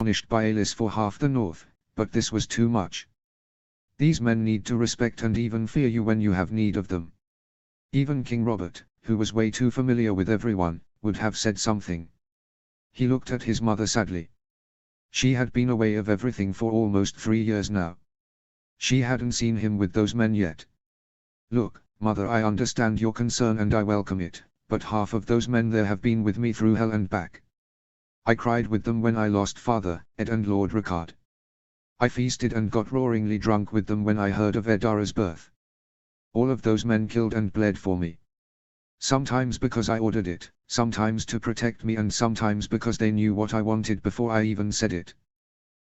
astonished by Alice for half the north, but this was too much. These men need to respect and even fear you when you have need of them. Even King Robert, who was way too familiar with everyone, would have said something. He looked at his mother sadly. She had been away of everything for almost 3 years now. She hadn't seen him with those men yet. Look, mother, I understand your concern and I welcome it, but half of those men there have been with me through hell and back. I cried with them when I lost Father, Ed and Lord Ricard. I feasted and got roaringly drunk with them when I heard of Edara's birth. All of those men killed and bled for me. Sometimes because I ordered it, sometimes to protect me and sometimes because they knew what I wanted before I even said it.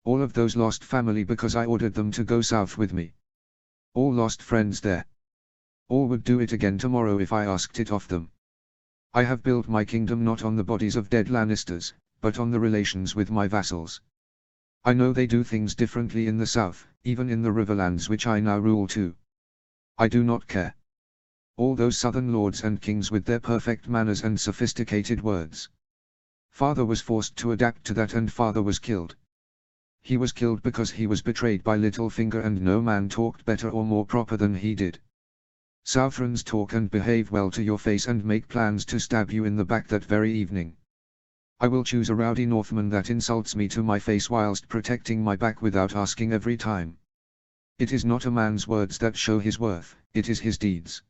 All of those lost family because I ordered them to go south with me. All lost friends there. All would do it again tomorrow if I asked it of them. I have built my kingdom not on the bodies of dead Lannisters, but on the relations with my vassals. I know they do things differently in the south, even in the Riverlands which I now rule too. I do not care. All those southern lords and kings with their perfect manners and sophisticated words. Father was forced to adapt to that and father was killed. He was killed because he was betrayed by Littlefinger and no man talked better or more proper than he did. Southrons talk and behave well to your face and make plans to stab you in the back that very evening. I will choose a rowdy Northman that insults me to my face whilst protecting my back without asking every time. It is not a man's words that show his worth, it is his deeds.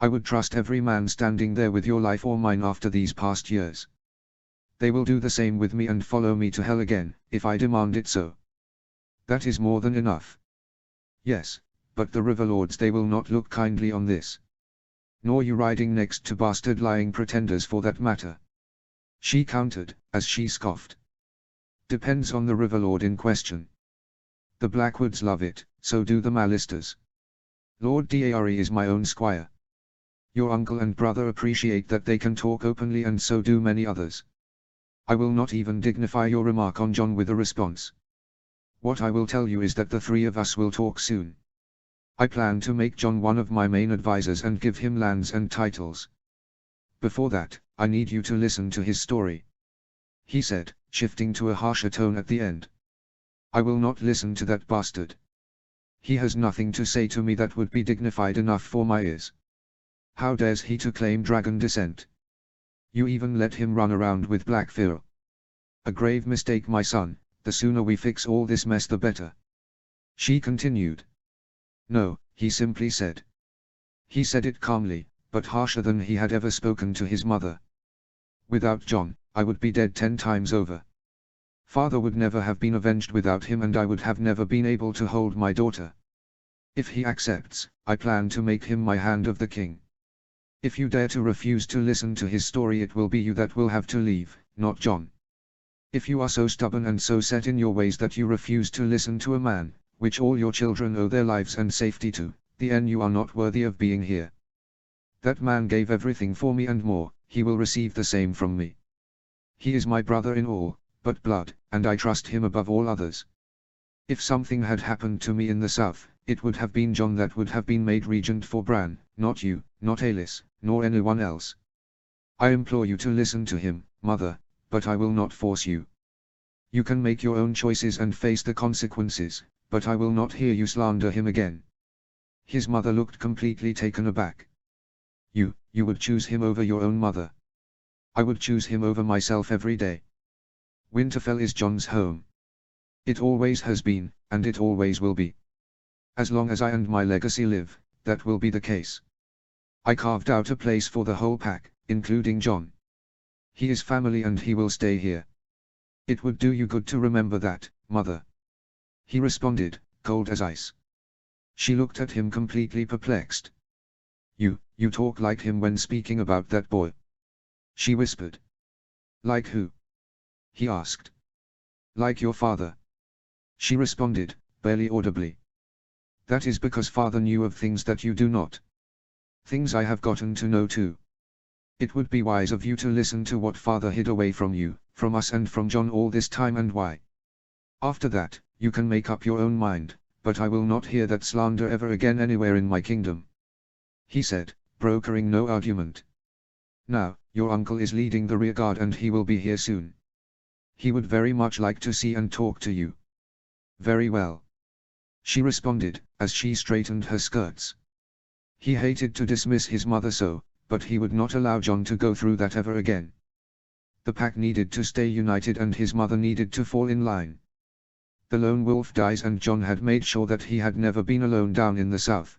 I would trust every man standing there with your life or mine after these past years. They will do the same with me and follow me to hell again, if I demand it so. That is more than enough. Yes, but the Riverlords, they will not look kindly on this. Nor you riding next to bastard lying pretenders for that matter. She countered, as she scoffed. Depends on the Riverlord in question. The Blackwoods love it, so do the Malisters. Lord Dare is my own squire. Your uncle and brother appreciate that they can talk openly and so do many others. I will not even dignify your remark on John with a response. What I will tell you is that the three of us will talk soon. I plan to make John one of my main advisors and give him lands and titles. Before that, I need you to listen to his story. He said, shifting to a harsher tone at the end. I will not listen to that bastard. He has nothing to say to me that would be dignified enough for my ears. How dares he to claim dragon descent? You even let him run around with Blackfear. A grave mistake, my son, the sooner we fix all this mess the better. She continued. No, he simply said. He said it calmly, but harsher than he had ever spoken to his mother. Without John, I would be dead 10 times over. Father would never have been avenged without him and I would have never been able to hold my daughter. If he accepts, I plan to make him my hand of the king. If you dare to refuse to listen to his story, it will be you that will have to leave, not John. If you are so stubborn and so set in your ways that you refuse to listen to a man, which all your children owe their lives and safety to, then you are not worthy of being here. That man gave everything for me and more, he will receive the same from me. He is my brother in all, but blood, and I trust him above all others. If something had happened to me in the south, it would have been John that would have been made regent for Bran, not you, not Alice, nor anyone else. I implore you to listen to him, mother, but I will not force you. You can make your own choices and face the consequences, but I will not hear you slander him again. His mother looked completely taken aback. You would choose him over your own mother. I would choose him over myself every day. Winterfell is John's home. It always has been, and it always will be. As long as I and my legacy live, that will be the case. I carved out a place for the whole pack, including John. He is family and he will stay here. It would do you good to remember that, mother. He responded, cold as ice. She looked at him completely perplexed. You talk like him when speaking about that boy. She whispered. Like who? He asked. Like your father. She responded, barely audibly. That is because father knew of things that you do not. Things I have gotten to know too. It would be wise of you to listen to what father hid away from you, from us and from John all this time and why. After that, you can make up your own mind, but I will not hear that slander ever again anywhere in my kingdom. He said, brokering no argument. Now, your uncle is leading the rearguard and he will be here soon. He would very much like to see and talk to you. Very well, she responded, as she straightened her skirts. He hated to dismiss his mother so, but he would not allow John to go through that ever again. The pack needed to stay united and his mother needed to fall in line. The lone wolf dies and John had made sure that he had never been alone down in the south.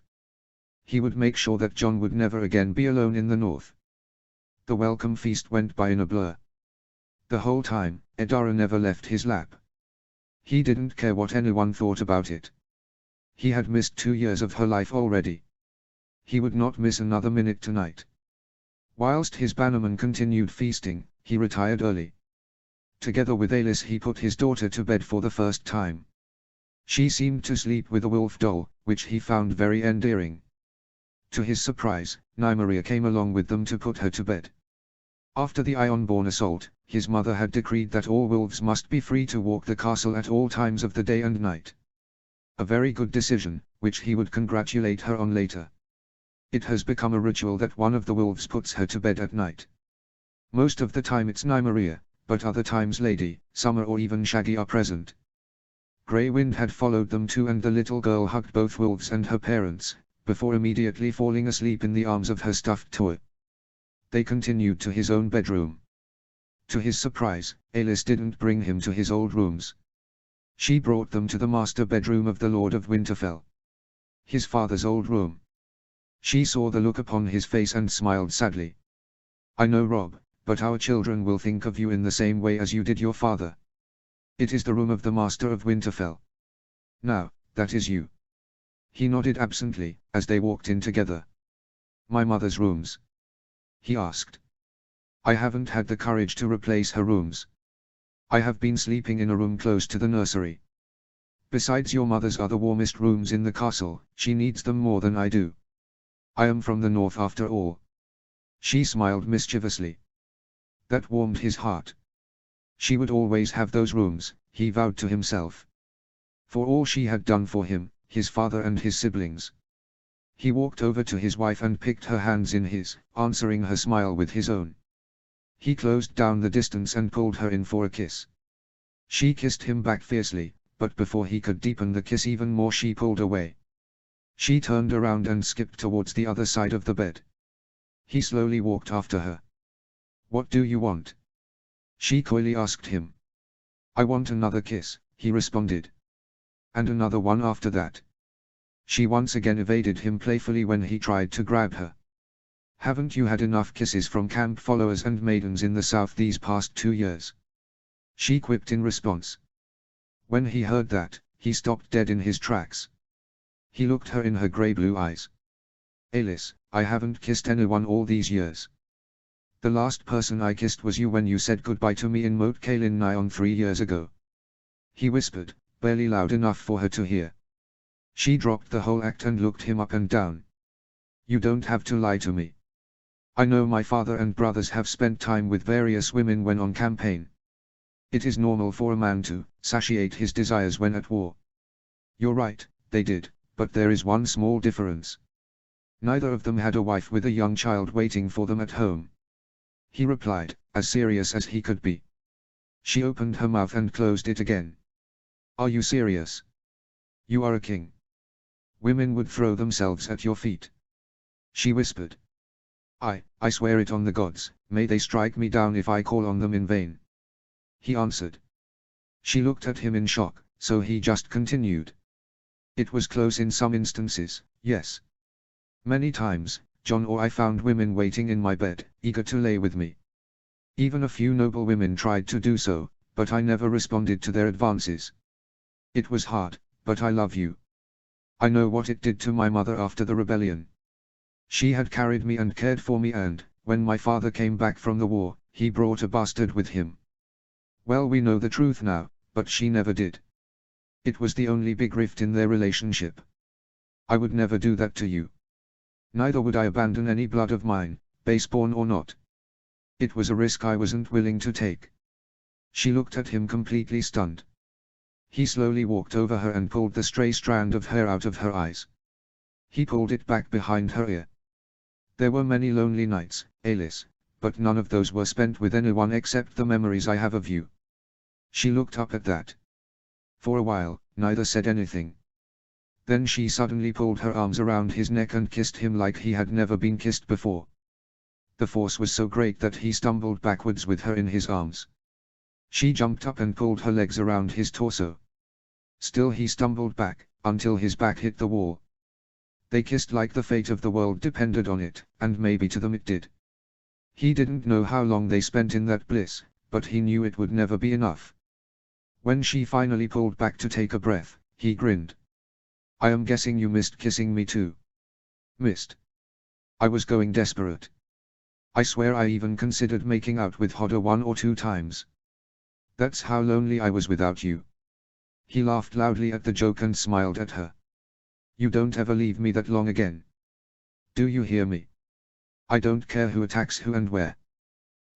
He would make sure that John would never again be alone in the north. The welcome feast went by in a blur. The whole time, Edara never left his lap. He didn't care what anyone thought about it. He had missed 2 years of her life already. He would not miss another minute tonight. Whilst his bannerman continued feasting, he retired early. Together with Alice he put his daughter to bed for the first time. She seemed to sleep with a wolf doll, which he found very endearing. To his surprise, Nymeria came along with them to put her to bed. After the Ironborn assault, his mother had decreed that all wolves must be free to walk the castle at all times of the day and night. A very good decision, which he would congratulate her on later. It has become a ritual that one of the wolves puts her to bed at night. Most of the time it's Nymeria, but other times Lady, Summer or even Shaggy are present. Grey Wind had followed them too and the little girl hugged both wolves and her parents, before immediately falling asleep in the arms of her stuffed toy. They continued to his own bedroom. To his surprise, Alice didn't bring him to his old rooms. She brought them to the master bedroom of the Lord of Winterfell. His father's old room. She saw the look upon his face and smiled sadly. I know, Rob, but our children will think of you in the same way as you did your father. It is the room of the master of Winterfell. Now, that is you. He nodded absently, as they walked in together. My mother's rooms? He asked. I haven't had the courage to replace her rooms. I have been sleeping in a room close to the nursery. Besides, your mother's are the warmest rooms in the castle, she needs them more than I do. I am from the north after all. She smiled mischievously. That warmed his heart. She would always have those rooms, he vowed to himself. For all she had done for him, his father and his siblings. He walked over to his wife and picked her hands in his, answering her smile with his own. He closed down the distance and pulled her in for a kiss. She kissed him back fiercely, but before he could deepen the kiss even more she pulled away. She turned around and skipped towards the other side of the bed. He slowly walked after her. What do you want? She coyly asked him. I want another kiss, he responded. And another one after that. She once again evaded him playfully when he tried to grab her. Haven't you had enough kisses from camp followers and maidens in the south these past 2 years? She quipped in response. When he heard that, he stopped dead in his tracks. He looked her in her grey-blue eyes. Alice, I haven't kissed anyone all these years. The last person I kissed was you when you said goodbye to me in Moat Cailin nigh on 3 years ago. He whispered, barely loud enough for her to hear. She dropped the whole act and looked him up and down. You don't have to lie to me. I know my father and brothers have spent time with various women when on campaign. It is normal for a man to satiate his desires when at war. You're right, they did, but there is one small difference. Neither of them had a wife with a young child waiting for them at home. He replied, as serious as he could be. She opened her mouth and closed it again. Are you serious? You are a king. Women would throw themselves at your feet. She whispered. I swear it on the gods, may they strike me down if I call on them in vain. He answered. She looked at him in shock, so he just continued. It was close in some instances, yes. Many times, John or I found women waiting in my bed, eager to lay with me. Even a few noble women tried to do so, but I never responded to their advances. It was hard, but I love you. I know what it did to my mother after the rebellion. She had carried me and cared for me and, when my father came back from the war, he brought a bastard with him. Well, we know the truth now, but she never did. It was the only big rift in their relationship. I would never do that to you. Neither would I abandon any blood of mine, baseborn or not. It was a risk I wasn't willing to take. She looked at him completely stunned. He slowly walked over her and pulled the stray strand of hair out of her eyes. He pulled it back behind her ear. There were many lonely nights, Alice, but none of those were spent with anyone except the memories I have of you. She looked up at that. For a while, neither said anything. Then she suddenly pulled her arms around his neck and kissed him like he had never been kissed before. The force was so great that he stumbled backwards with her in his arms. She jumped up and pulled her legs around his torso. Still he stumbled back, until his back hit the wall. They kissed like the fate of the world depended on it, and maybe to them it did. He didn't know how long they spent in that bliss, but he knew it would never be enough. When she finally pulled back to take a breath, he grinned. "I am guessing you missed kissing me too." "Missed?" I was going desperate. I swear I even considered making out with Hodder 1 or 2 times. That's how lonely I was without you. He laughed loudly at the joke and smiled at her. "You don't ever leave me that long again. Do you hear me? I don't care who attacks who and where.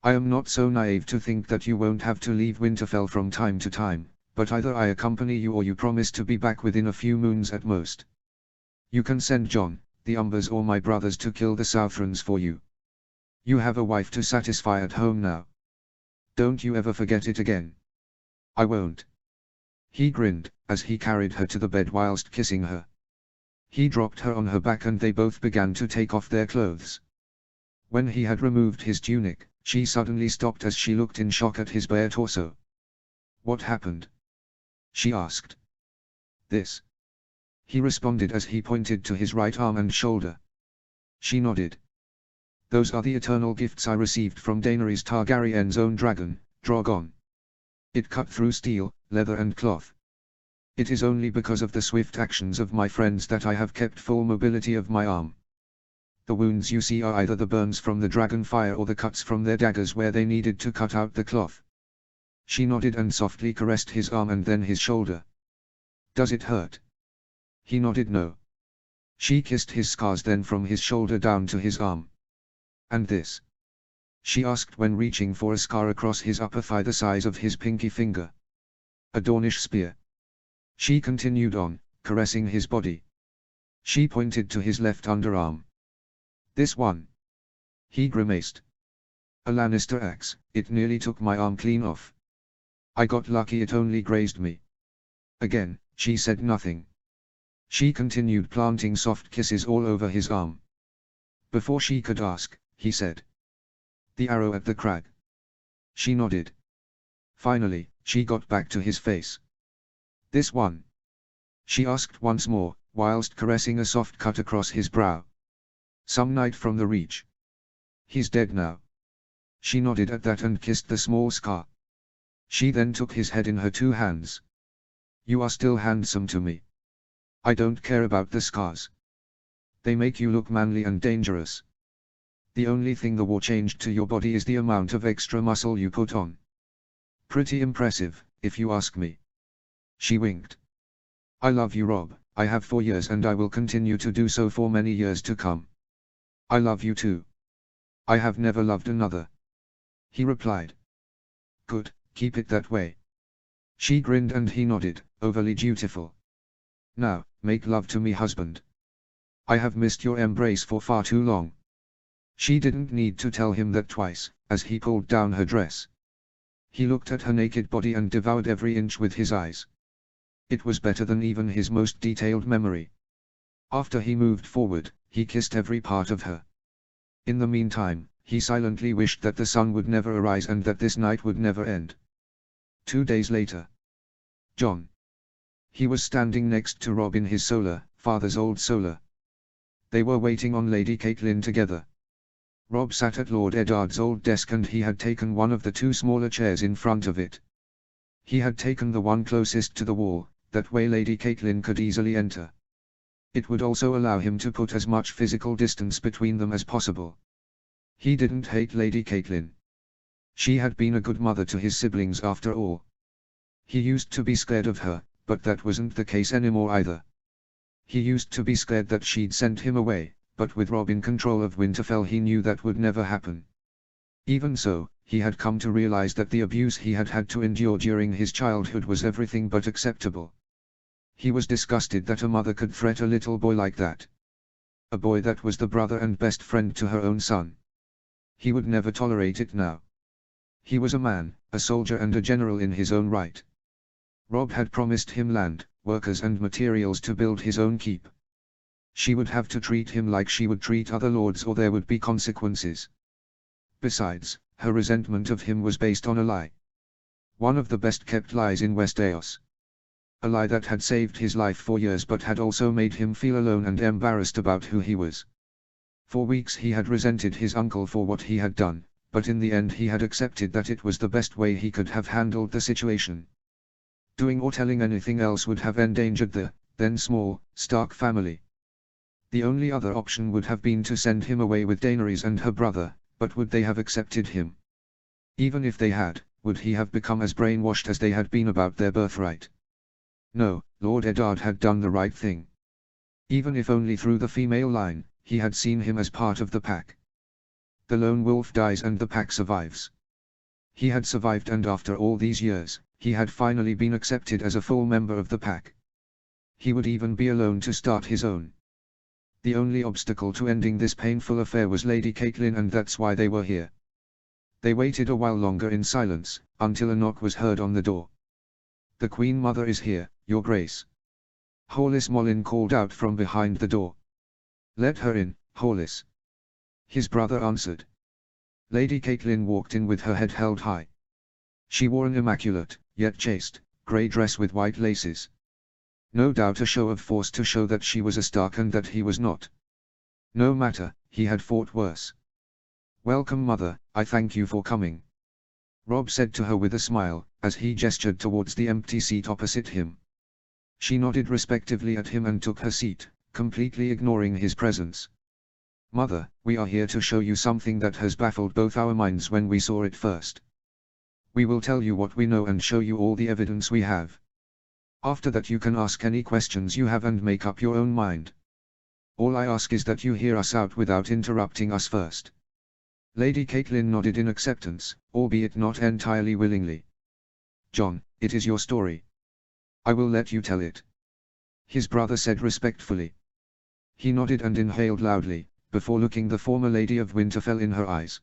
I am not so naive to think that you won't have to leave Winterfell from time to time, but either I accompany you or you promise to be back within a few moons at most. You can send Jon, the Umbers or my brothers to kill the Southrons for you. You have a wife to satisfy at home now. Don't you ever forget it again." "I won't." He grinned, as he carried her to the bed whilst kissing her. He dropped her on her back and they both began to take off their clothes. When he had removed his tunic, she suddenly stopped as she looked in shock at his bare torso. "What happened?" she asked. "This." He responded as he pointed to his right arm and shoulder. She nodded. "Those are the eternal gifts I received from Daenerys Targaryen's own dragon, Drogon. It cut through steel, leather and cloth. It is only because of the swift actions of my friends that I have kept full mobility of my arm. The wounds you see are either the burns from the dragon fire or the cuts from their daggers where they needed to cut out the cloth." She nodded and softly caressed his arm and then his shoulder. "Does it hurt?" He nodded no. She kissed his scars then from his shoulder down to his arm. "And this?" she asked when reaching for a scar across his upper thigh the size of his pinky finger. "A Dornish spear." She continued on, caressing his body. She pointed to his left underarm. "This one." He grimaced. "A Lannister axe, it nearly took my arm clean off. I got lucky it only grazed me." Again, she said nothing. She continued planting soft kisses all over his arm. Before she could ask, he said, "The arrow at the crag." She nodded. Finally, she got back to his face. "This one?" she asked once more, whilst caressing a soft cut across his brow. "Some night from the Reach. He's dead now." She nodded at that and kissed the small scar. She then took his head in her 2 hands. "You are still handsome to me. I don't care about the scars. They make you look manly and dangerous. The only thing the war changed to your body is the amount of extra muscle you put on. Pretty impressive, if you ask me." She winked. "I love you, Rob. I have for years and I will continue to do so for many years to come." "I love you too. I have never loved another," he replied. "Good, keep it that way." She grinned and he nodded, overly dutiful. "Now, make love to me, husband. I have missed your embrace for far too long." She didn't need to tell him that twice, as he pulled down her dress. He looked at her naked body and devoured every inch with his eyes. It was better than even his most detailed memory. After he moved forward, he kissed every part of her. In the meantime, he silently wished that the sun would never arise and that this night would never end. 2 days later. Jon. He was standing next to Rob in his solar, father's old solar. They were waiting on Lady Catelyn together. Rob sat at Lord Eddard's old desk and he had taken one of the 2 smaller chairs in front of it. He had taken the one closest to the wall, that way Lady Catelyn could easily enter. It would also allow him to put as much physical distance between them as possible. He didn't hate Lady Catelyn. She had been a good mother to his siblings after all. He used to be scared of her, but that wasn't the case anymore either. He used to be scared that she'd sent him away, but with Rob in control of Winterfell he knew that would never happen. Even so, he had come to realize that the abuse he had had to endure during his childhood was everything but acceptable. He was disgusted that a mother could threat a little boy like that. A boy that was the brother and best friend to her own son. He would never tolerate it now. He was a man, a soldier and a general in his own right. Robb had promised him land, workers and materials to build his own keep. She would have to treat him like she would treat other lords or there would be consequences. Besides, her resentment of him was based on a lie. One of the best-kept lies in Westeros. A lie that had saved his life for years but had also made him feel alone and embarrassed about who he was. For weeks he had resented his uncle for what he had done, but in the end he had accepted that it was the best way he could have handled the situation. Doing or telling anything else would have endangered the, then small, Stark family. The only other option would have been to send him away with Daenerys and her brother, but would they have accepted him? Even if they had, would he have become as brainwashed as they had been about their birthright? No, Lord Eddard had done the right thing. Even if only through the female line, he had seen him as part of the pack. The lone wolf dies and the pack survives. He had survived, and after all these years, he had finally been accepted as a full member of the pack. He would even be alone to start his own. The only obstacle to ending this painful affair was Lady Catelyn, and that's why they were here. They waited a while longer in silence, until a knock was heard on the door. "The Queen Mother is here, Your Grace." Horlis Mollin called out from behind the door. "Let her in, Horlis." His brother answered. Lady Catelyn walked in with her head held high. She wore an immaculate, yet chaste, grey dress with white laces. No doubt a show of force to show that she was a Stark and that he was not. No matter, he had fought worse. "Welcome, Mother, I thank you for coming," Robb said to her with a smile, as he gestured towards the empty seat opposite him. She nodded respectively at him and took her seat, completely ignoring his presence. "Mother, we are here to show you something that has baffled both our minds when we saw it first. We will tell you what we know and show you all the evidence we have. After that you can ask any questions you have and make up your own mind. All I ask is that you hear us out without interrupting us first." Lady Catelyn nodded in acceptance, albeit not entirely willingly. "Jon, it is your story. I will let you tell it," his brother said respectfully. He nodded and inhaled loudly, before looking the former Lady of Winterfell in her eyes.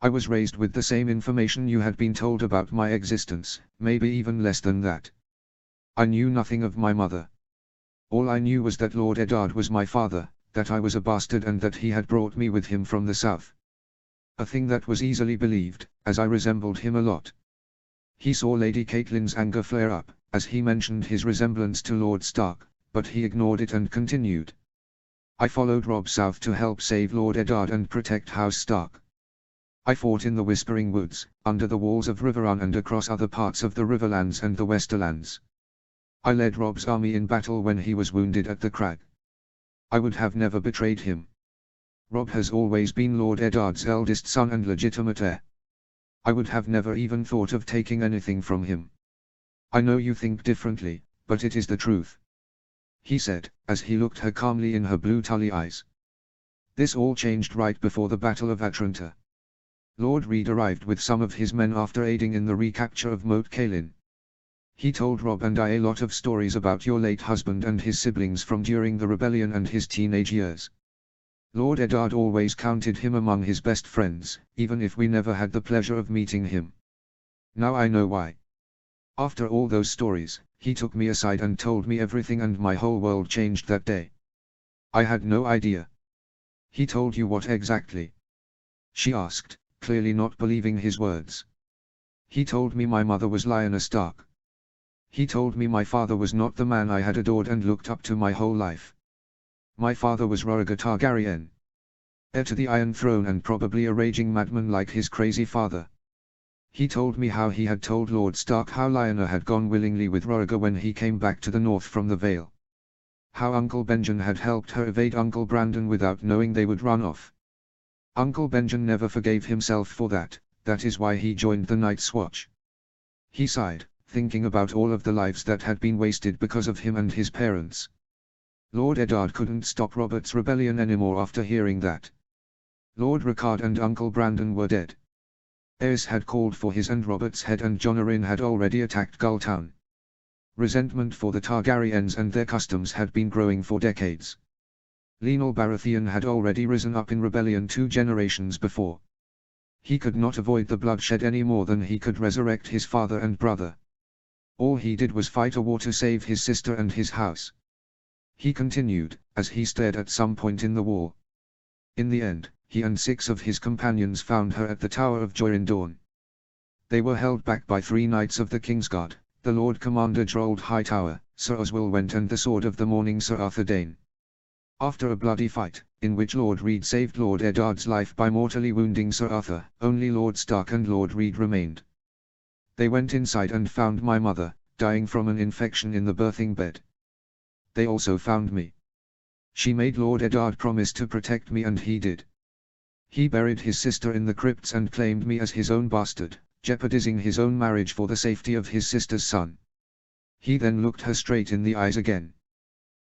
"I was raised with the same information you had been told about my existence, maybe even less than that. I knew nothing of my mother. All I knew was that Lord Eddard was my father, that I was a bastard and that he had brought me with him from the south. A thing that was easily believed, as I resembled him a lot." He saw Lady Catelyn's anger flare up, as he mentioned his resemblance to Lord Stark, but he ignored it and continued. "I followed Robb south to help save Lord Eddard and protect House Stark. I fought in the Whispering Woods, under the walls of Riverrun and across other parts of the Riverlands and the Westerlands. I led Robb's army in battle when he was wounded at the crag. I would have never betrayed him. Robb has always been Lord Eddard's eldest son and legitimate heir. I would have never even thought of taking anything from him. I know you think differently, but it is the truth," he said, as he looked her calmly in her blue Tully eyes. "This all changed right before the Battle of Atlanta. Lord Reed arrived with some of his men after aiding in the recapture of Moat Cailin. He told Robb and I a lot of stories about your late husband and his siblings from during the rebellion and his teenage years. Lord Eddard always counted him among his best friends, even if we never had the pleasure of meeting him. Now I know why. After all those stories, he took me aside and told me everything, and my whole world changed that day." "I had no idea." "He told you what exactly?" she asked, clearly not believing his words. "He told me my mother was Lyanna Stark. He told me my father was not the man I had adored and looked up to my whole life. My father was Rhaegar Targaryen, heir to the Iron Throne and probably a raging madman like his crazy father. He told me how he had told Lord Stark how Lyanna had gone willingly with Rhaegar when he came back to the north from the Vale. How Uncle Benjen had helped her evade Uncle Brandon without knowing they would run off. Uncle Benjen never forgave himself for that, that is why he joined the Night's Watch." He sighed, thinking about all of the lives that had been wasted because of him and his parents. Lord Eddard couldn't stop Robert's rebellion anymore after hearing that. Lord Rickard and Uncle Brandon were dead. Aerys had called for his and Robert's head, and Jon Arryn had already attacked Gulltown. Resentment for the Targaryens and their customs had been growing for decades. Lenal Baratheon had already risen up in rebellion 2 generations before. He could not avoid the bloodshed any more than he could resurrect his father and brother. All he did was fight a war to save his sister and his house. He continued, as he stared at some point in the wall. In the end, he and 6 of his companions found her at the Tower of Joy in dawn. They were held back by 3 knights of the Kingsguard, the Lord Commander Gerald Hightower, Sir Oswell Went and the Sword of the Morning Sir Arthur Dane. After a bloody fight, in which Lord Reed saved Lord Eddard's life by mortally wounding Sir Arthur, only Lord Stark and Lord Reed remained. They went inside and found my mother, dying from an infection in the birthing bed. They also found me. She made Lord Eddard promise to protect me and he did. He buried his sister in the crypts and claimed me as his own bastard, jeopardizing his own marriage for the safety of his sister's son. He then looked her straight in the eyes again.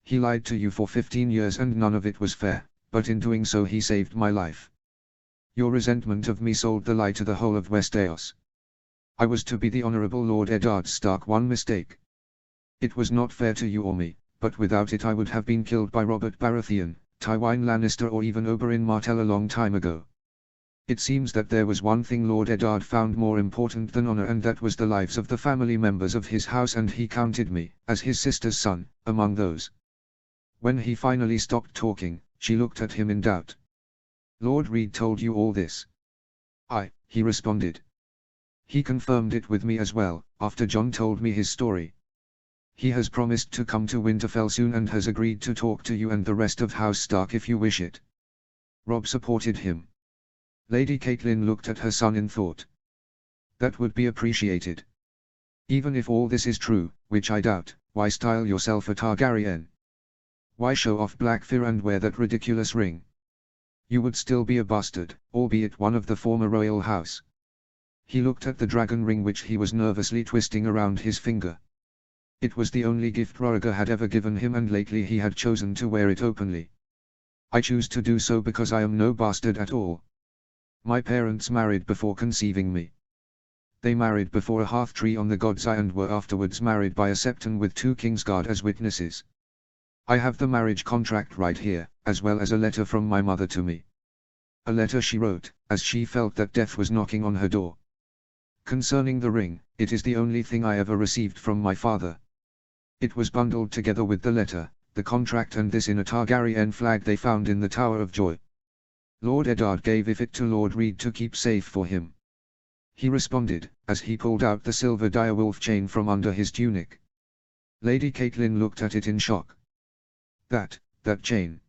He lied to you for 15 years and none of it was fair, but in doing so he saved my life. Your resentment of me sold the lie to the whole of Westeros. I was to be the Honourable Lord Eddard Stark. One mistake. It was not fair to you or me, but without it I would have been killed by Robert Baratheon, Tywin Lannister or even Oberyn Martell a long time ago. It seems that there was one thing Lord Eddard found more important than honor, and that was the lives of the family members of his house, and he counted me, as his sister's son, among those. When he finally stopped talking, she looked at him in doubt. Lord Reed told you all this? Aye, he responded. He confirmed it with me as well, after Jon told me his story. He has promised to come to Winterfell soon and has agreed to talk to you and the rest of House Stark if you wish it. Robb supported him. Lady Catelyn looked at her son in thought. That would be appreciated. Even if all this is true, which I doubt, why style yourself a Targaryen? Why show off black fur and wear that ridiculous ring? You would still be a bastard, albeit one of the former royal house. He looked at the dragon ring which he was nervously twisting around his finger. It was the only gift Rhaegar had ever given him, and lately he had chosen to wear it openly. I choose to do so because I am no bastard at all. My parents married before conceiving me. They married before a hearth-tree on the God's Eye and were afterwards married by a septon with 2 Kingsguard as witnesses. I have the marriage contract right here, as well as a letter from my mother to me. A letter she wrote, as she felt that death was knocking on her door. Concerning the ring, it is the only thing I ever received from my father. It was bundled together with the letter, the contract and this in a Targaryen flag they found in the Tower of Joy. Lord Eddard gave it to Lord Reed to keep safe for him. He responded, as he pulled out the silver direwolf chain from under his tunic. Lady Catelyn looked at it in shock. That chain.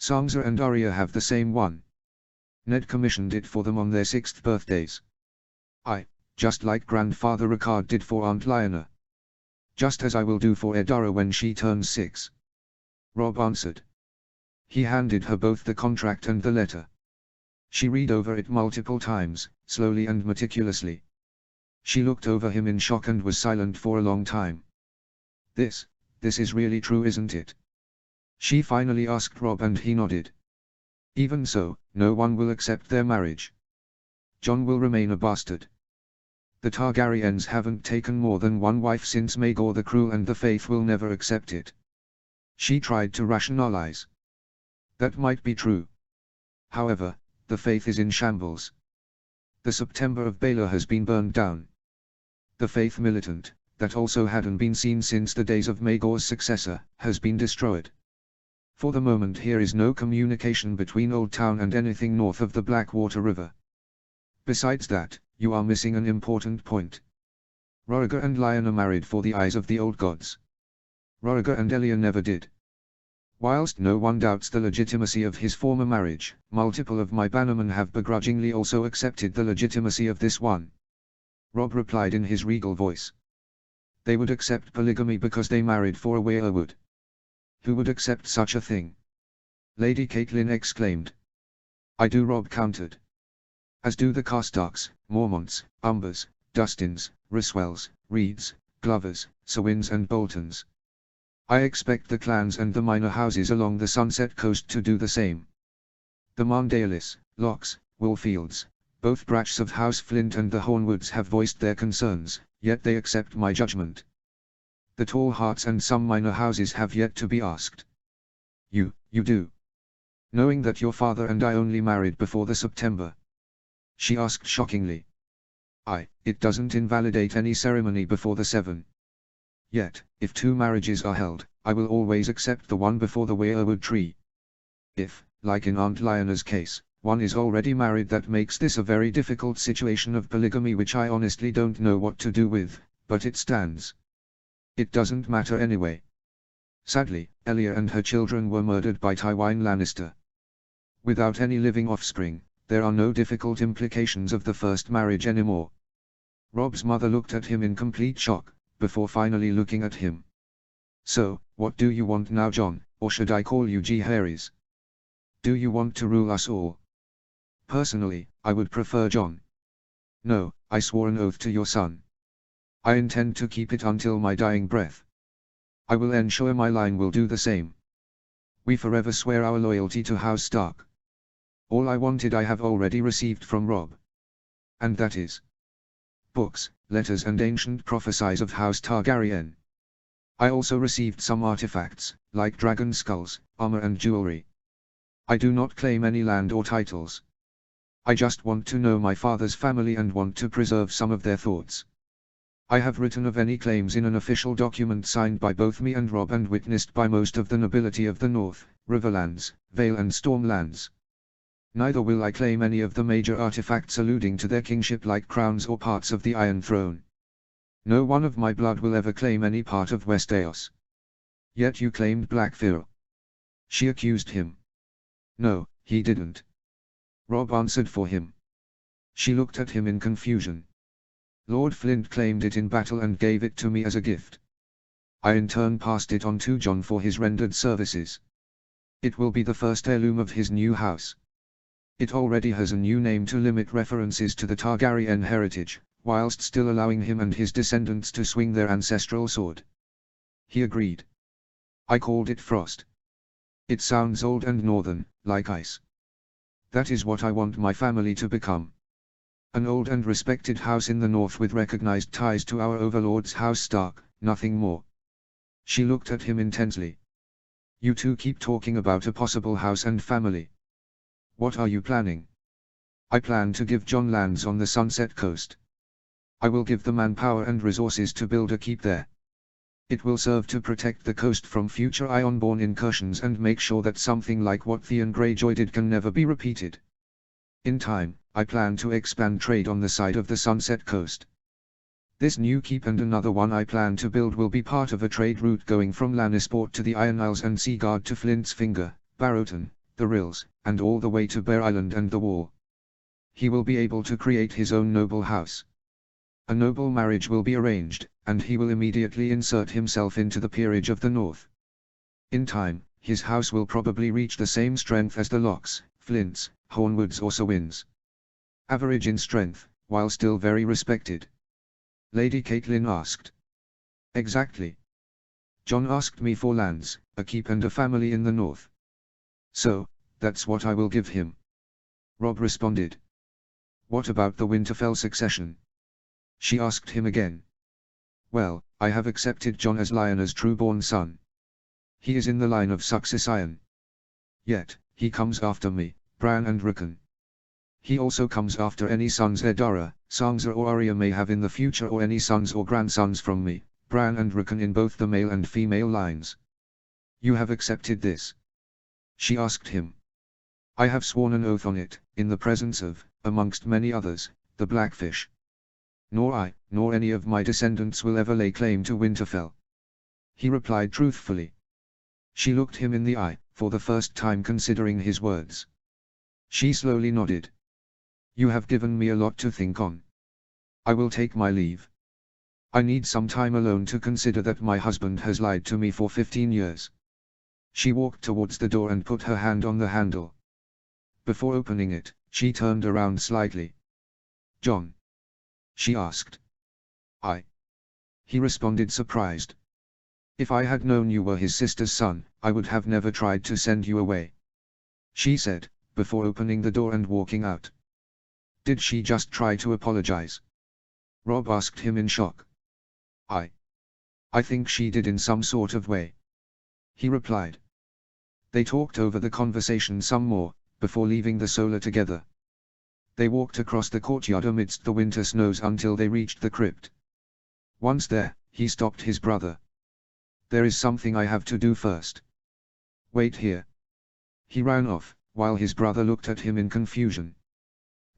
Sansa and Arya have the same one. Ned commissioned it for them on their 6th birthdays. Just like Grandfather Ricard did for Aunt Lyanna. Just as I will do for Eddara when she turns 6. Robb answered. He handed her both the contract and the letter. She read over it multiple times, slowly and meticulously. She looked over him in shock and was silent for a long time. This is really true, isn't it? She finally asked Robb, and he nodded. Even so, no one will accept their marriage. Jon will remain a bastard. The Targaryens haven't taken more than one wife since Maegor the Cruel, and the faith will never accept it. She tried to rationalize. That might be true. However, the faith is in shambles. The September of Baelor has been burned down. The faith militant, that also hadn't been seen since the days of Maegor's successor, has been destroyed. For the moment here is no communication between Old Town and anything north of the Blackwater River. Besides that, you are missing an important point. Rhaegar and Lyanna married for the eyes of the old gods. Rhaegar and Elia never did. Whilst no one doubts the legitimacy of his former marriage, multiple of my bannermen have begrudgingly also accepted the legitimacy of this one. Robb replied in his regal voice. They would accept polygamy because they married for a weirwood. Who would accept such a thing? Lady Catelyn exclaimed. I do, Robb countered. As do the Karstarks, Mormonts, Umbers, Dustins, Ryswells, Reeds, Glovers, Sawins and Boltons. I expect the clans and the minor houses along the Sunset Coast to do the same. The Marndalis, Locks, Woolfields, both branches of House Flint and the Hornwoods have voiced their concerns, yet they accept my judgment. The Tall Hearts and some minor houses have yet to be asked. You do. Knowing that your father and I only married before the September. she asked shockingly. It doesn't invalidate any ceremony before the 7. Yet, if 2 marriages are held, I will always accept the one before the weirwood tree. If, like in Aunt Lionna's case, one is already married, that makes this a very difficult situation of polygamy which I honestly don't know what to do with, but it stands. It doesn't matter anyway. Sadly, Elia and her children were murdered by Tywin Lannister. Without any living offspring, there are no difficult implications of the first marriage anymore. Rob's mother looked at him in complete shock, before finally looking at him. So, what do you want now, John, or should I call you Jaehaerys? Do you want to rule us all? Personally, I would prefer John. No, I swore an oath to your son. I intend to keep it until my dying breath. I will ensure my line will do the same. We forever swear our loyalty to House Stark. All I wanted I have already received from Rob. And that is books, letters and ancient prophecies of House Targaryen. I also received some artifacts, like dragon skulls, armor and jewelry. I do not claim any land or titles. I just want to know my father's family and want to preserve some of their thoughts. I have written of any claims in an official document signed by both me and Rob and witnessed by most of the nobility of the North, Riverlands, Vale and Stormlands. Neither will I claim any of the major artifacts alluding to their kingship like crowns or parts of the Iron Throne. No one of my blood will ever claim any part of Westeros. Yet you claimed Blackfyr. She accused him. No, he didn't. Rob answered for him. She looked at him in confusion. Lord Flint claimed it in battle and gave it to me as a gift. I in turn passed it on to John for his rendered services. It will be the first heirloom of his new house. It already has a new name to limit references to the Targaryen heritage, whilst still allowing him and his descendants to swing their ancestral sword. He agreed. I called it Frost. It sounds old and northern, like ice. That is what I want my family to become. An old and respected house in the north with recognized ties to our overlord's House Stark, nothing more. She looked at him intensely. You two keep talking about a possible house and family. What are you planning? I plan to give John lands on the Sunset Coast. I will give the manpower and resources to build a keep there. It will serve to protect the coast from future Ironborn incursions and make sure that something like what Theon Greyjoy did can never be repeated. In time, I plan to expand trade on the side of the Sunset Coast. This new keep and another one I plan to build will be part of a trade route going from Lannisport to the Iron Isles and Seaguard to Flint's Finger, Barrowton, the Rills, and all the way to Bear Island and the Wall. He will be able to create his own noble house. A noble marriage will be arranged, and he will immediately insert himself into the peerage of the North. In time, his house will probably reach the same strength as the Locks, Flints, Hornwoods or Sowins. Average in strength, while still very respected. Lady Catelyn asked. Exactly. John asked me for lands, a keep and a family in the north. So, that's what I will give him. Rob responded. What about the Winterfell succession? She asked him again. Well, I have accepted John as Lyanna's true-born son. He is in the line of succession. Yet, he comes after me, Bran and Rickon. He also comes after any sons Eddara, Sansa or Arya may have in the future or any sons or grandsons from me, Bran and Rickon in both the male and female lines. You have accepted this? She asked him. I have sworn an oath on it, in the presence of, amongst many others, the Blackfish. Nor I, nor any of my descendants will ever lay claim to Winterfell. He replied truthfully. She looked him in the eye, for the first time considering his words. She slowly nodded. You have given me a lot to think on. I will take my leave. I need some time alone to consider that my husband has lied to me for 15 years. She walked towards the door and put her hand on the handle. Before opening it, she turned around slightly. John? She asked. He responded surprised. If I had known you were his sister's son, I would have never tried to send you away. She said, before opening the door and walking out. Did she just try to apologize? Rob asked him in shock. I think she did in some sort of way. He replied. They talked over the conversation some more, before leaving the solar together. They walked across the courtyard amidst the winter snows until they reached the crypt. Once there, he stopped his brother. "There is something I have to do first. Wait here." He ran off, while his brother looked at him in confusion.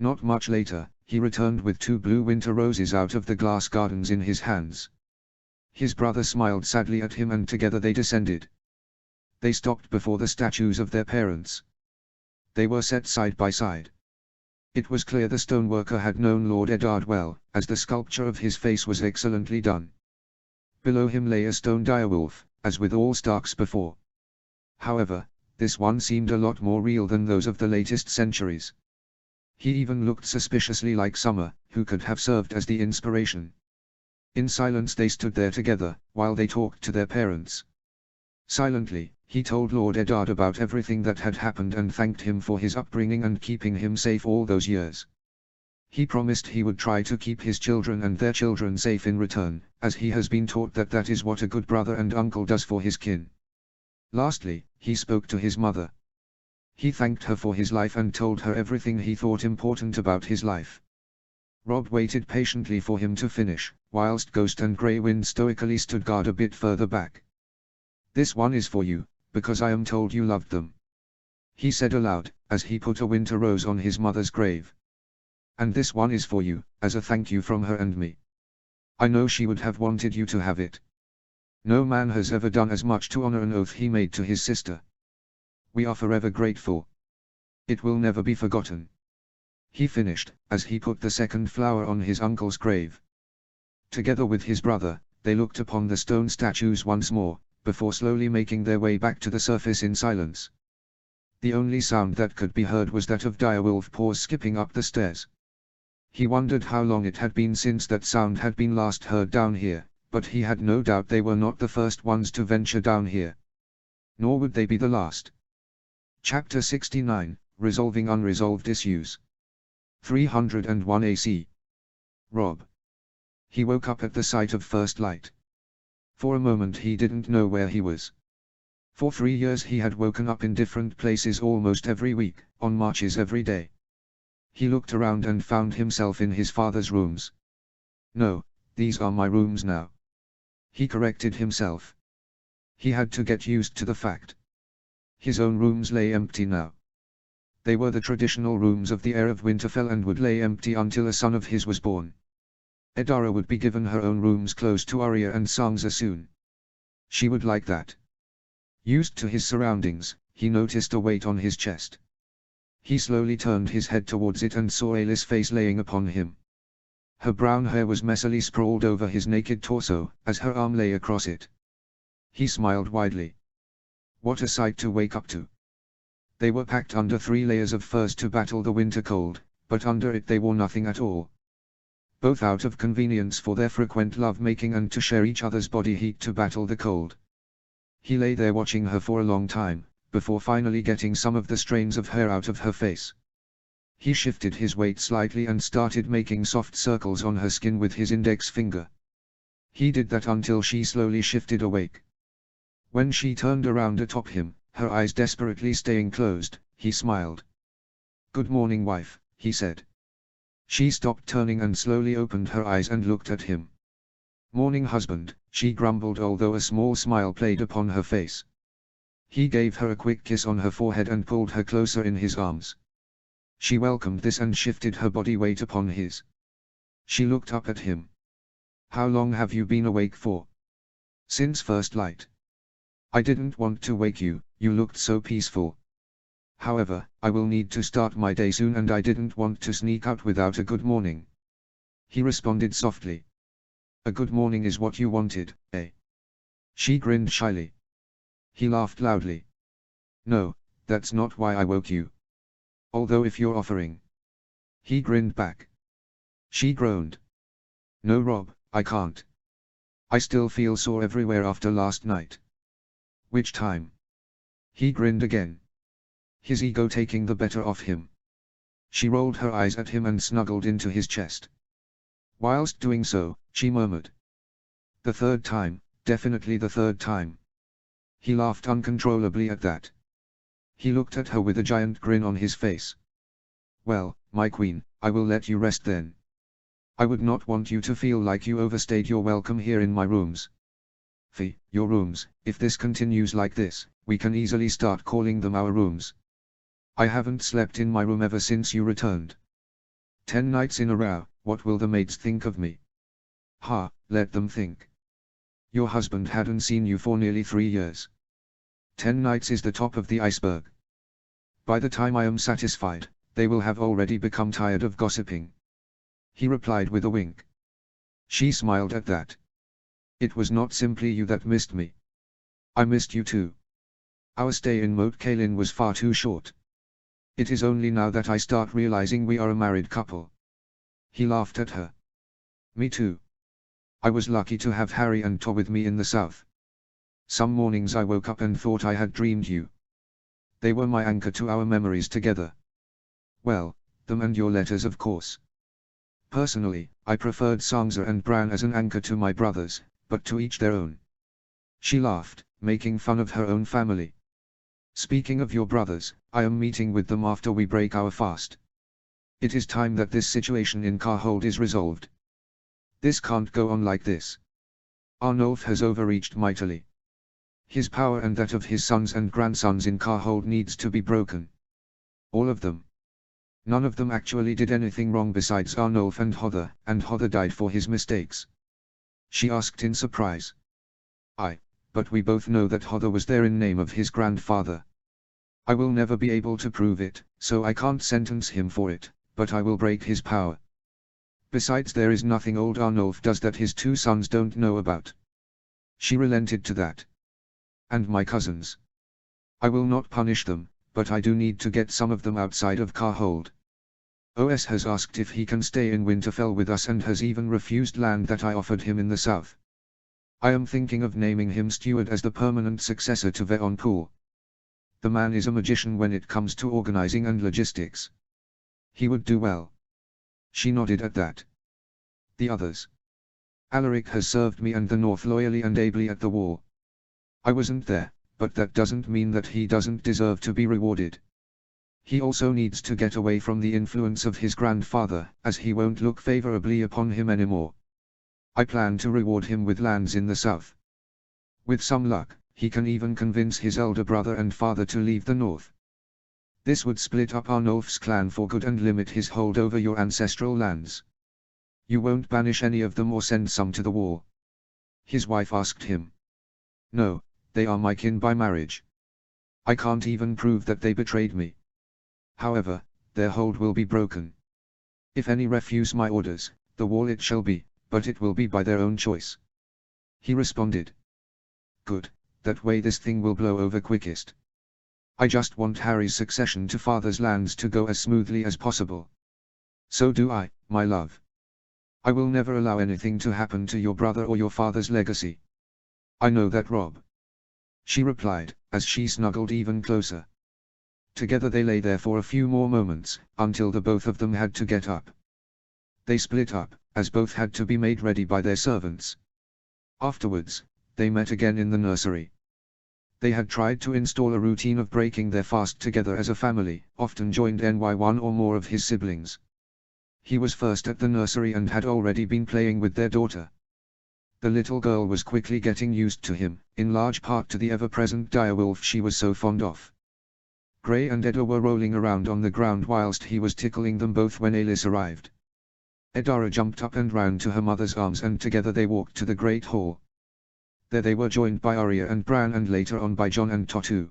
Not much later, he returned with 2 blue winter roses out of the glass gardens in his hands. His brother smiled sadly at him and together they descended. They stopped before the statues of their parents. They were set side by side. It was clear the stoneworker had known Lord Eddard well, as the sculpture of his face was excellently done. Below him lay a stone direwolf, as with all Starks before. However, this one seemed a lot more real than those of the latest centuries. He even looked suspiciously like Summer, who could have served as the inspiration. In silence they stood there together, while they talked to their parents. Silently, he told Lord Eddard about everything that had happened and thanked him for his upbringing and keeping him safe all those years. He promised he would try to keep his children and their children safe in return, as he has been taught that that is what a good brother and uncle does for his kin. Lastly, he spoke to his mother. He thanked her for his life and told her everything he thought important about his life. Rob waited patiently for him to finish, whilst Ghost and Grey Wind stoically stood guard a bit further back. "This one is for you, because I am told you loved them," he said aloud, as he put a winter rose on his mother's grave. "And this one is for you, as a thank you from her and me. I know she would have wanted you to have it. No man has ever done as much to honor an oath he made to his sister. We are forever grateful. It will never be forgotten," he finished, as he put the second flower on his uncle's grave. Together with his brother, they looked upon the stone statues once more, before slowly making their way back to the surface in silence. The only sound that could be heard was that of direwolf paws skipping up the stairs. He wondered how long it had been since that sound had been last heard down here, but he had no doubt they were not the first ones to venture down here. Nor would they be the last. Chapter 69, Resolving Unresolved Issues. 301 AC. Rob. He woke up at the sight of first light. For a moment he didn't know where he was. For 3 years he had woken up in different places almost every week, on marches every day. He looked around and found himself in his father's rooms. "No, these are my rooms now," he corrected himself. He had to get used to the fact. His own rooms lay empty now. They were the traditional rooms of the heir of Winterfell and would lay empty until a son of his was born. Eddara would be given her own rooms close to Arya and Sansa soon. She would like that. Used to his surroundings, he noticed a weight on his chest. He slowly turned his head towards it and saw Aelys' face laying upon him. Her brown hair was messily sprawled over his naked torso, as her arm lay across it. He smiled widely. What a sight to wake up to. They were packed under 3 layers of furs to battle the winter cold, but under it they wore nothing at all. Both out of convenience for their frequent love-making and to share each other's body heat to battle the cold. He lay there watching her for a long time, before finally getting some of the strains of hair out of her face. He shifted his weight slightly and started making soft circles on her skin with his index finger. He did that until she slowly shifted awake. When she turned around atop him, her eyes desperately staying closed, he smiled. "Good morning, wife," he said. She stopped turning and slowly opened her eyes and looked at him. "Morning, husband," she grumbled, although a small smile played upon her face. He gave her a quick kiss on her forehead and pulled her closer in his arms. She welcomed this and shifted her body weight upon his. She looked up at him. "How long have you been awake for?" "Since first light." "I didn't want to wake you, you looked so peaceful. However, I will need to start my day soon and I didn't want to sneak out without a good morning." He responded softly. "A good morning is what you wanted, eh?" She grinned shyly. He laughed loudly. "No, that's not why I woke you. Although if you're offering." He grinned back. She groaned. "No, Rob, I can't. I still feel sore everywhere after last night." "Which time?" He grinned again. His ego taking the better of him. She rolled her eyes at him and snuggled into his chest. Whilst doing so, she murmured, "The third time, definitely the third time." He laughed uncontrollably at that. He looked at her with a giant grin on his face. "Well, my queen, I will let you rest then. I would not want you to feel like you overstayed your welcome here in my rooms. Fee, your rooms. If this continues like this, we can easily start calling them our rooms. I haven't slept in my room ever since you returned. 10 nights in a row, what will the maids think of me? Ha, let them think. Your husband hadn't seen you for nearly 3 years. 10 nights is the top of the iceberg. By the time I am satisfied, they will have already become tired of gossiping. He replied with a wink. She smiled at that. It was not simply you that missed me. I missed you too. Our stay in Moat Cailin was far too short. It is only now that I start realizing we are a married couple. He laughed at her. Me too. I was lucky to have Harry and Tor with me in the south. Some mornings I woke up and thought I had dreamed you. They were my anchor to our memories together. Well, them and your letters of course. Personally, I preferred Sansa and Bran as an anchor to my brothers, but to each their own. She laughed, making fun of her own family. Speaking of your brothers, I am meeting with them after we break our fast. It is time that this situation in Carhold is resolved. This can't go on like this. Arnulf has overreached mightily. His power and that of his sons and grandsons in Carhold needs to be broken. All of them. None of them actually did anything wrong besides Arnulf and Hodder died for his mistakes. She asked in surprise. But we both know that Hodder was there in name of his grandfather. I will never be able to prove it, so I can't sentence him for it, but I will break his power. Besides, there is nothing old Arnulf does that his 2 sons don't know about. She relented to that. And my cousins. I will not punish them, but I do need to get some of them outside of Carhold. OS has asked if he can stay in Winterfell with us and has even refused land that I offered him in the south. I am thinking of naming him steward as the permanent successor to Veon Poole. The man is a magician when it comes to organizing and logistics. He would do well. She nodded at that. The others. Alaric has served me and the North loyally and ably at the war. I wasn't there, but that doesn't mean that he doesn't deserve to be rewarded. He also needs to get away from the influence of his grandfather, as he won't look favorably upon him anymore. I plan to reward him with lands in the south. With some luck, he can even convince his elder brother and father to leave the north. This would split up Arnulf's clan for good and limit his hold over your ancestral lands. You won't banish any of them or send some to the wall? His wife asked him. No, they are my kin by marriage. I can't even prove that they betrayed me. However, their hold will be broken. If any refuse my orders, the wall it shall be, but it will be by their own choice. He responded. Good, that way this thing will blow over quickest. I just want Harry's succession to father's lands to go as smoothly as possible. So do I, my love. I will never allow anything to happen to your brother or your father's legacy. I know that, Rob. She replied, as she snuggled even closer. Together they lay there for a few more moments, until the both of them had to get up. They split up, as both had to be made ready by their servants. Afterwards, they met again in the nursery. They had tried to install a routine of breaking their fast together as a family, often joined in by one or more of his siblings. He was first at the nursery and had already been playing with their daughter. The little girl was quickly getting used to him, in large part to the ever-present direwolf she was so fond of. Grey and Edda were rolling around on the ground whilst he was tickling them both when Alis arrived. Edara jumped up and ran to her mother's arms and together they walked to the Great Hall. There they were joined by Arya and Bran and later on by Jon and Totu.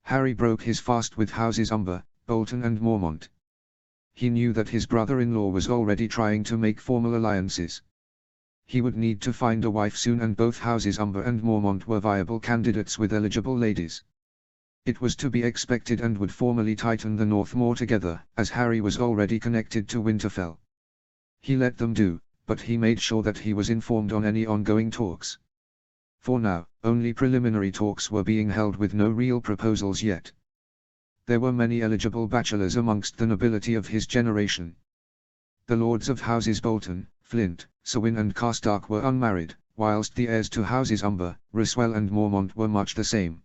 Harry broke his fast with houses Umber, Bolton and Mormont. He knew that his brother-in-law was already trying to make formal alliances. He would need to find a wife soon and both houses Umber and Mormont were viable candidates with eligible ladies. It was to be expected and would formally tighten the North more together, as Harry was already connected to Winterfell. He let them do, but he made sure that he was informed on any ongoing talks. For now, only preliminary talks were being held with no real proposals yet. There were many eligible bachelors amongst the nobility of his generation. The lords of houses Bolton, Flint, Sewin and Karstark were unmarried, whilst the heirs to houses Umber, Ryswell and Mormont were much the same.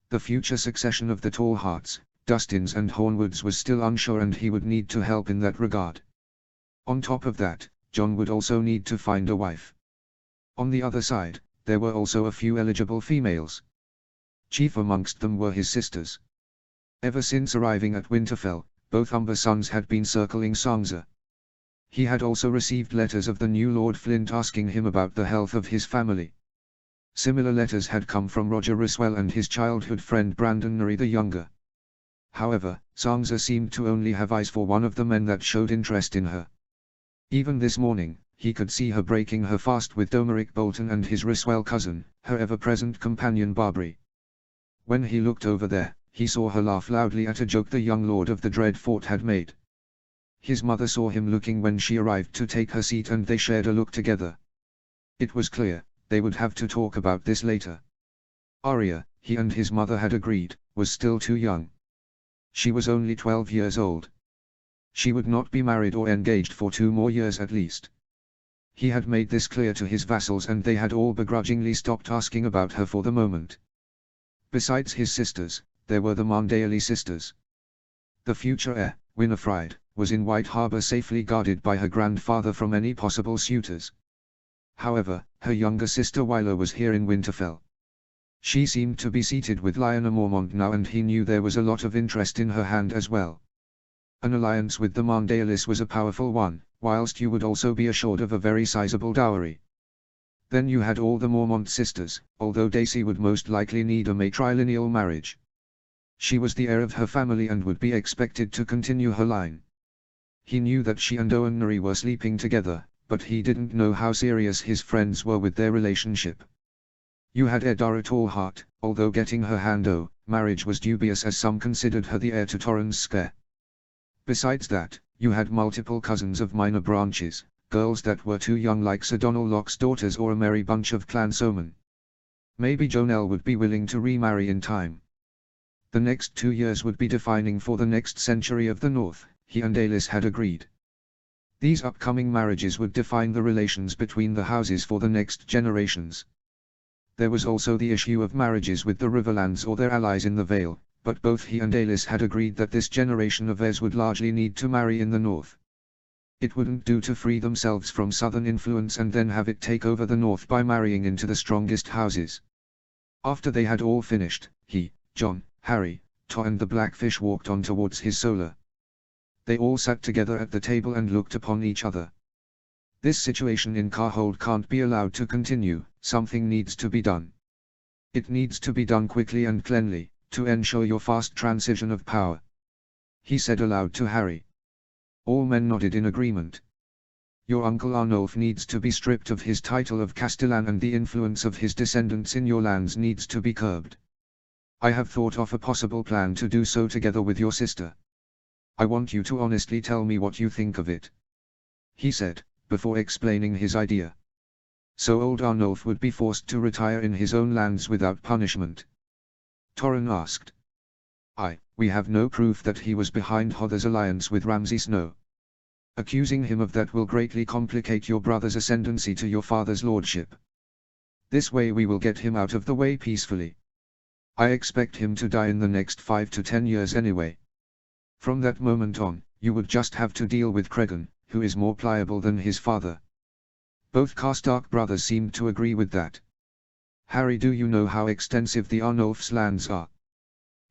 The future succession of the Tall Hearts, Dustins and Hornwoods was still unsure and he would need to help in that regard. On top of that, John would also need to find a wife. On the other side, there were also a few eligible females. Chief amongst them were his sisters. Ever since arriving at Winterfell, both Umber's sons had been circling Sansa. He had also received letters of the new Lord Flint asking him about the health of his family. Similar letters had come from Roger Risswell and his childhood friend Brandon Norrie the Younger. However, Sansa seemed to only have eyes for one of the men that showed interest in her. Even this morning, he could see her breaking her fast with Domeric Bolton and his Risswell cousin, her ever-present companion Barbary. When he looked over there, he saw her laugh loudly at a joke the young lord of the Dread Fort had made. His mother saw him looking when she arrived to take her seat and they shared a look together. It was clear, they would have to talk about this later. Arya, he and his mother had agreed, was still too young. She was only 12 years old. She would not be married or engaged for 2 more years at least. He had made this clear to his vassals and they had all begrudgingly stopped asking about her for the moment. Besides his sisters, there were the Marndaly sisters. The future heir, Winifred, was in White Harbor safely guarded by her grandfather from any possible suitors. However, her younger sister Wyla was here in Winterfell. She seemed to be seated with Lyanna Mormont now and he knew there was a lot of interest in her hand as well. An alliance with the Marndalis was a powerful one, whilst you would also be assured of a very sizable dowry. Then you had all the Mormont sisters, although Daisy would most likely need a matrilineal marriage. She was the heir of her family and would be expected to continue her line. He knew that she and Owen Norrie were sleeping together, but he didn't know how serious his friends were with their relationship. You had Eddara Tallheart, although getting her hand marriage was dubious as some considered her the heir to Torrhen's Scare. Besides that, you had multiple cousins of minor branches, girls that were too young like Sir Donal Locke's daughters or a merry bunch of Clan Soman. Maybe Jonelle would be willing to remarry in time. The next 2 years would be defining for the next century of the North, he and Aelys had agreed. These upcoming marriages would define the relations between the houses for the next generations. There was also the issue of marriages with the Riverlands or their allies in the Vale, but both he and Aelys had agreed that this generation of heirs would largely need to marry in the North. It wouldn't do to free themselves from southern influence and then have it take over the North by marrying into the strongest houses. After they had all finished, he, Jon, Harry, To and the Blackfish walked on towards his solar. They all sat together at the table and looked upon each other. This situation in Carhold can't be allowed to continue, something needs to be done. It needs to be done quickly and cleanly, to ensure your fast transition of power. He said aloud to Harry. All men nodded in agreement. Your uncle Arnulf needs to be stripped of his title of Castellan and the influence of his descendants in your lands needs to be curbed. I have thought of a possible plan to do so together with your sister. I want you to honestly tell me what you think of it. He said, before explaining his idea. So old Arnulf would be forced to retire in his own lands without punishment. Torrhen asked. We have no proof that he was behind Hodder's alliance with Ramsay Snow. Accusing him of that will greatly complicate your brother's ascendancy to your father's lordship. This way we will get him out of the way peacefully. I expect him to die in the next 5 to 10 years anyway. From that moment on, you would just have to deal with Cregan, who is more pliable than his father. Both Karstark brothers seemed to agree with that. Harry, do you know how extensive the Arnulf's lands are?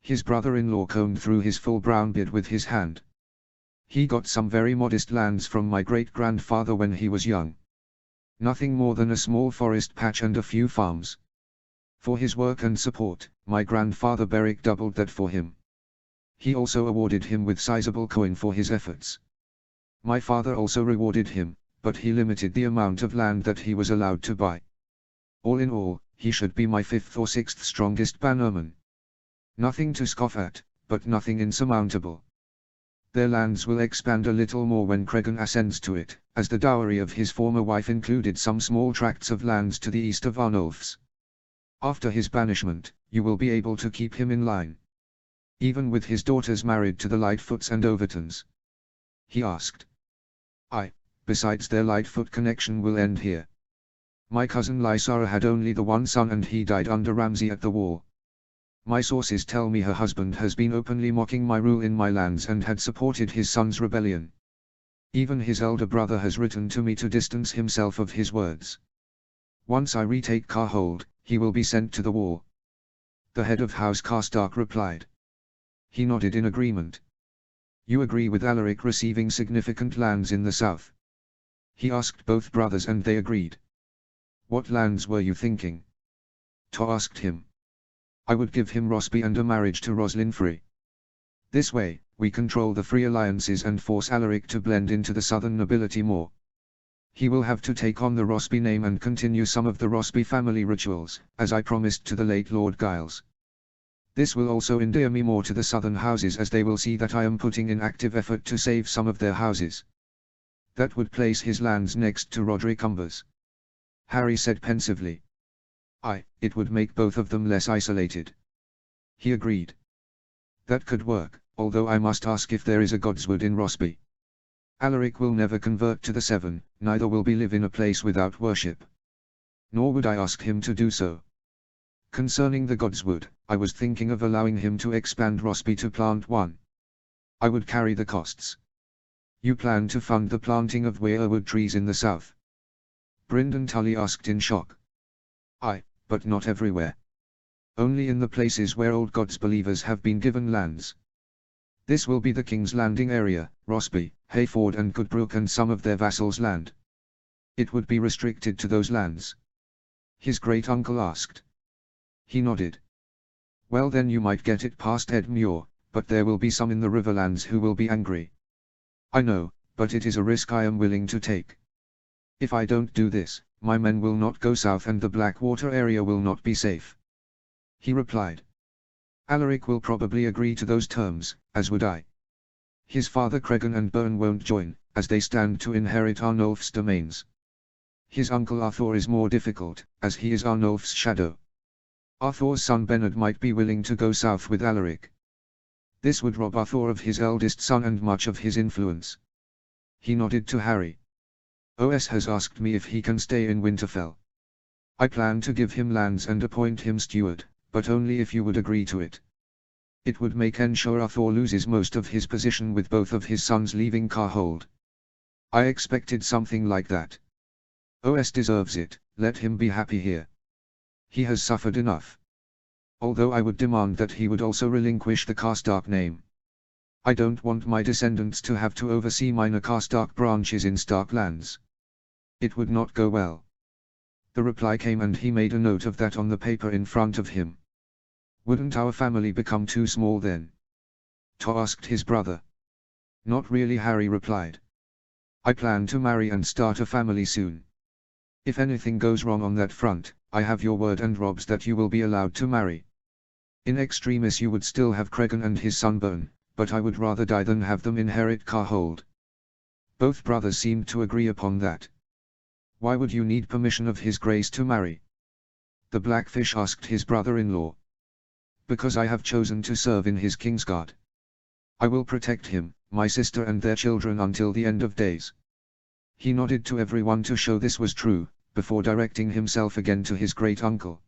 His brother-in-law combed through his full brown beard with his hand. He got some very modest lands from my great-grandfather when he was young. Nothing more than a small forest patch and a few farms. For his work and support, my grandfather Beric doubled that for him. He also awarded him with sizable coin for his efforts. My father also rewarded him, but he limited the amount of land that he was allowed to buy. All in all, he should be my 5th or 6th strongest bannerman. Nothing to scoff at, but nothing insurmountable. Their lands will expand a little more when Cregan ascends to it, as the dowry of his former wife included some small tracts of lands to the east of Arnulf's. After his banishment, you will be able to keep him in line. Even with his daughters married to the Lightfoots and Overtons. He asked. Besides their Lightfoot connection will end here. My cousin Lysara had only the one son and he died under Ramsay at the war. My sources tell me her husband has been openly mocking my rule in my lands and had supported his son's rebellion. Even his elder brother has written to me to distance himself of his words. Once I retake Karhold, he will be sent to the war. The head of House Karstark replied. He nodded in agreement. You agree with Alaric receiving significant lands in the south? He asked both brothers and they agreed. What lands were you thinking? Tor asked him. I would give him Rosby and a marriage to Roslyn Free. This way, we control the free alliances and force Alaric to blend into the southern nobility more. He will have to take on the Rosby name and continue some of the Rosby family rituals, as I promised to the late Lord Giles. This will also endear me more to the southern houses as they will see that I am putting in active effort to save some of their houses. That would place his lands next to Roderick Umber's. Harry said pensively. It would make both of them less isolated. He agreed. That could work, although I must ask if there is a Godswood in Rosby. Alaric will never convert to the Seven, neither will be live in a place without worship. Nor would I ask him to do so. Concerning the Godswood, I was thinking of allowing him to expand Rosby to plant one. I would carry the costs. You plan to fund the planting of weirwood trees in the south? Brynden Tully asked in shock. But not everywhere. Only in the places where old gods believers have been given lands. This will be the King's Landing area, Rosby, Hayford and Goodbrook and some of their vassals' land. It would be restricted to those lands. His great-uncle asked. He nodded. Well then you might get it past Edmure, but there will be some in the Riverlands who will be angry. I know, but it is a risk I am willing to take. If I don't do this, my men will not go south and the Blackwater area will not be safe. He replied. Alaric will probably agree to those terms, as would I. His father Cregan and Byrne won't join, as they stand to inherit Arnulf's domains. His uncle Arthur is more difficult, as he is Arnulf's shadow. Arthur's son Bernard might be willing to go south with Alaric. This would rob Arthur of his eldest son and much of his influence. He nodded to Harry. OS has asked me if he can stay in Winterfell. I plan to give him lands and appoint him steward, but only if you would agree to it. It would make ensure Arthur loses most of his position with both of his sons leaving Karhold. I expected something like that. OS deserves it, let him be happy here. He has suffered enough. Although I would demand that he would also relinquish the Karstark name. I don't want my descendants to have to oversee minor Karstark branches in Stark lands. It would not go well. The reply came and he made a note of that on the paper in front of him. Wouldn't our family become too small then? Tor asked his brother. Not really, Harry replied. I plan to marry and start a family soon. If anything goes wrong on that front, I have your word and Rob's that you will be allowed to marry. In extremis you would still have Cregan and his son Byrne, but I would rather die than have them inherit Karhold. Both brothers seemed to agree upon that. Why would you need permission of His Grace to marry? The Blackfish asked his brother-in-law. Because I have chosen to serve in his Kingsguard. I will protect him, my sister and their children until the end of days. He nodded to everyone to show this was true, before directing himself again to his great-uncle.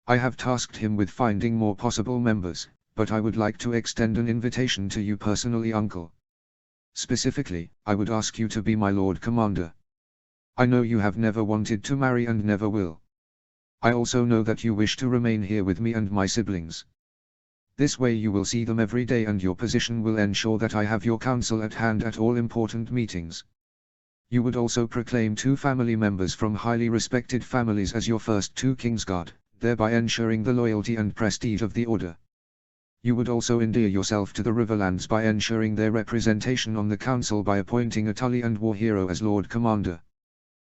I have tasked him with finding more possible members, but I would like to extend an invitation to you personally, uncle. Specifically, I would ask you to be my Lord Commander. I know you have never wanted to marry and never will. I also know that you wish to remain here with me and my siblings. This way you will see them every day and your position will ensure that I have your counsel at hand at all important meetings. You would also proclaim 2 family members from highly respected families as your first 2 Kingsguard, thereby ensuring the loyalty and prestige of the order. You would also endear yourself to the Riverlands by ensuring their representation on the council by appointing a Tully and war hero as Lord Commander.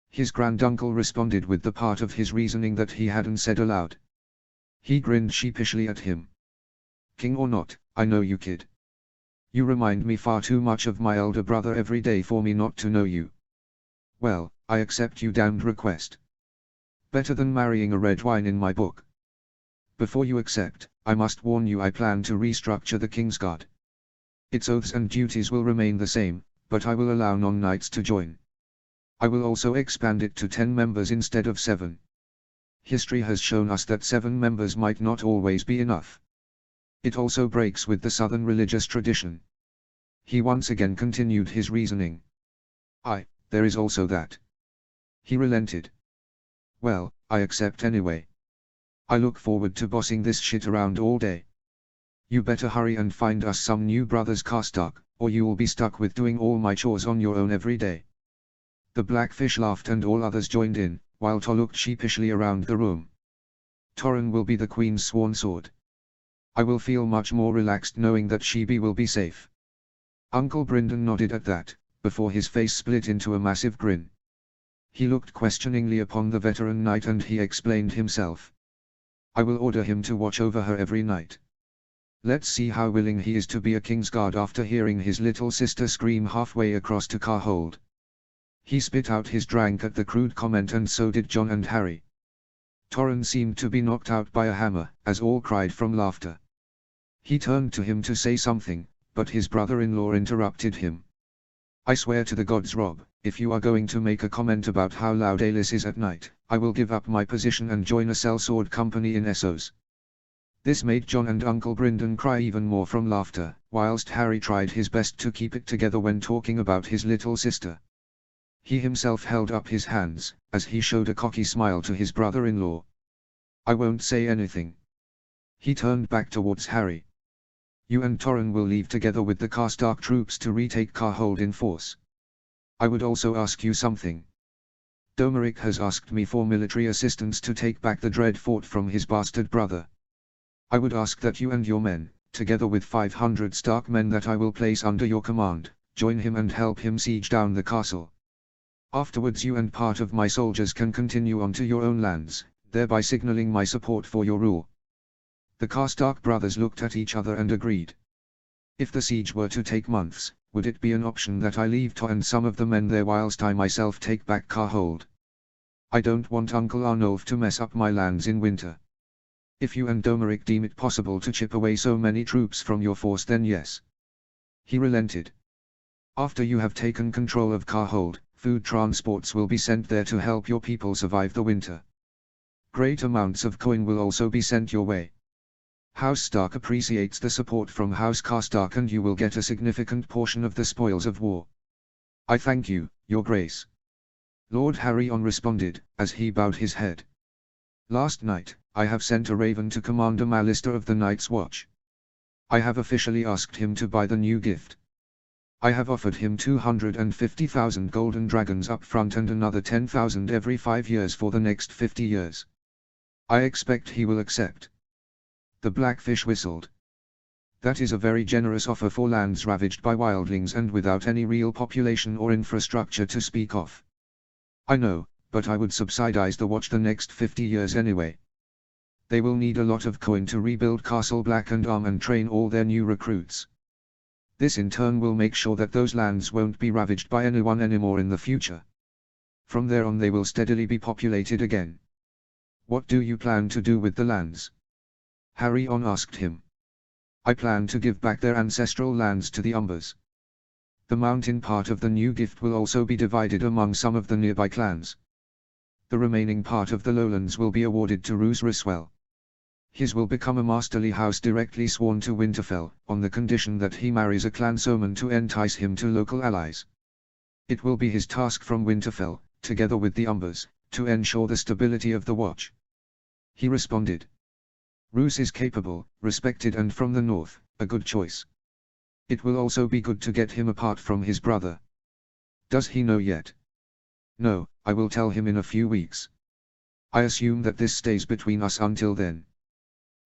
His granduncle responded with the part of his reasoning that he hadn't said aloud. He grinned sheepishly at him. King or not, I know you, kid. You remind me far too much of my elder brother every day for me not to know you. Well, I accept your damned request. Better than marrying a red wine in my book. Before you accept, I must warn you I plan to restructure the Kingsguard. Its oaths and duties will remain the same, but I will allow non-knights to join. I will also expand it to 10 members instead of 7. History has shown us that 7 members might not always be enough. It also breaks with the southern religious tradition. He once again continued his reasoning. There is also that. He relented. Well, I accept anyway. I look forward to bossing this shit around all day. You better hurry and find us some new brothers Karstark, or you will be stuck with doing all my chores on your own every day. The Blackfish laughed and all others joined in, while Tor looked sheepishly around the room. Torren will be the Queen's sworn sword. I will feel much more relaxed knowing that Shebe will be safe. Uncle Brynden nodded at that, before his face split into a massive grin. He looked questioningly upon the veteran knight and he explained himself. I will order him to watch over her every night. Let's see how willing he is to be a Kingsguard after hearing his little sister scream halfway across to Carhold. He spit out his drink at the crude comment and so did Jon and Harry. Torren seemed to be knocked out by a hammer, as all cried from laughter. He turned to him to say something, but his brother-in-law interrupted him. I swear to the gods, Rob, if you are going to make a comment about how loud Alis is at night, I will give up my position and join a sellsword company in Essos. This made Jon and Uncle Brynden cry even more from laughter, whilst Harry tried his best to keep it together when talking about his little sister. He himself held up his hands, as he showed a cocky smile to his brother-in-law. I won't say anything. He turned back towards Harry. You and Torren will leave together with the Karstark troops to retake Carhold in force. I would also ask you something. Domeric has asked me for military assistance to take back the Dread Fort from his bastard brother. I would ask that you and your men, together with 500 Stark men that I will place under your command, join him and help him siege down the castle. Afterwards you and part of my soldiers can continue on to your own lands, thereby signaling my support for your rule. The Karstark brothers looked at each other and agreed. If the siege were to take months, would it be an option that I leave Tor and some of the men there whilst I myself take back Carhold? I don't want Uncle Arnulf to mess up my lands in winter. If you and Domeric deem it possible to chip away so many troops from your force, then yes. He relented. After you have taken control of Carhold, food transports will be sent there to help your people survive the winter. Great amounts of coin will also be sent your way. House Stark appreciates the support from House Karstark and you will get a significant portion of the spoils of war. I thank you, Your Grace. Lord Harryon responded, as he bowed his head. Last night, I have sent a raven to Commander Mallister of the Night's Watch. I have officially asked him to buy the new gift. I have offered him 250,000 golden dragons up front and another 10,000 every 5 years for the next 50 years. I expect he will accept. The Blackfish whistled. That is a very generous offer for lands ravaged by wildlings and without any real population or infrastructure to speak of. I know, but I would subsidize the watch the next 50 years anyway. They will need a lot of coin to rebuild Castle Black and arm and train all their new recruits. This in turn will make sure that those lands won't be ravaged by anyone anymore in the future. From there on they will steadily be populated again. What do you plan to do with the lands? Harryon asked him. I plan to give back their ancestral lands to the Umbers. The mountain part of the new gift will also be divided among some of the nearby clans. The remaining part of the lowlands will be awarded to Roose Riswell. His will become a masterly house directly sworn to Winterfell, on the condition that he marries a clanswoman to entice him to local allies. It will be his task from Winterfell, together with the Umbers, to ensure the stability of the Watch. He responded. Roose is capable, respected and from the north, a good choice. It will also be good to get him apart from his brother. Does he know yet? No, I will tell him in a few weeks. I assume that this stays between us until then.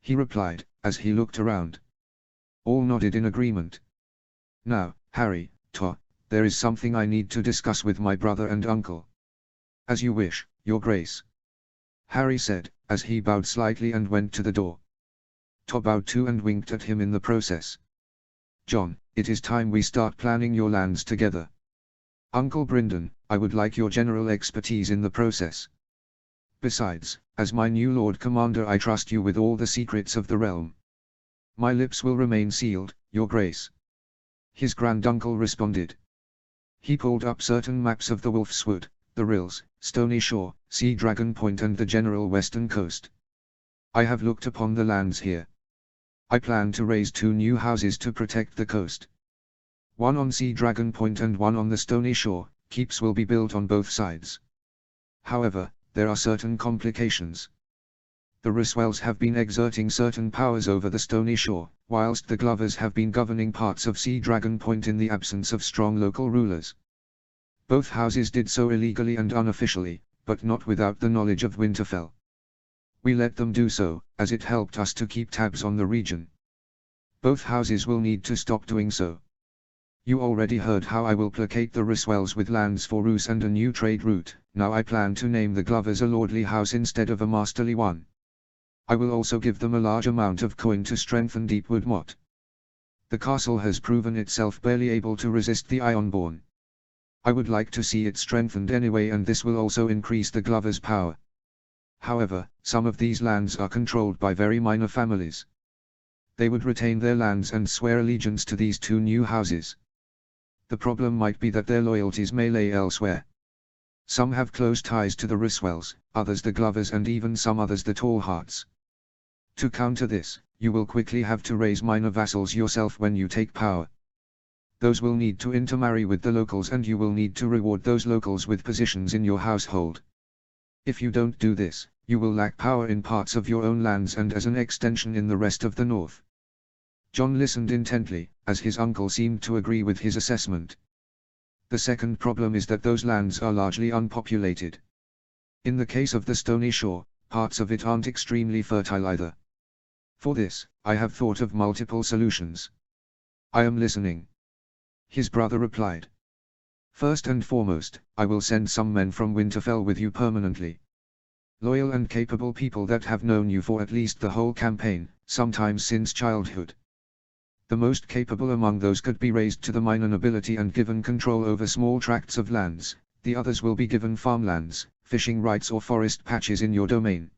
He replied, as he looked around. All nodded in agreement. Now, Harry, Tor, there is something I need to discuss with my brother and uncle. As you wish, Your Grace. Harry said, as he bowed slightly and went to the door. Tor bowed too and winked at him in the process. Jon, it is time we start planning your lands together. Uncle Brynden, I would like your general expertise in the process. Besides, as my new Lord Commander I trust you with all the secrets of the realm. My lips will remain sealed, Your Grace. His granduncle responded. He pulled up certain maps of the Wolf's Wood, the Rills, Stony Shore, Sea Dragon Point and the general western coast. I have looked upon the lands here. I plan to raise 2 new houses to protect the coast. One on Sea Dragon Point and one on the Stony Shore. Keeps will be built on both sides. However, there are certain complications. The Riswells have been exerting certain powers over the Stony Shore, whilst the Glovers have been governing parts of Sea Dragon Point in the absence of strong local rulers. Both houses did so illegally and unofficially, but not without the knowledge of Winterfell. We let them do so, as it helped us to keep tabs on the region. Both houses will need to stop doing so. You already heard how I will placate the Riswells with lands for Roose and a new trade route. Now I plan to name the Glovers a lordly house instead of a masterly one. I will also give them a large amount of coin to strengthen Deepwood Motte. The castle has proven itself barely able to resist the Ironborn. I would like to see it strengthened anyway, and this will also increase the Glovers' power. However, some of these lands are controlled by very minor families. They would retain their lands and swear allegiance to these 2 new houses. The problem might be that their loyalties may lay elsewhere. Some have close ties to the Riswells, others the Glovers and even some others the Tallhearts. To counter this, you will quickly have to raise minor vassals yourself when you take power. Those will need to intermarry with the locals and you will need to reward those locals with positions in your household. If you don't do this, you will lack power in parts of your own lands and as an extension in the rest of the north. Jon listened intently, as his uncle seemed to agree with his assessment. The second problem is that those lands are largely unpopulated. In the case of the Stony Shore, parts of it aren't extremely fertile either. For this, I have thought of multiple solutions. I am listening. His brother replied. First and foremost, I will send some men from Winterfell with you permanently. Loyal and capable people that have known you for at least the whole campaign, sometimes since childhood. The most capable among those could be raised to the minor nobility and given control over small tracts of lands. The others will be given farmlands, fishing rights or forest patches in your domain.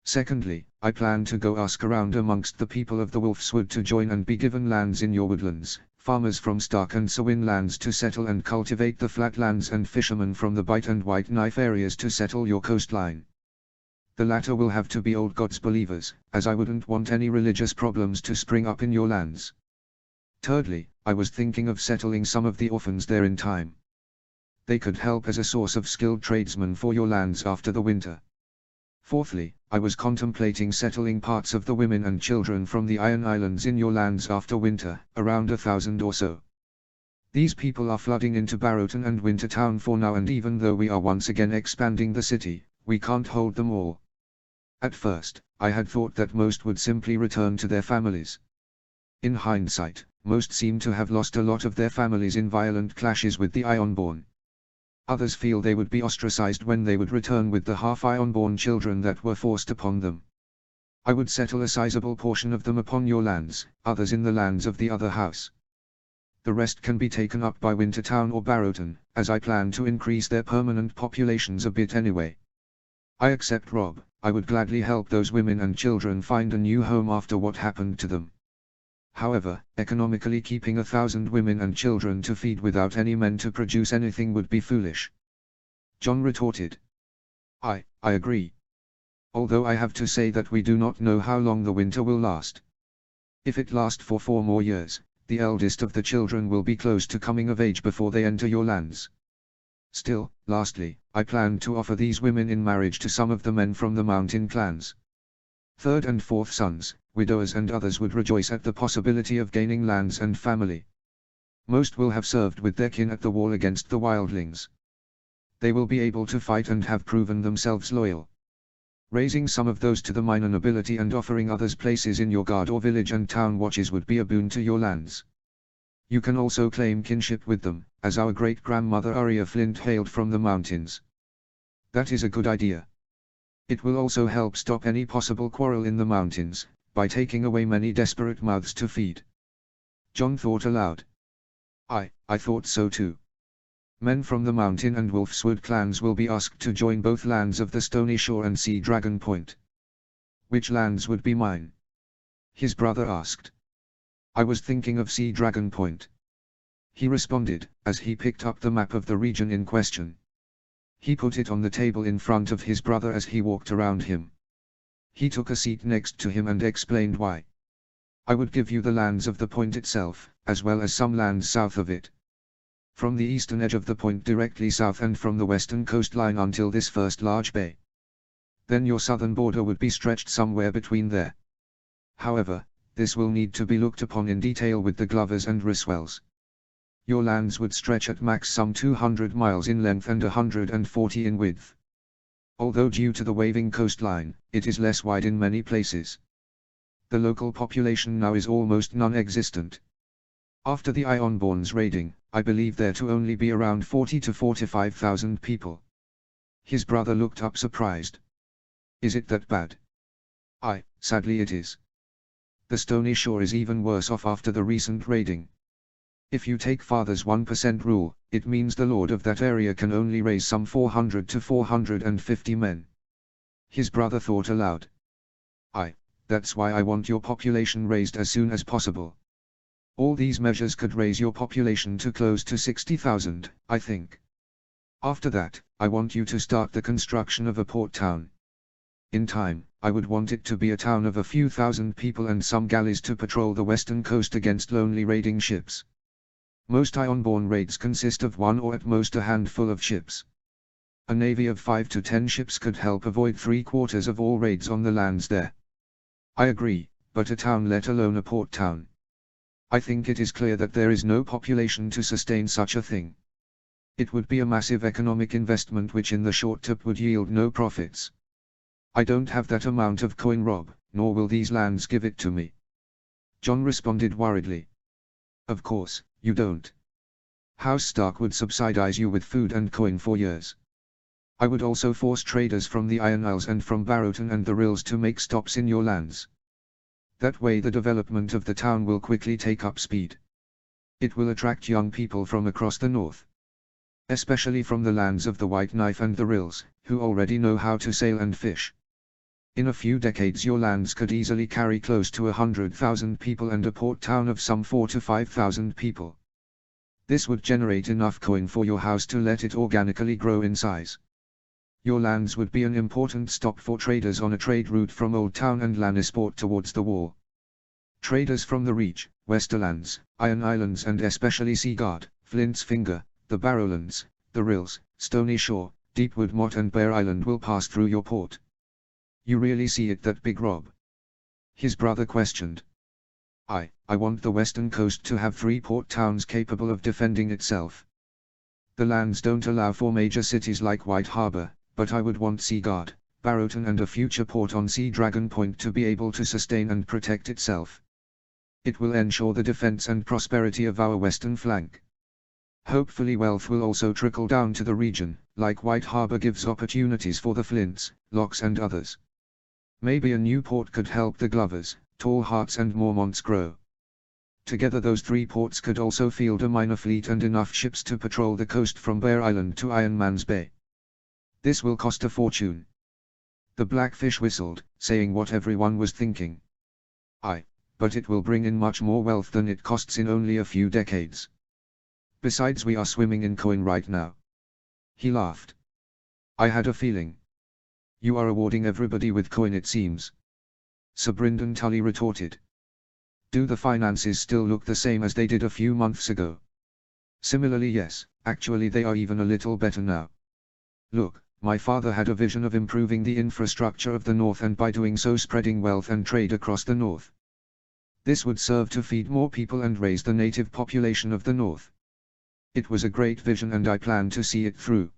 Secondly, I plan to go ask around amongst the people of the Wolfswood to join and be given lands in your woodlands, farmers from Stark and Sewin lands to settle and cultivate the flatlands and fishermen from the Bite and White Knife areas to settle your coastline. The latter will have to be old gods believers, as I wouldn't want any religious problems to spring up in your lands. Thirdly, I was thinking of settling some of the orphans there in time. They could help as a source of skilled tradesmen for your lands after the winter. Fourthly, I was contemplating settling parts of the women and children from the Iron Islands in your lands after winter, around 1,000 or so. These people are flooding into Barrowton and Wintertown for now, and even though we are once again expanding the city, we can't hold them all. At first, I had thought that most would simply return to their families. In hindsight, most seem to have lost a lot of their families in violent clashes with the Ironborn. Others feel they would be ostracized when they would return with the half-Ironborn children that were forced upon them. I would settle a sizable portion of them upon your lands, others in the lands of the other house. The rest can be taken up by Wintertown or Barrowton, as I plan to increase their permanent populations a bit anyway. I accept Rob. I would gladly help those women and children find a new home after what happened to them. However, economically keeping 1,000 women and children to feed without any men to produce anything would be foolish. Jon retorted. I agree. Although I have to say that we do not know how long the winter will last. If it lasts for 4 more years, the eldest of the children will be close to coming of age before they enter your lands. Still, lastly, I plan to offer these women in marriage to some of the men from the mountain clans. 3rd and 4th sons, widowers and others would rejoice at the possibility of gaining lands and family. Most will have served with their kin at the wall against the wildlings. They will be able to fight and have proven themselves loyal. Raising some of those to the minor nobility and offering others places in your guard or village and town watches would be a boon to your lands. You can also claim kinship with them, as our great-grandmother Arya Flint hailed from the mountains. That is a good idea. It will also help stop any possible quarrel in the mountains, by taking away many desperate mouths to feed. Jon thought aloud. I thought so too. Men from the Mountain and Wolfswood clans will be asked to join both lands of the Stony Shore and Sea Dragon Point. Which lands would be mine? His brother asked. I was thinking of Sea Dragon Point. He responded, as he picked up the map of the region in question. He put it on the table in front of his brother as he walked around him. He took a seat next to him and explained why. I would give you the lands of the point itself, as well as some lands south of it. From the eastern edge of the point directly south and from the western coastline until this first large bay. Then your southern border would be stretched somewhere between there. However, this will need to be looked upon in detail with the Glovers and Riswells. Your lands would stretch at max some 200 miles in length and 140 in width. Although due to the waving coastline, it is less wide in many places. The local population now is almost non-existent. After the Ironborn's raiding, I believe there to only be around 40 to 45,000 people. His brother looked up surprised. Is it that bad? Sadly it is. The Stony Shore is even worse off after the recent raiding. If you take Father's 1% rule, it means the lord of that area can only raise some 400 to 450 men. His brother thought aloud. That's why I want your population raised as soon as possible. All these measures could raise your population to close to 60,000, I think. After that, I want you to start the construction of a port town. In time, I would want it to be a town of a few thousand people and some galleys to patrol the western coast against lonely raiding ships. Most Ironborn raids consist of one or at most a handful of ships. A navy of 5 to 10 ships could help avoid 3/4 of all raids on the lands there. I agree, but a town, let alone a port town. I think it is clear that there is no population to sustain such a thing. It would be a massive economic investment which in the short term would yield no profits. I don't have that amount of coin, Rob, nor will these lands give it to me. John responded worriedly. Of course, you don't. House Stark would subsidize you with food and coin for years. I would also force traders from the Iron Isles and from Barrowton and the Rills to make stops in your lands. That way the development of the town will quickly take up speed. It will attract young people from across the north. Especially from the lands of the White Knife and the Rills, who already know how to sail and fish. In a few decades your lands could easily carry close to 100,000 people and a port town of some 4 to 5,000 people. This would generate enough coin for your house to let it organically grow in size. Your lands would be an important stop for traders on a trade route from Old Town and Lannisport towards the wall. Traders from the Reach, Westerlands, Iron Islands and especially Seaguard, Flint's Finger, the Barrowlands, the Rills, Stony Shore, Deepwood Motte and Bear Island will pass through your port. You really see it that big, Rob? His brother questioned. I want the western coast to have 3 port towns capable of defending itself. The lands don't allow for major cities like White Harbor, but I would want Seaguard, Barrowton and a future port on Sea Dragon Point to be able to sustain and protect itself. It will ensure the defense and prosperity of our western flank. Hopefully wealth will also trickle down to the region, like White Harbor gives opportunities for the Flints, Locks and others. Maybe a new port could help the Glovers, Tall Hearts and Mormonts grow. Together those 3 ports could also field a minor fleet and enough ships to patrol the coast from Bear Island to Iron Man's Bay. This will cost a fortune. The Blackfish whistled, saying what everyone was thinking. But it will bring in much more wealth than it costs in only a few decades. Besides, we are swimming in coin right now. He laughed. I had a feeling. You are awarding everybody with coin, it seems. Sir Brynden Tully retorted. Do the finances still look the same as they did a few months ago? Similarly, yes, actually they are even a little better now. Look, my father had a vision of improving the infrastructure of the North and by doing so spreading wealth and trade across the North. This would serve to feed more people and raise the native population of the North. It was a great vision and I planned to see it through.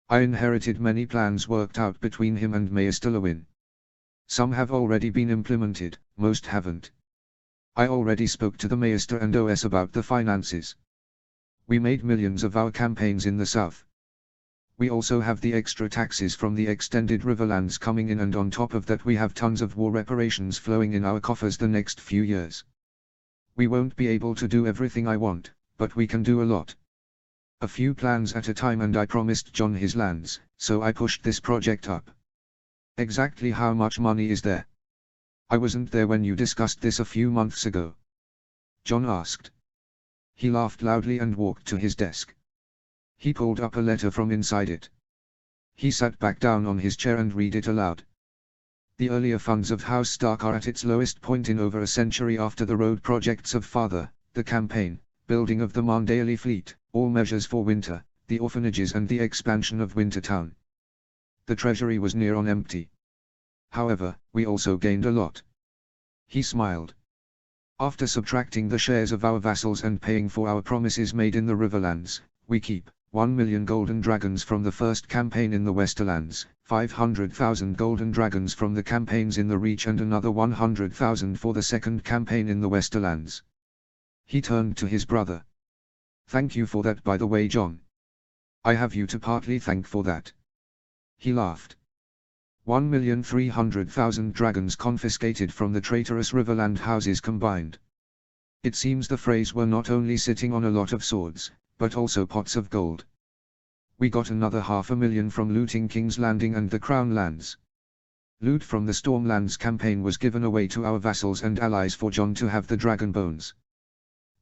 I inherited many plans worked out between him and Maester Lewin. Some have already been implemented, most haven't. I already spoke to the Maester and OS about the finances. We made millions of our campaigns in the south. We also have the extra taxes from the extended riverlands coming in, and on top of that we have tons of war reparations flowing in our coffers the next few years. We won't be able to do everything I want, but we can do a lot. A few plans at a time, and I promised John his lands, so I pushed this project up. Exactly how much money is there? I wasn't there when you discussed this a few months ago. John asked. He laughed loudly and walked to his desk. He pulled up a letter from inside it. He sat back down on his chair and read it aloud. The earlier funds of House Stark are at its lowest point in over a century after the road projects of Father, the campaign, building of the Mandaily fleet, all measures for winter, the orphanages and the expansion of Wintertown. The treasury was near on empty. However, we also gained a lot. He smiled. After subtracting the shares of our vassals and paying for our promises made in the Riverlands, we keep 1,000,000 golden dragons from the first campaign in the Westerlands, 500,000 golden dragons from the campaigns in the Reach and another 100,000 for the second campaign in the Westerlands. He turned to his brother. Thank you for that, by the way, John. I have you to partly thank for that. He laughed. 1,300,000 dragons confiscated from the traitorous Riverland houses combined. It seems the Freys were not only sitting on a lot of swords, but also pots of gold. We got another 500,000 from looting King's Landing and the Crown Lands. Loot from the Stormlands campaign was given away to our vassals and allies for John to have the dragon bones.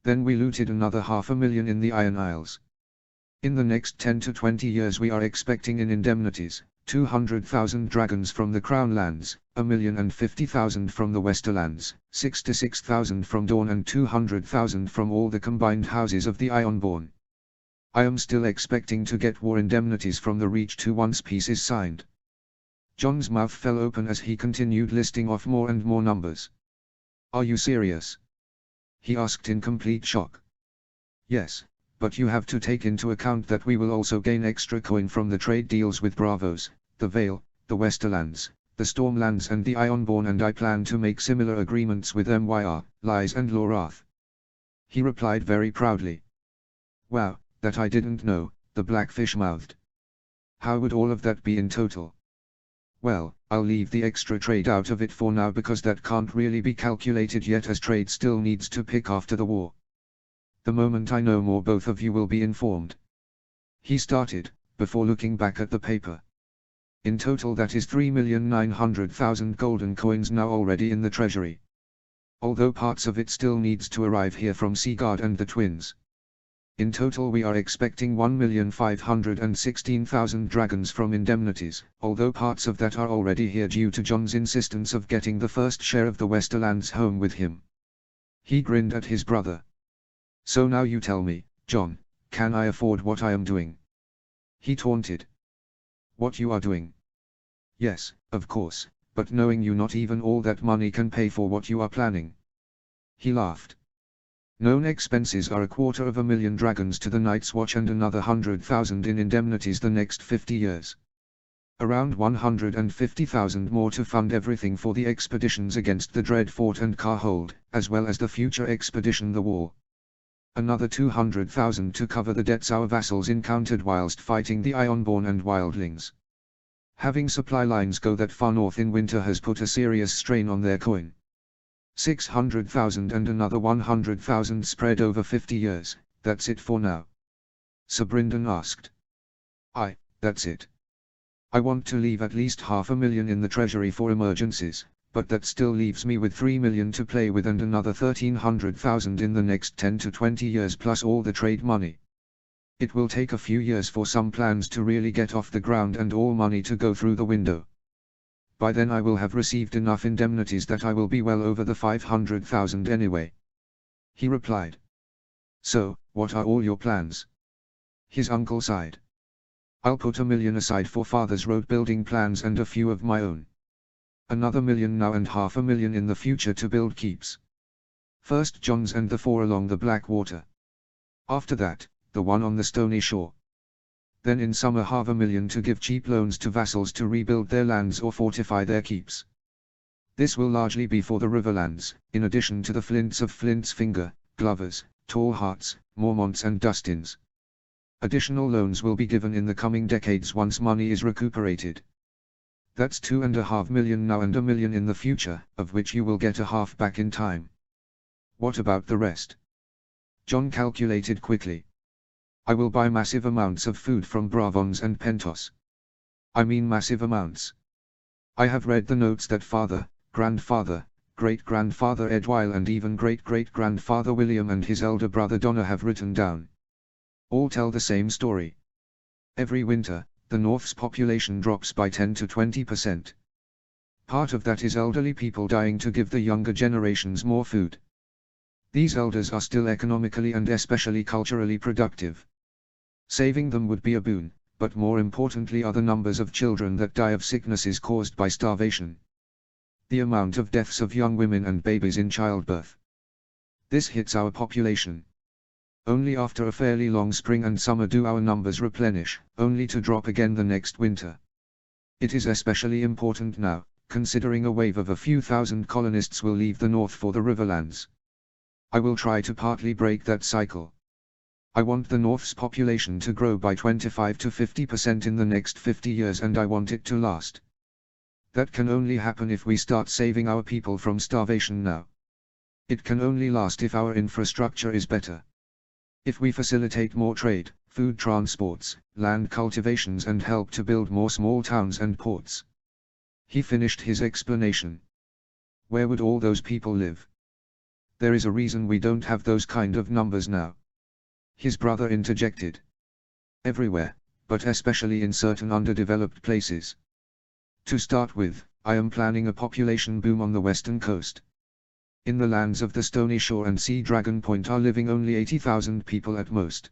Then we looted another 500,000 in the Iron Isles. In the next 10 to 20 years we are expecting in indemnities, 200,000 dragons from the Crown Lands, 1,050,000 from the Westerlands, 66,000 from Dawn and 200,000 from all the combined houses of the Ironborn. I am still expecting to get war indemnities from the Reach too once peace is signed. John's mouth fell open as he continued listing off more and more numbers. Are you serious? He asked in complete shock. Yes, but you have to take into account that we will also gain extra coin from the trade deals with Bravos, the Vale, the Westerlands, the Stormlands and the Ironborn, and I plan to make similar agreements with Myr, Lies and Lorath. He replied very proudly. Wow, that I didn't know, the Blackfish mouthed. How would all of that be in total? Well, I'll leave the extra trade out of it for now because that can't really be calculated yet as trade still needs to pick after the war. The moment I know more both of you will be informed. He started, before looking back at the paper. In total that is 3,900,000 golden coins now already in the treasury. Although parts of it still needs to arrive here from Seaguard and the twins. In total we are expecting 1,516,000 dragons from indemnities, although parts of that are already here due to John's insistence of getting the first share of the Westerlands home with him. He grinned at his brother. So now you tell me, John, can I afford what I am doing? He taunted. What you are doing? Yes, of course, but knowing you not even all that money can pay for what you are planning. He laughed. Known expenses are 250,000 dragons to the Night's Watch and another 100,000 in indemnities the next 50 years. Around 150,000 more to fund everything for the expeditions against the Dread Fort and Carhold, as well as the future expedition the Wall. Another 200,000 to cover the debts our vassals encountered whilst fighting the Ironborn and Wildlings. Having supply lines go that far north in winter has put a serious strain on their coin. 600,000 and another 100,000 spread over 50 years, that's it for now. Sir Brynden asked. That's it. I want to leave at least 500,000 in the treasury for emergencies, but that still leaves me with 3 million to play with and another 1,300,000 in the next 10 to 20 years plus all the trade money. It will take a few years for some plans to really get off the ground and all money to go through the window. By then I will have received enough indemnities that I will be well over the 500,000 anyway. He replied. So, what are all your plans? His uncle sighed. I'll put 1 million aside for father's road building plans and a few of my own. Another 1 million now and 500,000 in the future to build keeps. First John's and the 4 along the Blackwater. After that, the one on the stony shore. Then in summer 500,000 to give cheap loans to vassals to rebuild their lands or fortify their keeps. This will largely be for the Riverlands, in addition to the flints of Flint's Finger, Glovers, Tall Hearts, Mormonts and Dustins. Additional loans will be given in the coming decades once money is recuperated. That's 2.5 million now and 1 million in the future, of which you will get a half back in time. What about the rest? John calculated quickly. I will buy massive amounts of food from Bravons and Pentos. I mean massive amounts. I have read the notes that father, grandfather, great-grandfather Edwyle and even great-great-grandfather William and his elder brother Donna have written down. All tell the same story. Every winter, the North's population drops by 10 to 20%. Part of that is elderly people dying to give the younger generations more food. These elders are still economically and especially culturally productive. Saving them would be a boon, but more importantly are the numbers of children that die of sicknesses caused by starvation. The amount of deaths of young women and babies in childbirth. This hits our population. Only after a fairly long spring and summer do our numbers replenish, only to drop again the next winter. It is especially important now, considering a wave of a few thousand colonists will leave the north for the riverlands. I will try to partly break that cycle. I want the North's population to grow by 25 to 50% in the next 50 years, and I want it to last. That can only happen if we start saving our people from starvation now. It can only last if our infrastructure is better. If we facilitate more trade, food transports, land cultivations and help to build more small towns and ports. He finished his explanation. Where would all those people live? There is a reason we don't have those kind of numbers now. His brother interjected. Everywhere, but especially in certain underdeveloped places. To start with, I am planning a population boom on the western coast. In the lands of the Stony Shore and Sea Dragon Point are living only 80,000 people at most.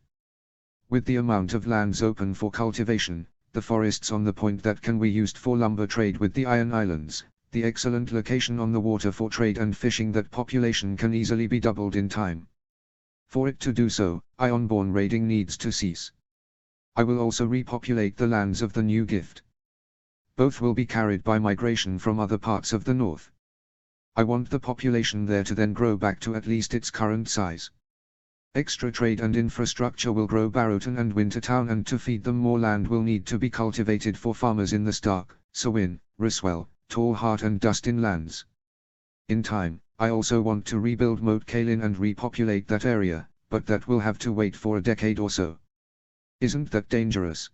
With the amount of lands open for cultivation, the forests on the point that can be used for lumber trade with the Iron Islands, the excellent location on the water for trade and fishing, that population can easily be doubled in time. For it to do so, iron-born raiding needs to cease. I will also repopulate the lands of the new gift. Both will be carried by migration from other parts of the north. I want the population there to then grow back to at least its current size. Extra trade and infrastructure will grow Barrowton and Wintertown, and to feed them more land will need to be cultivated for farmers in the Stark, Sewin, Riswell, Tall Heart and Dustin lands. In time, I also want to rebuild Moat Cailin and repopulate that area, but that will have to wait for a decade or so. Isn't that dangerous?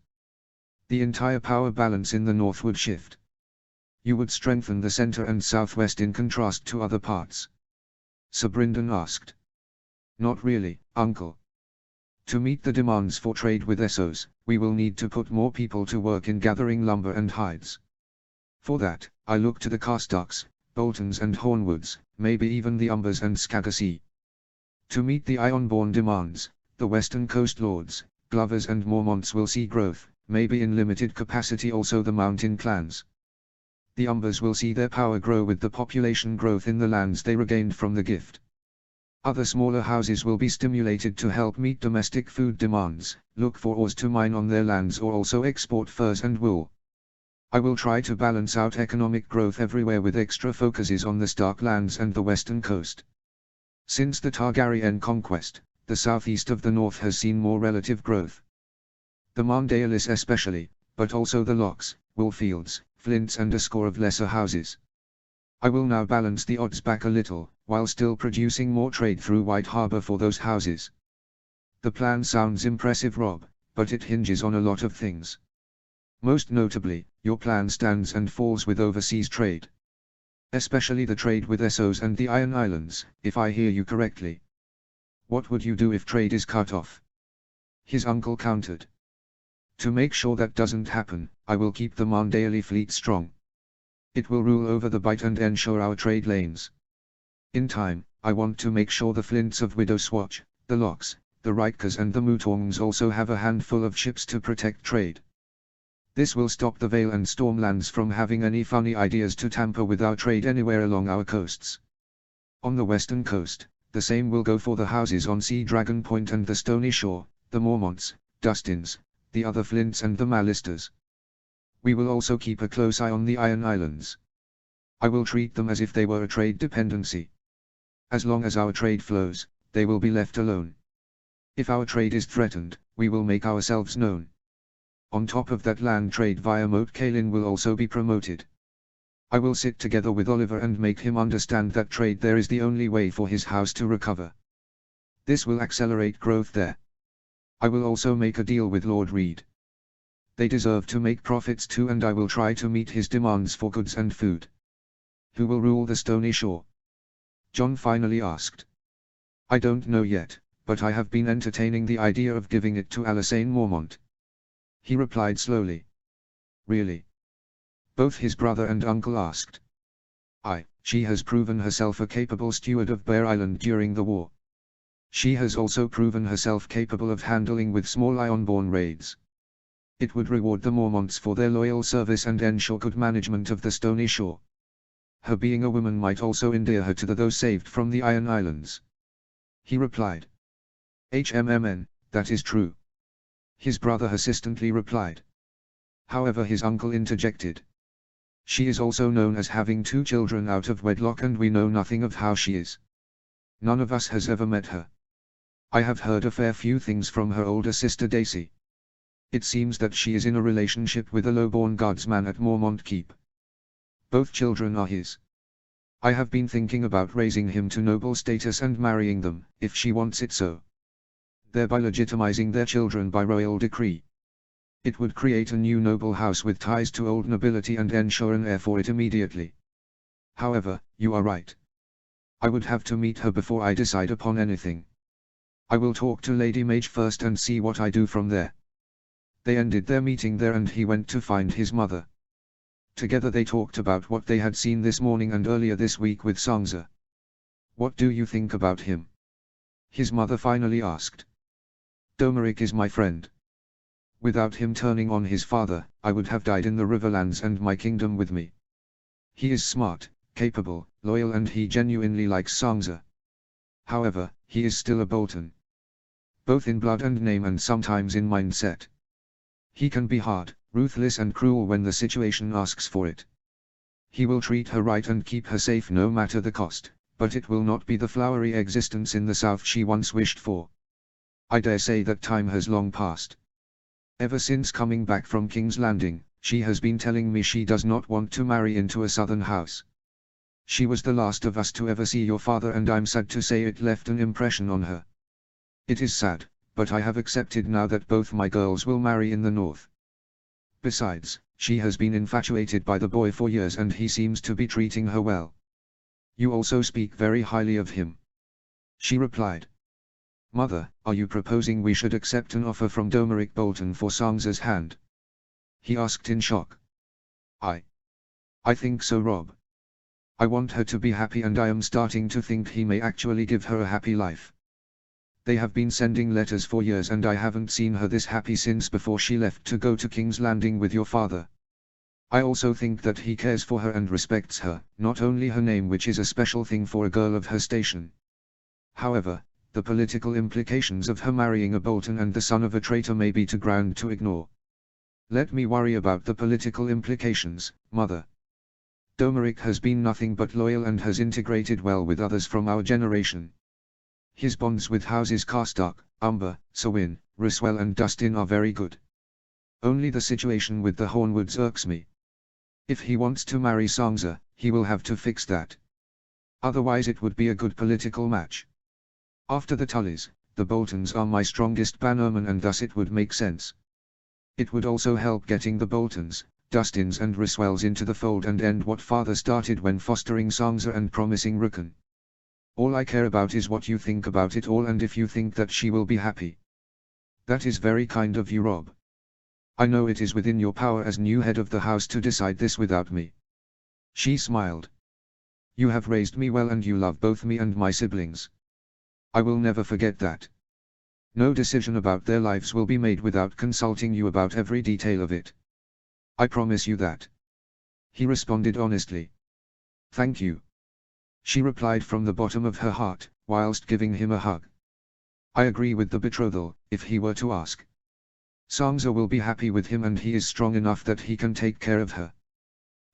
The entire power balance in the north would shift. You would strengthen the center and southwest in contrast to other parts. Sir Bryndon asked. Not really, uncle. To meet the demands for trade with Essos, we will need to put more people to work in gathering lumber and hides. For that, I look to the Carstocks, Boltons and Hornwoods, maybe even the Umbers and Scaddarsea. To meet the iron-born demands, the western coast lords, Glovers and Mormonts will see growth, maybe in limited capacity also the mountain clans. The Umbers will see their power grow with the population growth in the lands they regained from the gift. Other smaller houses will be stimulated to help meet domestic food demands, look for ores to mine on their lands or also export furs and wool. I will try to balance out economic growth everywhere with extra focuses on the Stark lands and the western coast. Since the Targaryen conquest, the southeast of the north has seen more relative growth. The Marndalis especially, but also the Locks, Woolfields, Flints and a score of lesser houses. I will now balance the odds back a little, while still producing more trade through White Harbour for those houses. The plan sounds impressive, Rob, but it hinges on a lot of things. Most notably, your plan stands and falls with overseas trade. Especially the trade with Essos and the Iron Islands, if I hear you correctly. What would you do if trade is cut off? His uncle countered. To make sure that doesn't happen, I will keep the Marndaili fleet strong. It will rule over the Bight and ensure our trade lanes. In time, I want to make sure the Flints of Widow Swatch, the Locks, the Rykers and the Mutongs also have a handful of ships to protect trade. This will stop the Vale and Stormlands from having any funny ideas to tamper with our trade anywhere along our coasts. On the western coast, the same will go for the houses on Sea Dragon Point and the Stony Shore, the Mormonts, Dustins, the other Flints and the Mallisters. We will also keep a close eye on the Iron Islands. I will treat them as if they were a trade dependency. As long as our trade flows, they will be left alone. If our trade is threatened, we will make ourselves known. On top of that, land trade via Moat Cailin will also be promoted. I will sit together with Oliver and make him understand that trade there is the only way for his house to recover. This will accelerate growth there. I will also make a deal with Lord Reed. They deserve to make profits too, and I will try to meet his demands for goods and food. Who will rule the Stony Shore? John finally asked. I don't know yet, but I have been entertaining the idea of giving it to Alysanne Mormont. He replied slowly. Really? Both his brother and uncle asked. She has proven herself a capable steward of Bear Island during the war. She has also proven herself capable of handling with small Iron-born raids. It would reward the Mormonts for their loyal service and ensure good management of the Stony Shore. Her being a woman might also endear her to those saved from the Iron Islands. He replied. That is true. His brother hesitantly replied. However, his uncle interjected. She is also known as having 2 children out of wedlock, and we know nothing of how she is. None of us has ever met her. I have heard a fair few things from her older sister Daisy. It seems that she is in a relationship with a low-born guardsman at Mormont Keep. Both children are his. I have been thinking about raising him to noble status and marrying them, if she wants it so. Thereby legitimizing their children by royal decree. It would create a new noble house with ties to old nobility and ensure an heir for it immediately. However, you are right. I would have to meet her before I decide upon anything. I will talk to Lady Mage first and see what I do from there. They ended their meeting there and he went to find his mother. Together they talked about what they had seen this morning and earlier this week with Sangza. What do you think about him? His mother finally asked. Domeric is my friend. Without him turning on his father, I would have died in the Riverlands and my kingdom with me. He is smart, capable, loyal, and he genuinely likes Sangza. However, he is still a Bolton. Both in blood and name and sometimes in mindset. He can be hard, ruthless and cruel when the situation asks for it. He will treat her right and keep her safe no matter the cost, but it will not be the flowery existence in the south she once wished for. I dare say that time has long passed. Ever since coming back from King's Landing, she has been telling me she does not want to marry into a southern house. She was the last of us to ever see your father, and I'm sad to say it left an impression on her. It is sad, but I have accepted now that both my girls will marry in the north. Besides, she has been infatuated by the boy for years and he seems to be treating her well. You also speak very highly of him. She replied. Mother, are you proposing we should accept an offer from Domeric Bolton for Sangza's hand? He asked in shock. I think so, Rob. I want her to be happy and I am starting to think he may actually give her a happy life. They have been sending letters for years and I haven't seen her this happy since before she left to go to King's Landing with your father. I also think that he cares for her and respects her, not only her name, which is a special thing for a girl of her station. However, the political implications of her marrying a Bolton and the son of a traitor may be too grand to ignore. Let me worry about the political implications, Mother. Domeric has been nothing but loyal and has integrated well with others from our generation. His bonds with houses Carstark, Umber, Sewin, Riswell and Dustin are very good. Only the situation with the Hornwoods irks me. If he wants to marry Sangza, he will have to fix that. Otherwise it would be a good political match. After the Tullys, the Boltons are my strongest bannermen and thus it would make sense. It would also help getting the Boltons, Dustins and Riswells into the fold and end what father started when fostering Sangza and promising Rukun. All I care about is what you think about it all and if you think that she will be happy. That is very kind of you, Rob. I know it is within your power as new head of the house to decide this without me. She smiled. You have raised me well and you love both me and my siblings. I will never forget that. No decision about their lives will be made without consulting you about every detail of it. I promise you that. He responded honestly. Thank you. She replied from the bottom of her heart, whilst giving him a hug. I agree with the betrothal, if he were to ask. Sangza will be happy with him and he is strong enough that he can take care of her.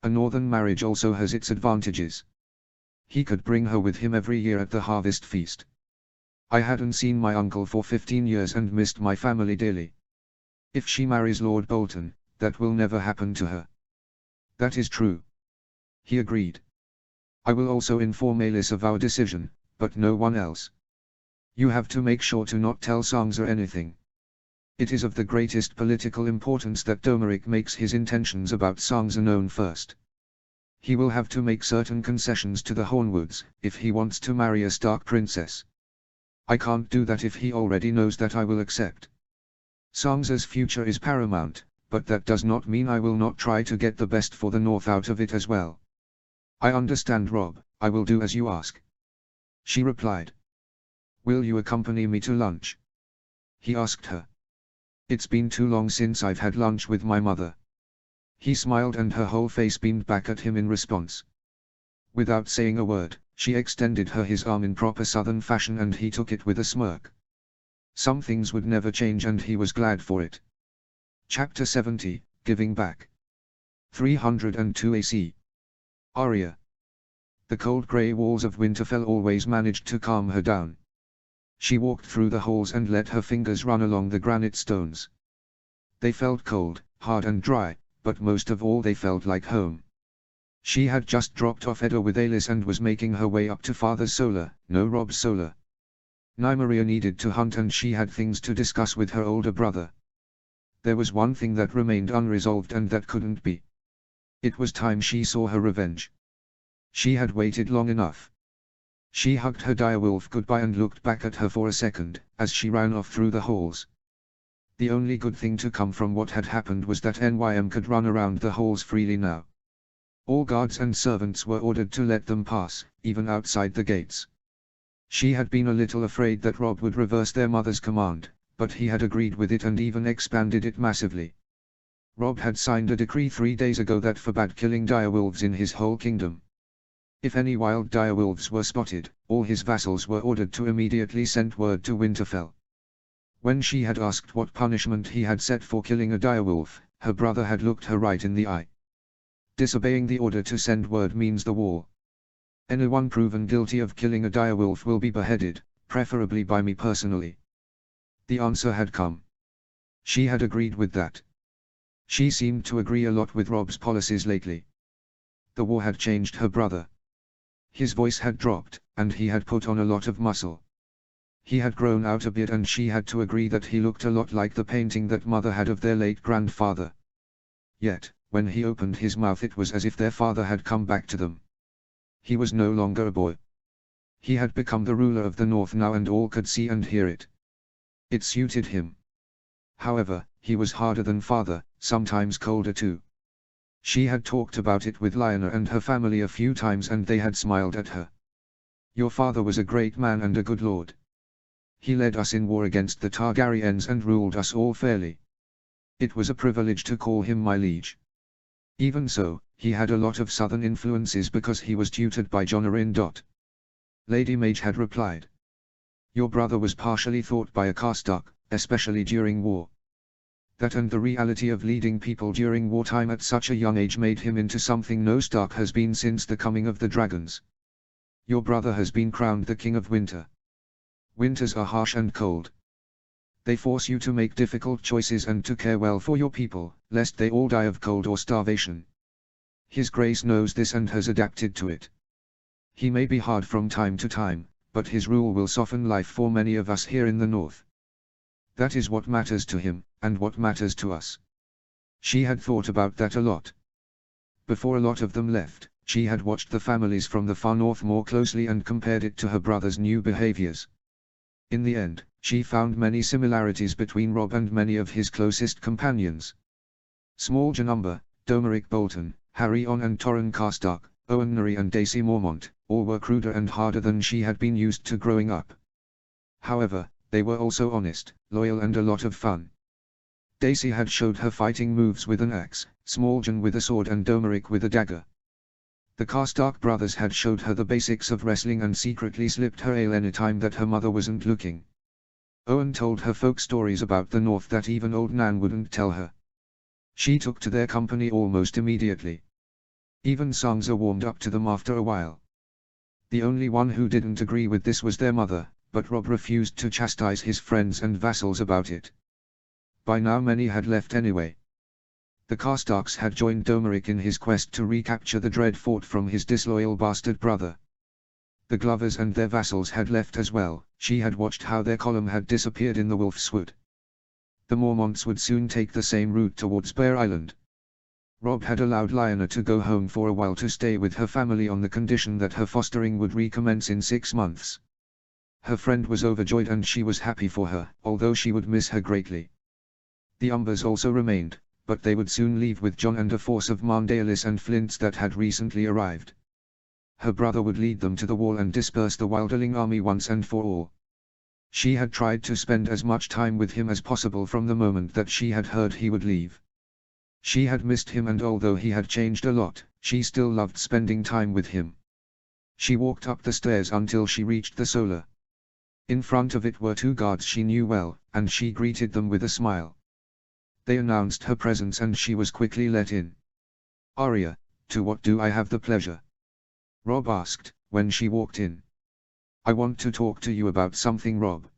A northern marriage also has its advantages. He could bring her with him every year at the harvest feast. I hadn't seen my uncle for 15 years and missed my family dearly. If she marries Lord Bolton, that will never happen to her. That is true. He agreed. I will also inform Alice of our decision, but no one else. You have to make sure to not tell Sangza anything. It is of the greatest political importance that Domeric makes his intentions about Sangza known first. He will have to make certain concessions to the Hornwoods, if he wants to marry a Stark princess. I can't do that if he already knows that I will accept. Sangza's future is paramount, but that does not mean I will not try to get the best for the North out of it as well. I understand, Rob, I will do as you ask. She replied. Will you accompany me to lunch? He asked her. It's been too long since I've had lunch with my mother. He smiled and her whole face beamed back at him in response. Without saying a word, she extended her his arm in proper Southern fashion and he took it with a smirk. Some things would never change and he was glad for it. Chapter 70, Giving Back. 302 AC. Aria. The cold grey walls of Winterfell always managed to calm her down. She walked through the halls and let her fingers run along the granite stones. They felt cold, hard and dry, but most of all they felt like home. She had just dropped off Edda with Alis and was making her way up to Father Solar, no Rob Solar. Nymeria needed to hunt and she had things to discuss with her older brother. There was one thing that remained unresolved and that couldn't be. It was time she saw her revenge. She had waited long enough. She hugged her direwolf goodbye and looked back at her for a second, as she ran off through the halls. The only good thing to come from what had happened was that NYM could run around the halls freely now. All guards and servants were ordered to let them pass, even outside the gates. She had been a little afraid that Rob would reverse their mother's command, but he had agreed with it and even expanded it massively. Rob had signed a decree 3 days ago that forbade killing direwolves in his whole kingdom. If any wild direwolves were spotted, all his vassals were ordered to immediately send word to Winterfell. When she had asked what punishment he had set for killing a direwolf, her brother had looked her right in the eye. Disobeying the order to send word means the war. Anyone proven guilty of killing a direwolf will be beheaded, preferably by me personally. The answer had come. She had agreed with that. She seemed to agree a lot with Rob's policies lately. The war had changed her brother. His voice had dropped, and he had put on a lot of muscle. He had grown out a bit and she had to agree that he looked a lot like the painting that mother had of their late grandfather. Yet, when he opened his mouth it was as if their father had come back to them. He was no longer a boy. He had become the ruler of the North now and all could see and hear it. It suited him. However, he was harder than father, sometimes colder too. She had talked about it with Lyanna and her family a few times and they had smiled at her. Your father was a great man and a good lord. He led us in war against the Targaryens and ruled us all fairly. It was a privilege to call him my liege. Even so, he had a lot of southern influences because he was tutored by Jon Arryn. Lady Mage had replied. Your brother was partially thought by a Karstark, especially during war. That and the reality of leading people during wartime at such a young age made him into something no Stark has been since the coming of the dragons. Your brother has been crowned the King of Winter. Winters are harsh and cold. They force you to make difficult choices and to care well for your people, lest they all die of cold or starvation. His Grace knows this and has adapted to it. He may be hard from time to time, but his rule will soften life for many of us here in the North. That is what matters to him, and what matters to us. She had thought about that a lot. Before a lot of them left, she had watched the families from the far north more closely and compared it to her brother's new behaviors. In the end, she found many similarities between Rob and many of his closest companions. Small Janumber, Domeric Bolton, Harry On and Torrhen Karstark, Owen Neri and Daisy Mormont, all were cruder and harder than she had been used to growing up. However, they were also honest, loyal and a lot of fun. Daisy had showed her fighting moves with an axe, Small Jan with a sword and Domeric with a dagger. The Karstark brothers had showed her the basics of wrestling and secretly slipped her ale anytime that her mother wasn't looking. Owen told her folk stories about the North that even old Nan wouldn't tell her. She took to their company almost immediately. Even Sansa warmed up to them after a while. The only one who didn't agree with this was their mother, but Rob refused to chastise his friends and vassals about it. By now many had left anyway. The Karstarks had joined Domeric in his quest to recapture the Dread Fort from his disloyal bastard brother. The Glovers and their vassals had left as well. She had watched how their column had disappeared in the Wolf's Wood. The Mormonts would soon take the same route towards Bear Island. Rob had allowed Lyanna to go home for a while to stay with her family on the condition that her fostering would recommence in 6 months. Her friend was overjoyed and she was happy for her, although she would miss her greatly. The Umbers also remained, but they would soon leave with John and a force of Mandaelis and Flints that had recently arrived. Her brother would lead them to the wall and disperse the Wilderling army once and for all. She had tried to spend as much time with him as possible from the moment that she had heard he would leave. She had missed him, and although he had changed a lot, she still loved spending time with him. She walked up the stairs until she reached the solar. In front of it were two guards she knew well, and she greeted them with a smile. They announced her presence and she was quickly let in. "Arya, to what do I have the pleasure?" Rob asked, when she walked in. "I want to talk to you about something, Rob.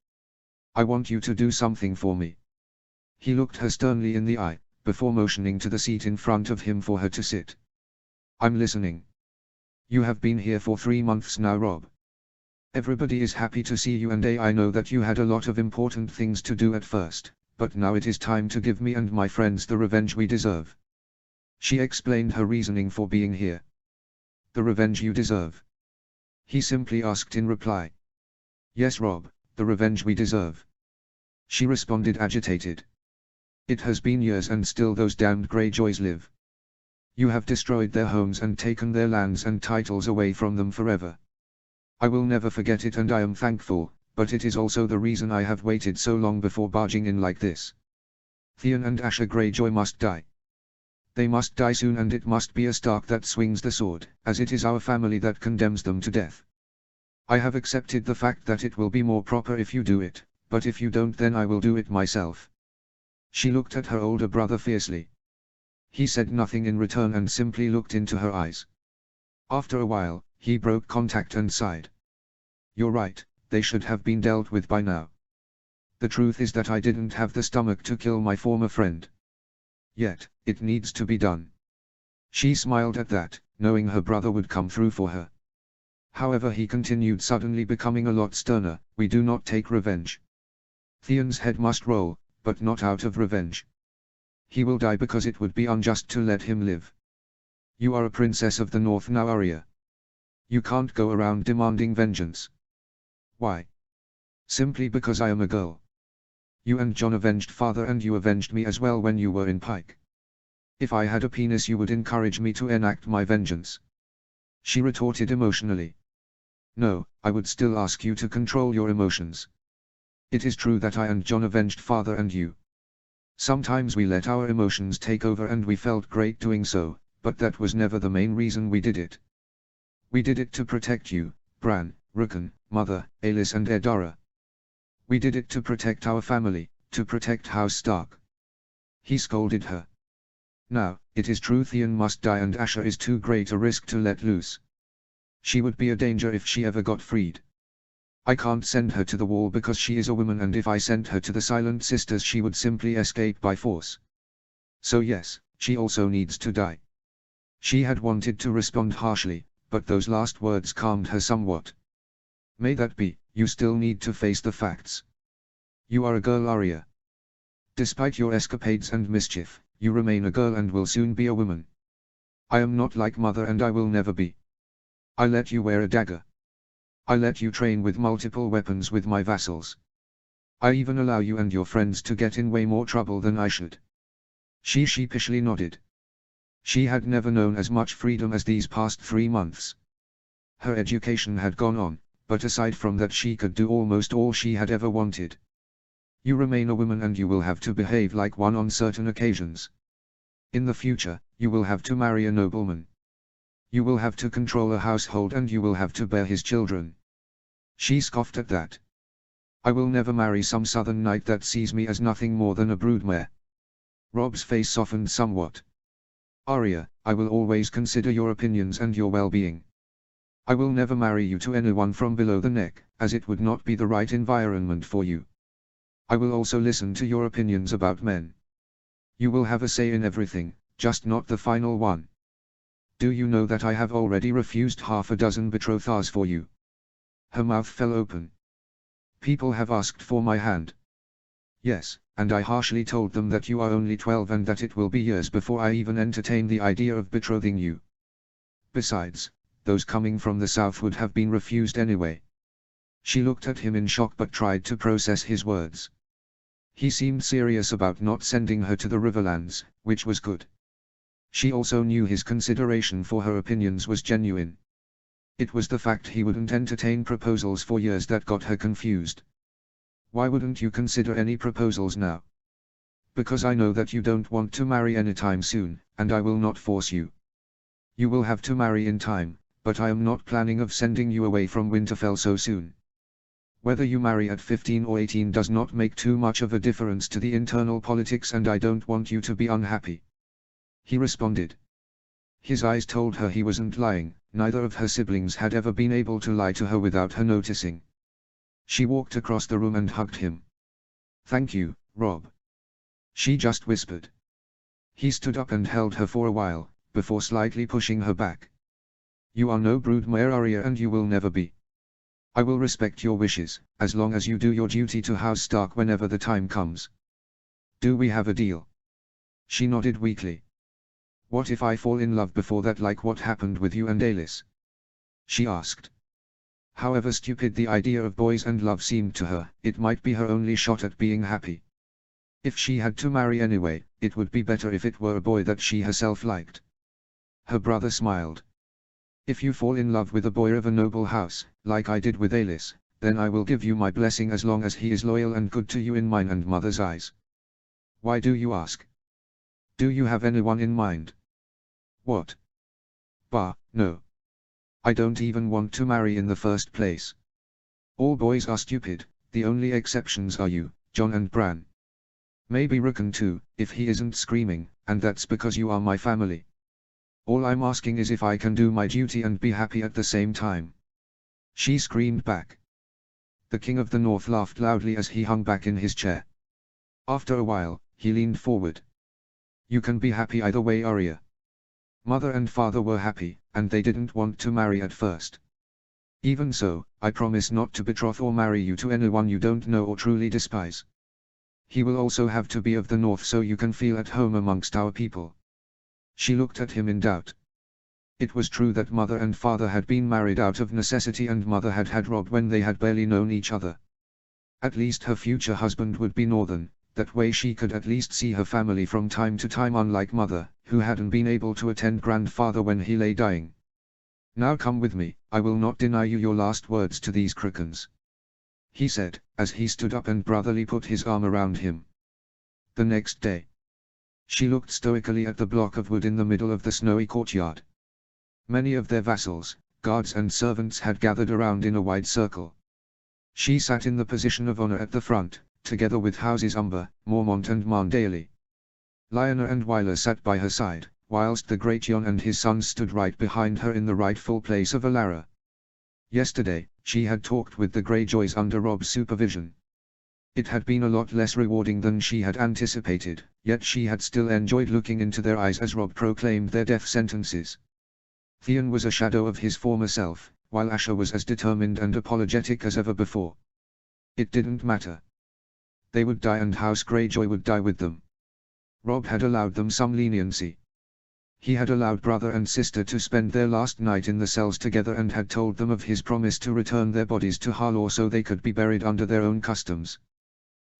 I want you to do something for me." He looked her sternly in the eye, before motioning to the seat in front of him for her to sit. "I'm listening." "You have been here for 3 months now, Rob. Everybody is happy to see you, and I know that you had a lot of important things to do at first, but now it is time to give me and my friends the revenge we deserve." She explained her reasoning for being here. "The revenge you deserve?" he simply asked in reply. "Yes, Rob, the revenge we deserve," she responded, agitated. "It has been years and still those damned Greyjoys live. You have destroyed their homes and taken their lands and titles away from them forever. I will never forget it, and I am thankful, but it is also the reason I have waited so long before barging in like this. Theon and Asher Greyjoy must die. They must die soon, and it must be a Stark that swings the sword, as it is our family that condemns them to death. I have accepted the fact that it will be more proper if you do it, but if you don't, then I will do it myself." She looked at her older brother fiercely. He said nothing in return and simply looked into her eyes. After a while, he broke contact and sighed. "You're right, they should have been dealt with by now. The truth is that I didn't have the stomach to kill my former friend. Yet, it needs to be done." She smiled at that, knowing her brother would come through for her. However, he continued, suddenly becoming a lot sterner, "We do not take revenge. Theon's head must roll, but not out of revenge. He will die because it would be unjust to let him live. You are a princess of the North now, Arya. You can't go around demanding vengeance." "Why?" "Simply because I am a girl. You and John avenged father, and you avenged me as well when you were in Pike. If I had a penis, you would encourage me to enact my vengeance," she retorted emotionally. "No, I would still ask you to control your emotions. It is true that I and John avenged father and you. Sometimes we let our emotions take over and we felt great doing so, but that was never the main reason we did it. We did it to protect you, Bran, Rickon, Mother, Alis and Edara. We did it to protect our family, to protect House Stark." He scolded her. "Now, it is true Theon must die and Asher is too great a risk to let loose. She would be a danger if she ever got freed. I can't send her to the wall because she is a woman, and if I sent her to the Silent Sisters she would simply escape by force. So yes, she also needs to die." She had wanted to respond harshly, but those last words calmed her somewhat. "May that be, you still need to face the facts. You are a girl, Arya. Despite your escapades and mischief, you remain a girl and will soon be a woman. I am not like Mother, and I will never be. I let you wear a dagger. I let you train with multiple weapons with my vassals. I even allow you and your friends to get in way more trouble than I should." She sheepishly nodded. She had never known as much freedom as these past 3 months. Her education had gone on, but aside from that she could do almost all she had ever wanted. "You remain a woman and you will have to behave like one on certain occasions. In the future, you will have to marry a nobleman. You will have to control a household and you will have to bear his children." She scoffed at that. "I will never marry some southern knight that sees me as nothing more than a broodmare." Rob's face softened somewhat. "Arya, I will always consider your opinions and your well-being. I will never marry you to anyone from below the neck, as it would not be the right environment for you. I will also listen to your opinions about men. You will have a say in everything, just not the final one. Do you know that I have already refused 6 betrothals for you?" Her mouth fell open. "People have asked for my hand." "Yes, and I harshly told them that you are only 12 and that it will be years before I even entertain the idea of betrothing you. Besides, those coming from the south would have been refused anyway." She looked at him in shock but tried to process his words. He seemed serious about not sending her to the Riverlands, which was good. She also knew his consideration for her opinions was genuine. It was the fact he wouldn't entertain proposals for years that got her confused. Why wouldn't you consider any proposals now? Because I know that you don't want to marry anytime soon, and I will not force you. You will have to marry in time, but I am not planning of sending you away from Winterfell so soon. Whether you marry at 15 or 18 does not make too much of a difference to the internal politics, and I don't want you to be unhappy. He responded. His eyes told her he wasn't lying. Neither of her siblings had ever been able to lie to her without her noticing. She walked across the room and hugged him. "Thank you, Rob," she just whispered. He stood up and held her for a while, before slightly pushing her back. "You are no broodmare, Arya, and you will never be. I will respect your wishes, as long as you do your duty to House Stark whenever the time comes. Do we have a deal?" She nodded weakly. "What if I fall in love before that, like what happened with you and Aelys?" she asked. However stupid the idea of boys and love seemed to her, it might be her only shot at being happy. If she had to marry anyway, it would be better if it were a boy that she herself liked. Her brother smiled. "If you fall in love with a boy of a noble house, like I did with Aelys, then I will give you my blessing as long as he is loyal and good to you in mine and mother's eyes." "Why do you ask? Do you have anyone in mind?" "What? Bah, no. I don't even want to marry in the first place. All boys are stupid, the only exceptions are you, Jon and Bran. Maybe Rickon too, if he isn't screaming, and that's because you are my family. All I'm asking is if I can do my duty and be happy at the same time." She screamed back. The King of the North laughed loudly as he hung back in his chair. After a while, he leaned forward. "You can be happy either way, Arya. Mother and father were happy, and they didn't want to marry at first. Even so, I promise not to betroth or marry you to anyone you don't know or truly despise. He will also have to be of the North so you can feel at home amongst our people." She looked at him in doubt. It was true that mother and father had been married out of necessity, and mother had had Rob when they had barely known each other. At least her future husband would be Northern. That way she could at least see her family from time to time, unlike mother, who hadn't been able to attend grandfather when he lay dying. "Now come with me, I will not deny you your last words to these Crickens," he said, as he stood up and brotherly put his arm around him. The next day, she looked stoically at the block of wood in the middle of the snowy courtyard. Many of their vassals, guards and servants had gathered around in a wide circle. She sat in the position of honor at the front, together with Houses Umber, Mormont and Marndaly. Lyanna and Wyler sat by her side, whilst the great Jon and his sons stood right behind her in the rightful place of Alara. Yesterday, she had talked with the Greyjoys under Rob's supervision. It had been a lot less rewarding than she had anticipated, yet she had still enjoyed looking into their eyes as Rob proclaimed their death sentences. Theon was a shadow of his former self, while Asher was as determined and apologetic as ever before. It didn't matter. They would die and House Greyjoy would die with them. Rob had allowed them some leniency. He had allowed brother and sister to spend their last night in the cells together and had told them of his promise to return their bodies to Harlaw so they could be buried under their own customs.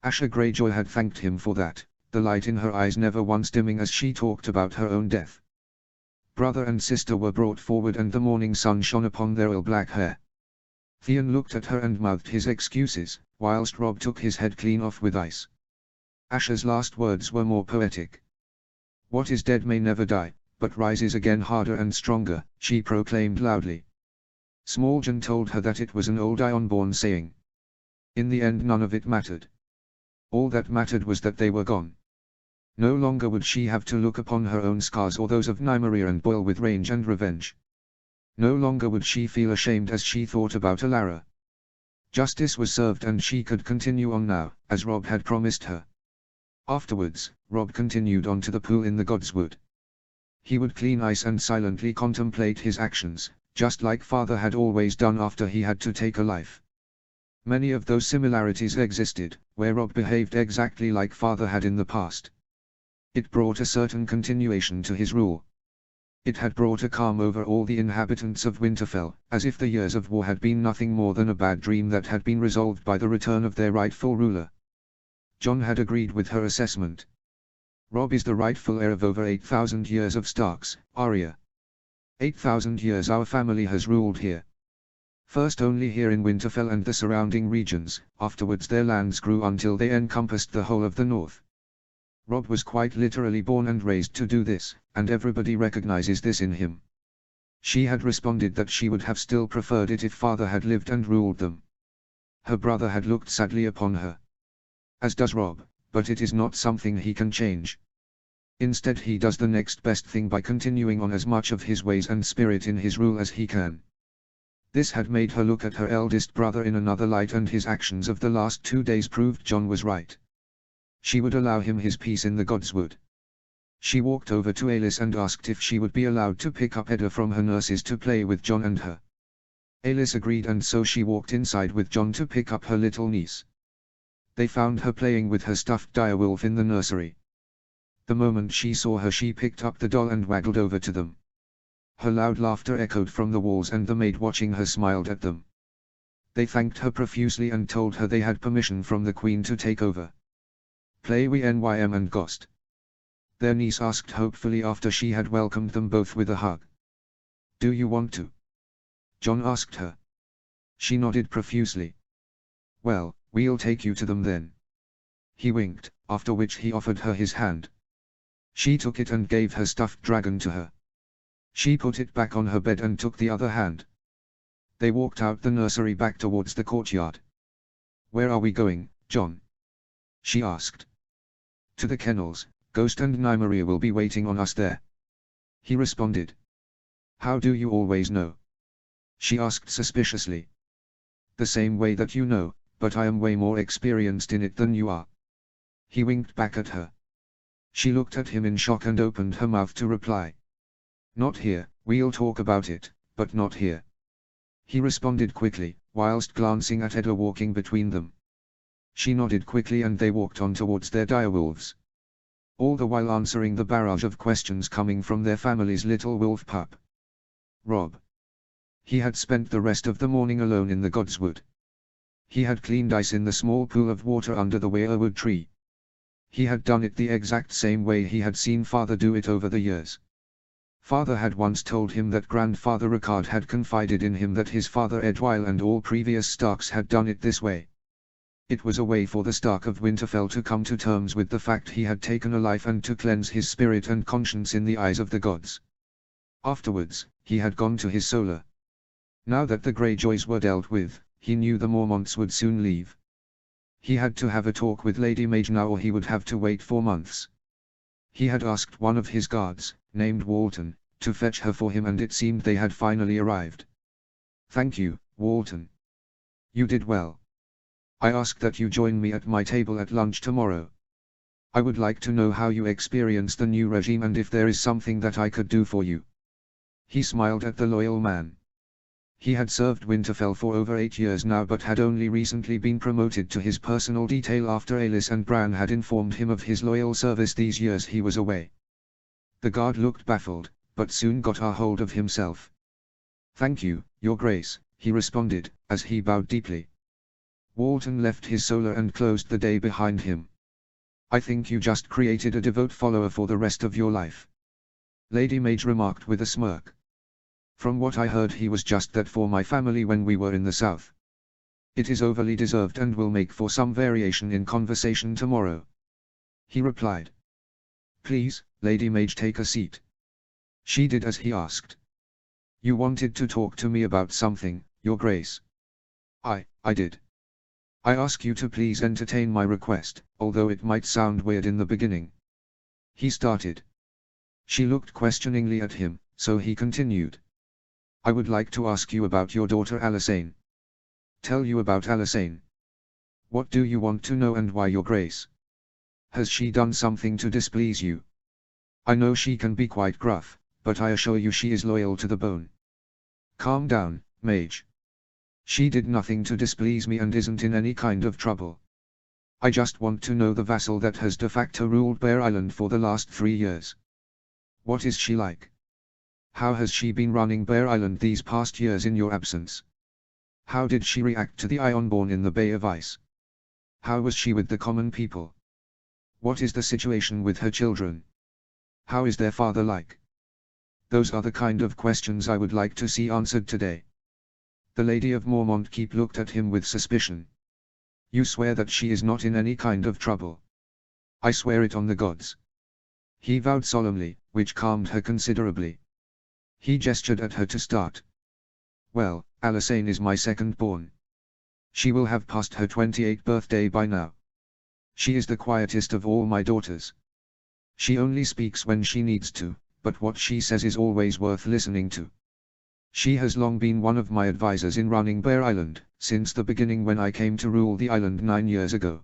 Asher Greyjoy had thanked him for that, the light in her eyes never once dimming as she talked about her own death. Brother and sister were brought forward and the morning sun shone upon their oil-black hair. Theon looked at her and mouthed his excuses, whilst Rob took his head clean off with ice. Asher's last words were more poetic. "What is dead may never die, but rises again harder and stronger," she proclaimed loudly. Small Jon told her that it was an old Ironborn saying. In the end none of it mattered. All that mattered was that they were gone. No longer would she have to look upon her own scars or those of Nymeria and boil with rage and revenge. No longer would she feel ashamed as she thought about Alara. Justice was served and she could continue on now, as Rob had promised her. Afterwards, Rob continued on to the pool in the Godswood. He would clean ice and silently contemplate his actions, just like father had always done after he had to take a life. Many of those similarities existed, where Rob behaved exactly like father had in the past. It brought a certain continuation to his rule. It had brought a calm over all the inhabitants of Winterfell, as if the years of war had been nothing more than a bad dream that had been resolved by the return of their rightful ruler. John had agreed with her assessment. Rob is the rightful heir of over 8,000 years of Starks, Arya. 8,000 years our family has ruled here. First only here in Winterfell and the surrounding regions, afterwards their lands grew until they encompassed the whole of the north. Rob was quite literally born and raised to do this, and everybody recognizes this in him. She had responded that she would have still preferred it if father had lived and ruled them. Her brother had looked sadly upon her. As does Rob, but it is not something he can change. Instead he does the next best thing by continuing on as much of his ways and spirit in his rule as he can. This had made her look at her eldest brother in another light, and his actions of the last 2 days proved John was right. She would allow him his peace in the Godswood. She walked over to Alis and asked if she would be allowed to pick up Edda from her nurses to play with John and her. Alis agreed, and so she walked inside with John to pick up her little niece. They found her playing with her stuffed direwolf in the nursery. The moment she saw her she picked up the doll and waddled over to them. Her loud laughter echoed from the walls, and the maid watching her smiled at them. They thanked her profusely and told her they had permission from the Queen to take over. Play we Nym and Ghost? Their niece asked hopefully after she had welcomed them both with a hug. Do you want to? John asked her. She nodded profusely. Well, we'll take you to them then. He winked, after which he offered her his hand. She took it and gave her stuffed dragon to her. She put it back on her bed and took the other hand. They walked out the nursery back towards the courtyard. Where are we going, John? She asked. To the kennels. Ghost and Nymeria will be waiting on us there. He responded. How do you always know? She asked suspiciously. The same way that you know, but I am way more experienced in it than you are. He winked back at her. She looked at him in shock and opened her mouth to reply. Not here, we'll talk about it, but not here. He responded quickly, whilst glancing at Edda walking between them. She nodded quickly and they walked on towards their direwolves. All the while answering the barrage of questions coming from their family's little wolf pup. Rob. He had spent the rest of the morning alone in the Godswood. He had cleaned ice in the small pool of water under the weirwood tree. He had done it the exact same way he had seen father do it over the years. Father had once told him that grandfather Ricard had confided in him that his father Edwyle and all previous Starks had done it this way. It was a way for the Stark of Winterfell to come to terms with the fact he had taken a life and to cleanse his spirit and conscience in the eyes of the gods. Afterwards, he had gone to his solar. Now that the Greyjoys were dealt with, he knew the Mormonts would soon leave. He had to have a talk with Lady Mage now, or he would have to wait 4 months. He had asked one of his guards, named Walton, to fetch her for him, and it seemed they had finally arrived. Thank you, Walton. You did well. I ask that you join me at my table at lunch tomorrow. I would like to know how you experience the new regime and if there is something that I could do for you. He smiled at the loyal man. He had served Winterfell for over 8 years now, but had only recently been promoted to his personal detail after Alis and Bran had informed him of his loyal service these years he was away. The guard looked baffled, but soon got a hold of himself. Thank you, Your Grace, he responded, as he bowed deeply. Walton left his solar and closed the day behind him. I think you just created a devout follower for the rest of your life. Lady Mage remarked with a smirk. From what I heard, he was just that for my family when we were in the south. It is overly deserved and will make for some variation in conversation tomorrow. He replied. Please, Lady Mage, take a seat. She did as he asked. You wanted to talk to me about something, Your Grace. I did. I ask you to please entertain my request, although it might sound weird in the beginning. He started. She looked questioningly at him, so he continued. I would like to ask you about your daughter Alysanne. Tell you about Alysanne. What do you want to know, and why, Your Grace? Has she done something to displease you? I know she can be quite gruff, but I assure you she is loyal to the bone. Calm down, Mage. She did nothing to displease me and isn't in any kind of trouble. I just want to know the vassal that has de facto ruled Bear Island for the last 3 years. What is she like? How has she been running Bear Island these past years in your absence? How did she react to the Ironborn in the Bay of Ice? How was she with the common people? What is the situation with her children? How is their father like? Those are the kind of questions I would like to see answered today. The Lady of Mormont Keep looked at him with suspicion. You swear that she is not in any kind of trouble? I swear it on the gods. He vowed solemnly, which calmed her considerably. He gestured at her to start. Well, Alyssane is my second born. She will have passed her 28th birthday by now. She is the quietest of all my daughters. She only speaks when she needs to, but what she says is always worth listening to. She has long been one of my advisors in running Bear Island, since the beginning when I came to rule the island 9 years ago.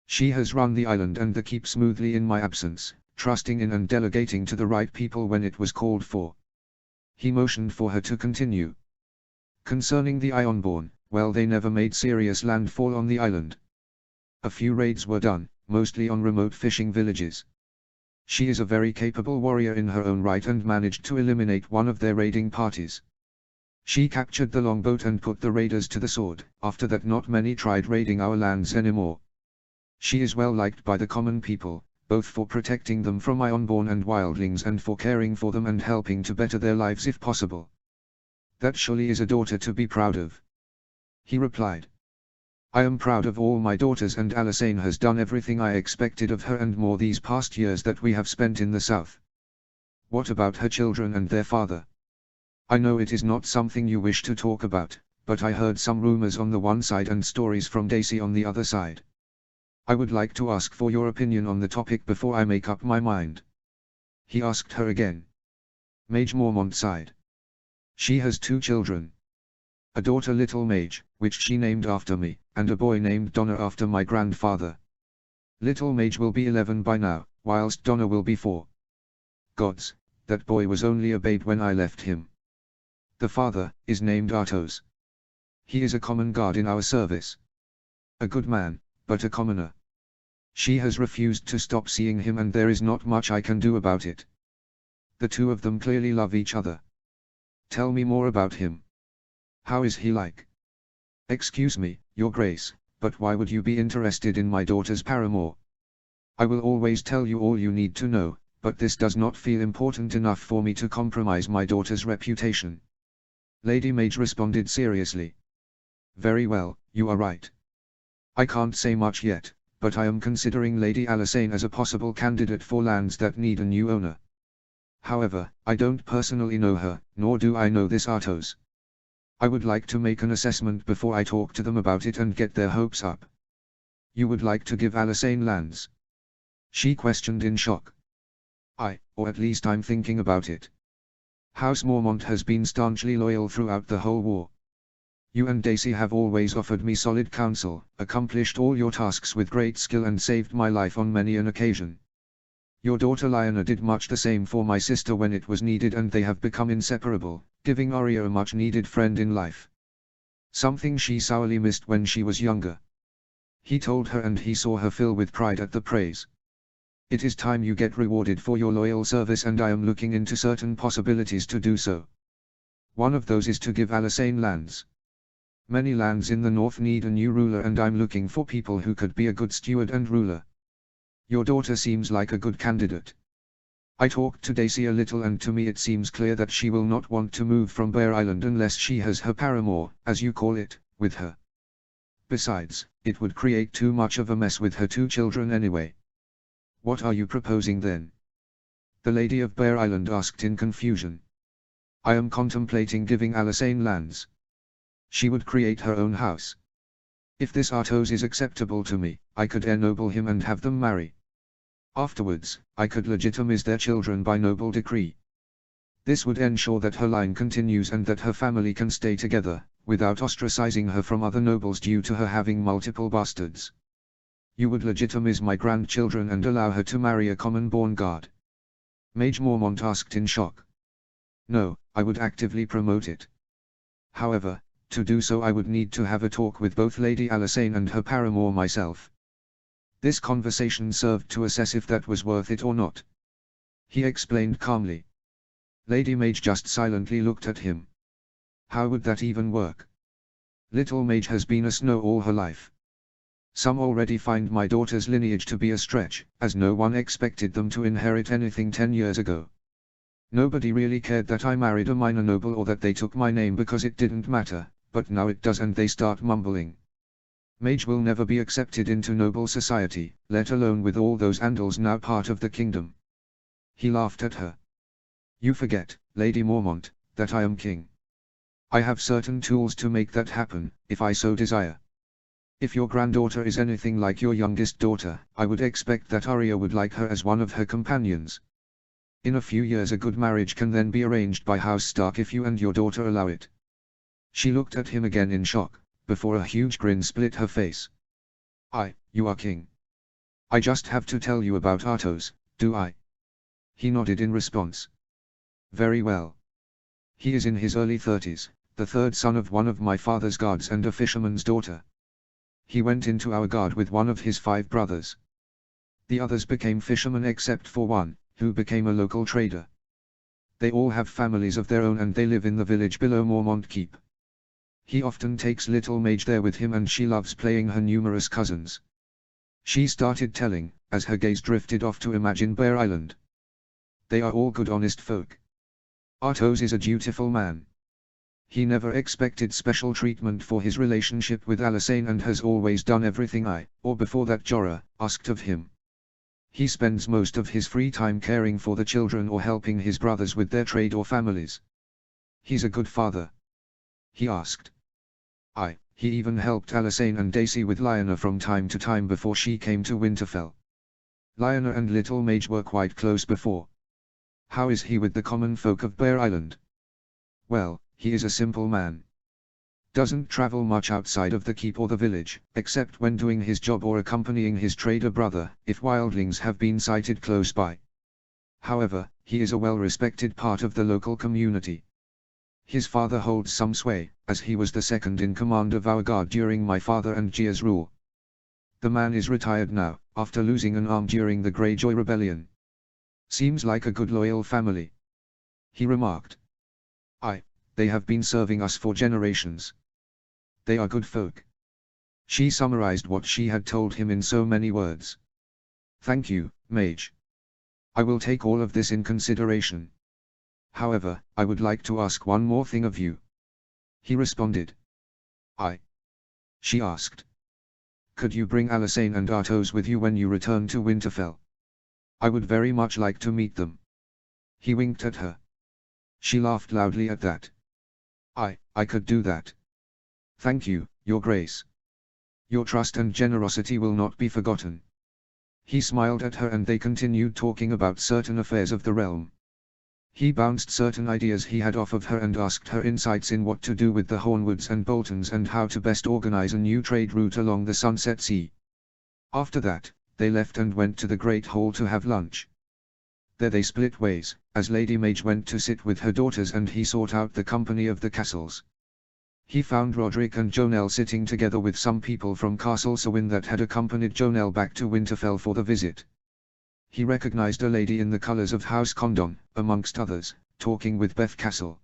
She has run the island and the keep smoothly in my absence, trusting in and delegating to the right people when it was called for. He motioned for her to continue. Concerning the Ironborn, well, they never made serious landfall on the island. A few raids were done, mostly on remote fishing villages. She is a very capable warrior in her own right and managed to eliminate one of their raiding parties. She captured the longboat and put the raiders to the sword. After that not many tried raiding our lands anymore. She is well liked by the common people, both for protecting them from Ironborn and wildlings and for caring for them and helping to better their lives if possible. That surely is a daughter to be proud of. He replied. I am proud of all my daughters, and Alyssane has done everything I expected of her and more these past years that we have spent in the south. What about her children and their father? I know it is not something you wish to talk about, but I heard some rumors on the one side and stories from Daisy on the other side. I would like to ask for your opinion on the topic before I make up my mind. He asked her again. Mage Mormont sighed. She has 2 children. A daughter Little Mage, which she named after me, and a boy named Donna after my grandfather. Little Mage will be 11 by now, whilst Donna will be 4. Gods, that boy was only a babe when I left him. The father is named Artos. He is a common guard in our service. A good man, but a commoner. She has refused to stop seeing him and there is not much I can do about it. The 2 of them clearly love each other. Tell me more about him. How is he like? Excuse me, Your Grace, but why would you be interested in my daughter's paramour? I will always tell you all you need to know, but this does not feel important enough for me to compromise my daughter's reputation. Lady Mage responded seriously. Very well, you are right. I can't say much yet, but I am considering Lady Alyssane as a possible candidate for lands that need a new owner. However, I don't personally know her, nor do I know this Artos. I would like to make an assessment before I talk to them about it and get their hopes up. You would like to give Alyssane lands? She questioned in shock. Or at least I'm thinking about it. House Mormont has been staunchly loyal throughout the whole war. You and Daisy have always offered me solid counsel, accomplished all your tasks with great skill and saved my life on many an occasion. Your daughter Lyanna did much the same for my sister when it was needed and they have become inseparable, giving Arya a much-needed friend in life. Something she sourly missed when she was younger. He told her and he saw her fill with pride at the praise. It is time you get rewarded for your loyal service and I am looking into certain possibilities to do so. One of those is to give Alyssane lands. Many lands in the north need a new ruler and I'm looking for people who could be a good steward and ruler. Your daughter seems like a good candidate. I talked to Daisy a little and to me it seems clear that she will not want to move from Bear Island unless she has her paramour, as you call it, with her. Besides, it would create too much of a mess with her 2 children anyway. What are you proposing then? The Lady of Bear Island asked in confusion. I am contemplating giving Alyssane lands. She would create her own house. If this Artos is acceptable to me, I could ennoble him and have them marry. Afterwards, I could legitimize their children by noble decree. This would ensure that her line continues and that her family can stay together, without ostracizing her from other nobles due to her having multiple bastards. You would legitimize my grandchildren and allow her to marry a common-born guard. Mage Mormont asked in shock. No, I would actively promote it. However, to do so I would need to have a talk with both Lady Alyssane and her paramour myself. This conversation served to assess if that was worth it or not. He explained calmly. Lady Mage just silently looked at him. How would that even work? Little Mage has been a snow all her life. Some already find my daughter's lineage to be a stretch, as no one expected them to inherit anything 10 years ago. Nobody really cared that I married a minor noble or that they took my name because it didn't matter, but now it does and they start mumbling. Mage will never be accepted into noble society, let alone with all those Andals now part of the kingdom. He laughed at her. You forget, Lady Mormont, that I am king. I have certain tools to make that happen, if I so desire. If your granddaughter is anything like your youngest daughter, I would expect that Arya would like her as one of her companions. In a few years a good marriage can then be arranged by House Stark if you and your daughter allow it. She looked at him again in shock, before a huge grin split her face. You are king. I just have to tell you about Artos, do I? He nodded in response. Very well. He is in his early 30s, the third son of one of my father's guards and a fisherman's daughter. He went into our guard with one of his 5 brothers. The others became fishermen except for one, who became a local trader. They all have families of their own and they live in the village below Mormont Keep. He often takes little Mage there with him and she loves playing her numerous cousins. She started telling, as her gaze drifted off to imagine Bear Island. They are all good honest folk. Artos is a dutiful man. He never expected special treatment for his relationship with Alysanne and has always done everything I, or before that Jorah, asked of him. He spends most of his free time caring for the children or helping his brothers with their trade or families. He's a good father. He asked. He even helped Alysanne and Daisy with Lyanna from time to time before she came to Winterfell. Lyanna and Little Mage were quite close before. How is he with the common folk of Bear Island? Well, he is a simple man. Doesn't travel much outside of the keep or the village, except when doing his job or accompanying his trader brother, if wildlings have been sighted close by. However, he is a well-respected part of the local community. His father holds some sway, as he was the second in command of our guard during my father and Gia's rule. The man is retired now, after losing an arm during the Greyjoy Rebellion. Seems like a good loyal family. He remarked. They have been serving us for generations. They are good folk. She summarized what she had told him in so many words. Thank you, Mage. I will take all of this in consideration. However, I would like to ask one more thing of you. He responded. She asked. Could you bring Alysanne and Artos with you when you return to Winterfell? I would very much like to meet them. He winked at her. She laughed loudly at that. I could do that. Thank you, Your Grace. Your trust and generosity will not be forgotten. He smiled at her and they continued talking about certain affairs of the realm. He bounced certain ideas he had off of her and asked her insights in what to do with the Hornwoods and Boltons and how to best organize a new trade route along the Sunset Sea. After that, they left and went to the Great Hall to have lunch. There they split ways, as Lady Mage went to sit with her daughters and he sought out the company of the castles. He found Roderick and Jonelle sitting together with some people from Castle Sewin that had accompanied Jonelle back to Winterfell for the visit. He recognized a lady in the colors of House Condon, amongst others, talking with Beth Castle.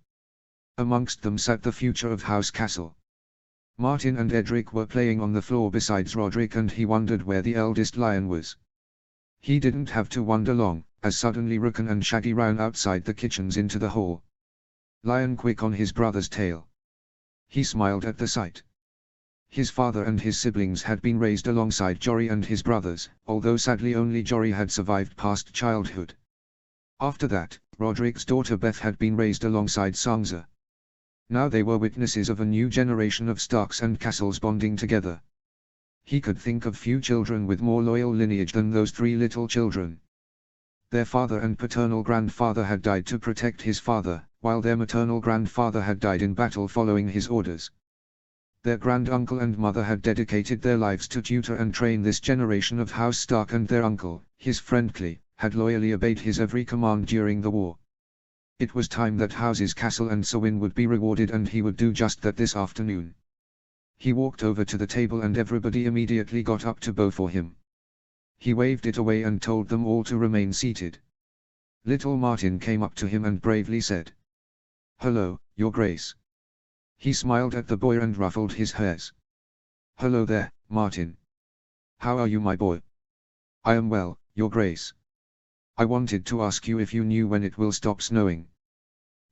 Amongst them sat the future of House Castle. Martin and Edric were playing on the floor besides Roderick and he wondered where the eldest lion was. He didn't have to wonder long, as suddenly Rookon and Shaggy ran outside the kitchens into the hall. Lion quick on his brother's tail. He smiled at the sight. His father and his siblings had been raised alongside Jory and his brothers, although sadly only Jory had survived past childhood. After that, Roderick's daughter Beth had been raised alongside Sansa. Now they were witnesses of a new generation of Starks and Castles bonding together. He could think of few children with more loyal lineage than those 3 little children. Their father and paternal grandfather had died to protect his father, while their maternal grandfather had died in battle following his orders. Their granduncle and mother had dedicated their lives to tutor and train this generation of House Stark and their uncle, his friend Clee, had loyally obeyed his every command during the war. It was time that Houses Castle and Sewin would be rewarded and he would do just that this afternoon. He walked over to the table and everybody immediately got up to bow for him. He waved it away and told them all to remain seated. Little Martin came up to him and bravely said, "Hello, Your Grace." He smiled at the boy and ruffled his hairs. "Hello there, Martin. How are you, my boy? I am well, your grace. I wanted to ask you if you knew when it will stop snowing.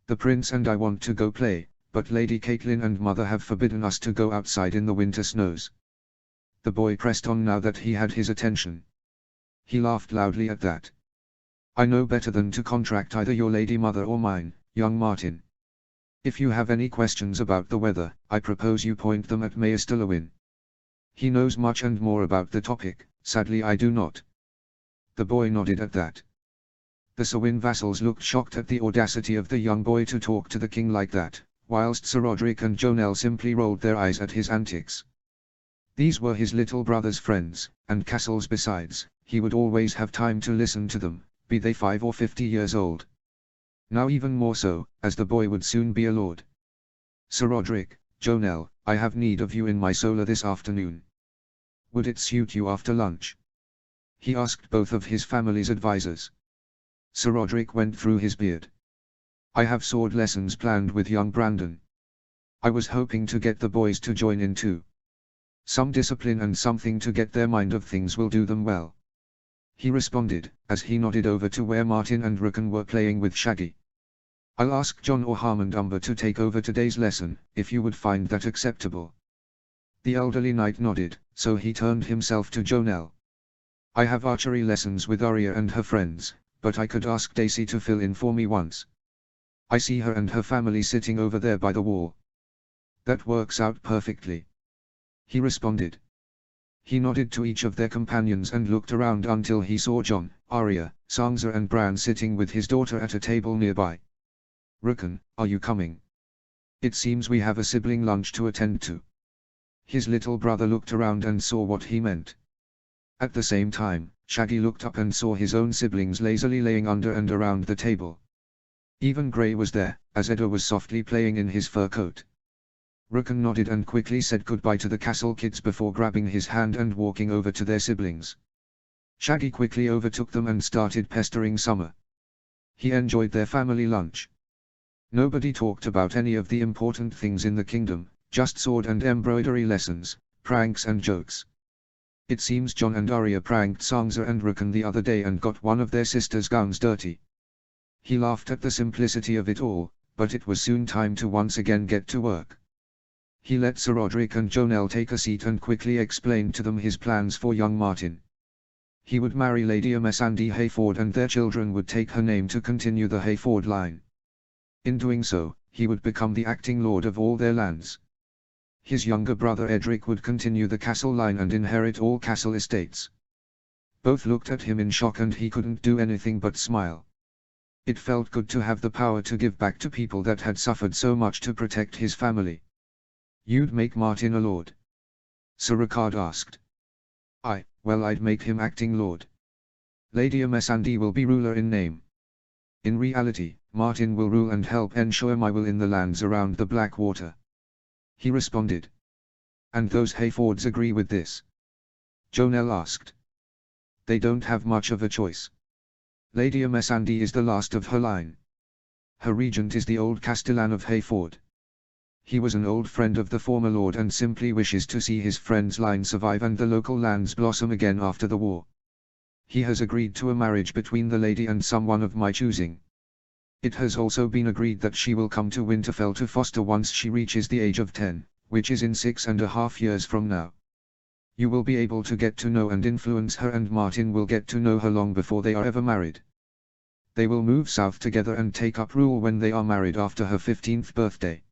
The prince and I want to go play, but Lady Caitlin and mother have forbidden us to go outside in the winter snows. The boy pressed on now that he had his attention. He laughed loudly at that. I know better than to contract either your lady mother or mine, young Martin. If you have any questions about the weather, I propose you point them at Maester Lewin. He knows much and more about the topic, sadly I do not. The boy nodded at that. The Sewin vassals looked shocked at the audacity of the young boy to talk to the king like that, whilst Sir Roderick and Jonelle simply rolled their eyes at his antics. These were his little brother's friends, and castles besides, he would always have time to listen to them, be they 5 or 50 years old. Now even more so, as the boy would soon be a lord. Sir Roderick, Jonelle, I have need of you in my solar this afternoon. Would it suit you after lunch? He asked both of his family's advisors. Sir Roderick went through his beard. I have sword lessons planned with young Brandon. I was hoping to get the boys to join in too. Some discipline and something to get their mind of things will do them well. He responded, as he nodded over to where Martin and Rickon were playing with Shaggy. I'll ask John or Harmond Umber to take over today's lesson, if you would find that acceptable. The elderly knight nodded, so he turned himself to Jonelle. I have archery lessons with Arya and her friends, but I could ask Daisy to fill in for me once. I see her and her family sitting over there by the wall. That works out perfectly. He responded. He nodded to each of their companions and looked around until he saw John, Arya, Sansa and Bran sitting with his daughter at a table nearby. Rickon, are you coming? It seems we have a sibling lunch to attend to. His little brother looked around and saw what he meant. At the same time, Shaggy looked up and saw his own siblings lazily laying under and around the table. Even Grey was there, as Edda was softly playing in his fur coat. Rickon nodded and quickly said goodbye to the castle kids before grabbing his hand and walking over to their siblings. Shaggy quickly overtook them and started pestering Summer. He enjoyed their family lunch. Nobody talked about any of the important things in the kingdom, just sword and embroidery lessons, pranks and jokes. It seems John and Arya pranked Sansa and Rickon the other day and got one of their sisters' gowns dirty. He laughed at the simplicity of it all, but it was soon time to once again get to work. He let Sir Roderick and Jonelle take a seat and quickly explained to them his plans for young Martin. He would marry Lady Amesandi Hayford and their children would take her name to continue the Hayford line. In doing so, he would become the acting lord of all their lands. His younger brother Edric would continue the castle line and inherit all castle estates. Both looked at him in shock and he couldn't do anything but smile. It felt good to have the power to give back to people that had suffered so much to protect his family. You'd make Martin a lord? Sir Ricard asked. Well I'd make him acting lord. Lady Amesandi will be ruler in name. In reality, Martin will rule and help ensure my will in the lands around the Blackwater. He responded. And those Hayfords agree with this? Jonelle asked. They don't have much of a choice. Lady Amesandi is the last of her line. Her regent is the old Castellan of Hayford. He was an old friend of the former lord and simply wishes to see his friend's line survive and the local lands blossom again after the war. He has agreed to a marriage between the lady and someone of my choosing. It has also been agreed that she will come to Winterfell to foster once she reaches the age of 10, which is in 6.5 years from now. You will be able to get to know and influence her and Martin will get to know her long before they are ever married. They will move south together and take up rule when they are married after her 15th birthday.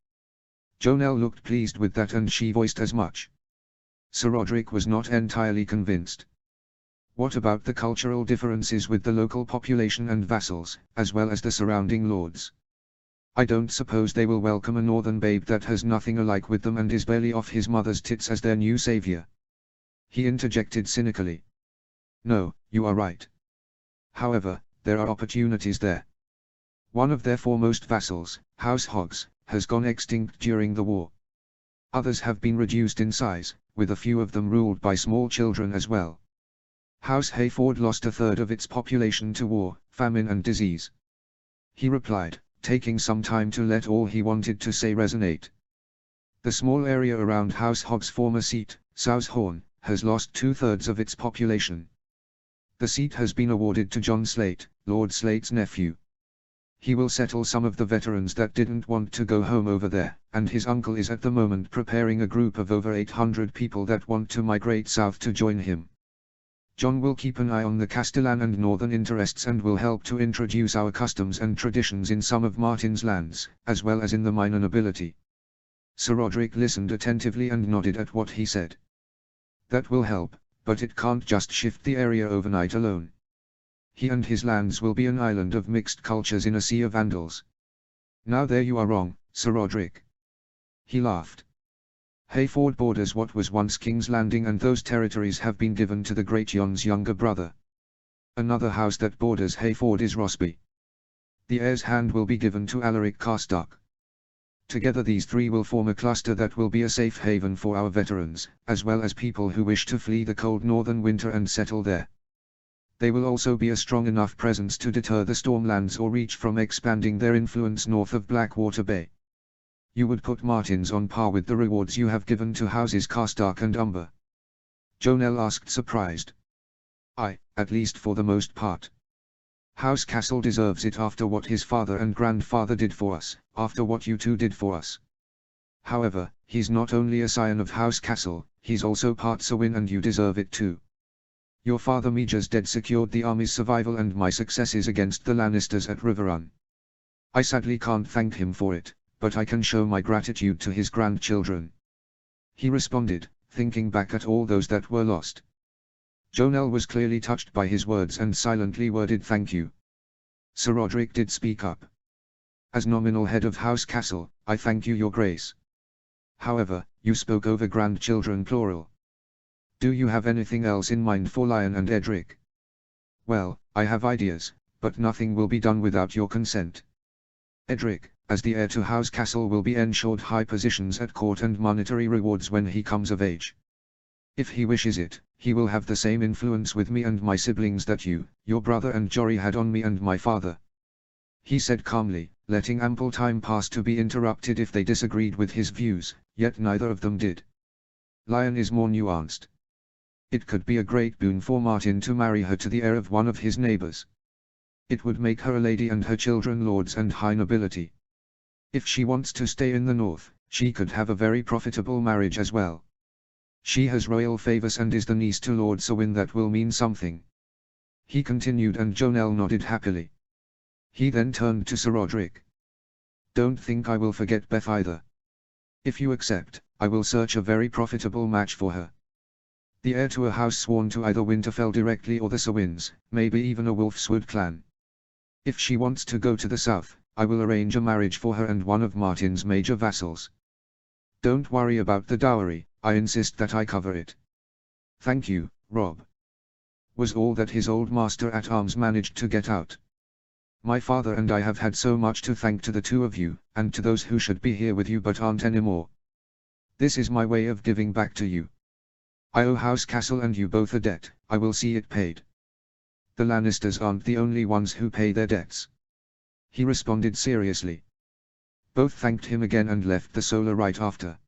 Jonelle looked pleased with that and she voiced as much. Sir Roderick was not entirely convinced. What about the cultural differences with the local population and vassals, as well as the surrounding lords? I don't suppose they will welcome a northern babe that has nothing alike with them and is barely off his mother's tits as their new savior. He interjected cynically. No, you are right. However, there are opportunities there. One of their foremost vassals, House Hoggs, has gone extinct during the war. Others have been reduced in size, with a few of them ruled by small children as well. House Hayford lost a third of its population to war, famine and disease. He replied, taking some time to let all he wanted to say resonate. The small area around House Hogg's former seat, Southhorn, has lost 2/3 of its population. The seat has been awarded to John Slate, Lord Slate's nephew. He will settle some of the veterans that didn't want to go home over there, and his uncle is at the moment preparing a group of over 800 people that want to migrate south to join him. John will keep an eye on the Castellan and northern interests and will help to introduce our customs and traditions in some of Martin's lands, as well as in the minor nobility. Sir Roderick listened attentively and nodded at what he said. That will help, but it can't just shift the area overnight alone. He and his lands will be an island of mixed cultures in a sea of Vandals. Now there you are wrong, Sir Roderick. He laughed. Hayford borders what was once King's Landing, and those territories have been given to the Great Yon's younger brother. Another house that borders Hayford is Rosby. The heir's hand will be given to Alaric Carstark. Together these three will form a cluster that will be a safe haven for our veterans, as well as people who wish to flee the cold northern winter and settle there. They will also be a strong enough presence to deter the Stormlands or Reach from expanding their influence north of Blackwater Bay. You would put Martins on par with the rewards you have given to houses Carstark and Umber? Jonel asked, surprised. Aye, at least for the most part. House Castle deserves it after what his father and grandfather did for us, after what you two did for us. However, he's not only a scion of House Castle, he's also part Sewin, and you deserve it too. Your father Meager's dead secured the army's survival and my successes against the Lannisters at Riverrun. I sadly can't thank him for it, but I can show my gratitude to his grandchildren. He responded, thinking back at all those that were lost. Jonel was clearly touched by his words and silently worded thank you. Sir Roderick did speak up. As nominal head of House Castle, I thank you, your grace. However, you spoke over grandchildren plural. Do you have anything else in mind for Lion and Edric? Well, I have ideas, but nothing will be done without your consent. Edric, as the heir to House Castle, will be ensured high positions at court and monetary rewards when he comes of age. If he wishes it, he will have the same influence with me and my siblings that you, your brother and Jory had on me and my father. He said calmly, letting ample time pass to be interrupted if they disagreed with his views, yet neither of them did. Lion is more nuanced. It could be a great boon for Martin to marry her to the heir of one of his neighbors. It would make her a lady and her children lords and high nobility. If she wants to stay in the north, she could have a very profitable marriage as well. She has royal favors and is the niece to Lord Sewin. That will mean something. He continued, and Jonel nodded happily. He then turned to Sir Roderick. Don't think I will forget Beth either. If you accept, I will search a very profitable match for her. The heir to a house sworn to either Winterfell directly or the Sewins, maybe even a Wolfswood clan. If she wants to go to the south, I will arrange a marriage for her and one of Martin's major vassals. Don't worry about the dowry, I insist that I cover it. Thank you, Rob. Was all that his old master-at-arms managed to get out. My father and I have had so much to thank to the two of you, and to those who should be here with you but aren't anymore. This is my way of giving back to you. I owe House Castle and you both a debt, I will see it paid. The Lannisters aren't the only ones who pay their debts. He responded seriously. Both thanked him again and left the Solar right after.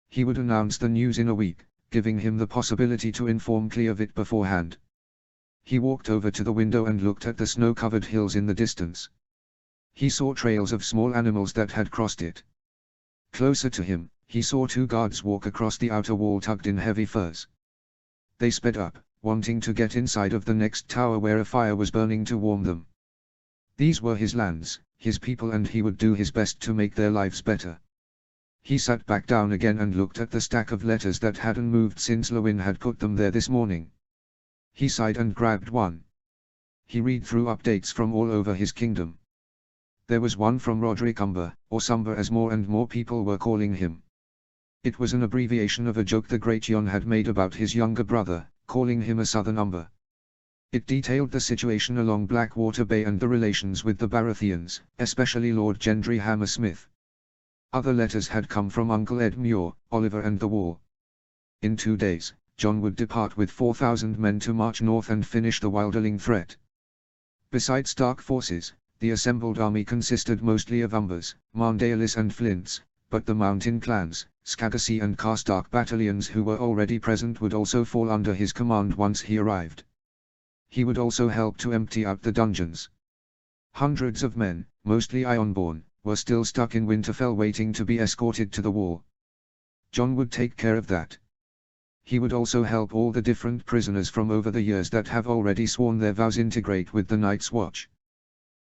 He would announce the news in a week, giving him the possibility to inform Clea of it beforehand. He walked over to the window and looked at the snow-covered hills in the distance. He saw trails of small animals that had crossed it. Closer to him, he saw two guards walk across the outer wall tucked in heavy furs. They sped up, wanting to get inside of the next tower where a fire was burning to warm them. These were his lands, his people, and he would do his best to make their lives better. He sat back down again and looked at the stack of letters that hadn't moved since Lewin had put them there this morning. He sighed and grabbed one. He read through updates from all over his kingdom. There was one from Roderick Umber, or Sumber as more and more people were calling him. It was an abbreviation of a joke the Great Yon had made about his younger brother, calling him a Southern Umber. It detailed the situation along Blackwater Bay and the relations with the Baratheons, especially Lord Gendry Hammersmith. Other letters had come from Uncle Ed Muir, Oliver and the Wall. In 2 days, Jon would depart with 4,000 men to march north and finish the Wilderling threat. Besides Stark forces, the assembled army consisted mostly of Umbers, Marndaelis and Flints, but the mountain clans, Skagasi and Karstark battalions who were already present would also fall under his command once he arrived. He would also help to empty out the dungeons. Hundreds of men, mostly Ironborn, were still stuck in Winterfell waiting to be escorted to the wall. Jon would take care of that. He would also help all the different prisoners from over the years that have already sworn their vows integrate with the Night's Watch.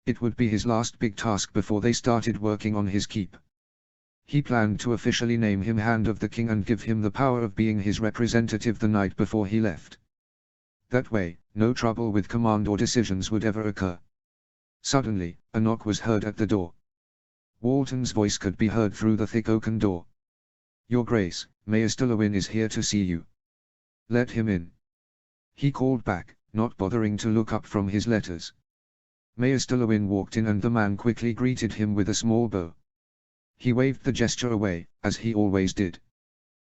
It would be his last big task before they started working on his keep. He planned to officially name him Hand of the King and give him the power of being his representative the night before he left. That way, no trouble with command or decisions would ever occur. Suddenly, a knock was heard at the door. Walton's voice could be heard through the thick oaken door. "Your Grace, Maester Lewin is here to see you." "Let him in." He called back, not bothering to look up from his letters. Maester Lewin walked in and the man quickly greeted him with a small bow. He waved the gesture away, as he always did.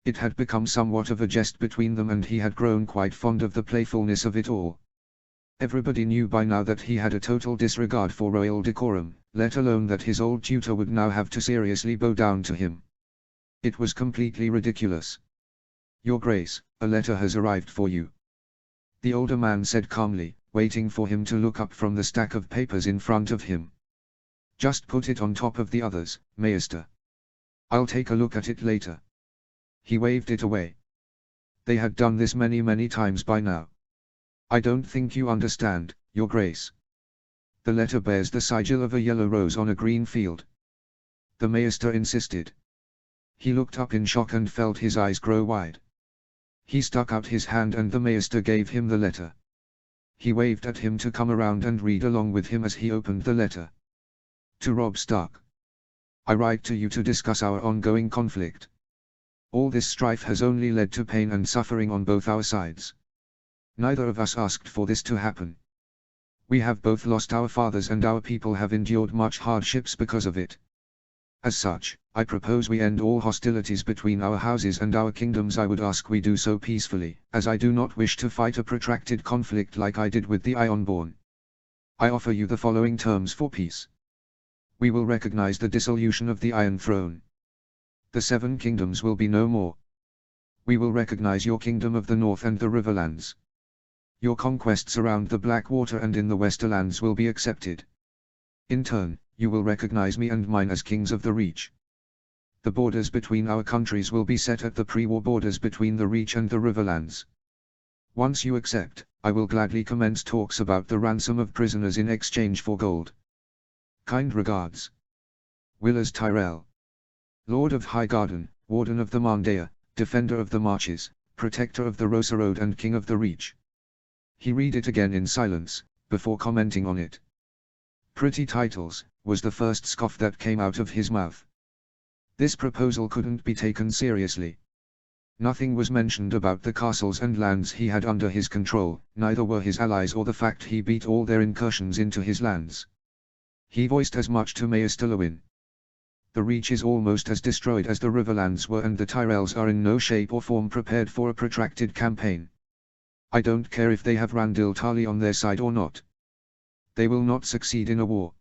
It had become somewhat of a jest between them and he had grown quite fond of the playfulness of it all. Everybody knew by now that he had a total disregard for royal decorum, let alone that his old tutor would now have to seriously bow down to him. It was completely ridiculous. "Your Grace, a letter has arrived for you," the older man said calmly, waiting for him to look up from the stack of papers in front of him. "Just put it on top of the others, Maester. I'll take a look at it later." He waved it away. They had done this many times by now. "I don't think you understand, Your Grace. The letter bears the sigil of a yellow rose on a green field," the Maester insisted. He looked up in shock and felt his eyes grow wide. He stuck out his hand and the Maester gave him the letter. He waved at him to come around and read along with him as he opened the letter. "To Robb Stark. I write to you to discuss our ongoing conflict. All this strife has only led to pain and suffering on both our sides. Neither of us asked for this to happen. We have both lost our fathers and our people have endured much hardships because of it. As such, I propose we end all hostilities between our houses and our kingdoms. I would ask we do so peacefully, as I do not wish to fight a protracted conflict like I did with the Ironborn. I offer you the following terms for peace. We will recognize the dissolution of the Iron Throne. The Seven Kingdoms will be no more. We will recognize your Kingdom of the North and the Riverlands. Your conquests around the Blackwater and in the Westerlands will be accepted. In turn, you will recognize me and mine as kings of the Reach. The borders between our countries will be set at the pre-war borders between the Reach and the Riverlands. Once you accept, I will gladly commence talks about the ransom of prisoners in exchange for gold. Kind regards. Willers Tyrell, Lord of Highgarden, Warden of the Mandaya, Defender of the Marches, Protector of the Rosa Road and King of the Reach." He read it again in silence, before commenting on it. "Pretty titles," was the first scoff that came out of his mouth. This proposal couldn't be taken seriously. Nothing was mentioned about the castles and lands he had under his control, neither were his allies or the fact he beat all their incursions into his lands. He voiced as much to Maester Lewin. The Reach is almost as destroyed as the Riverlands were and the Tyrells are in no shape or form prepared for a protracted campaign. I don't care if they have Randil Tarly on their side or not. They will not succeed in a war.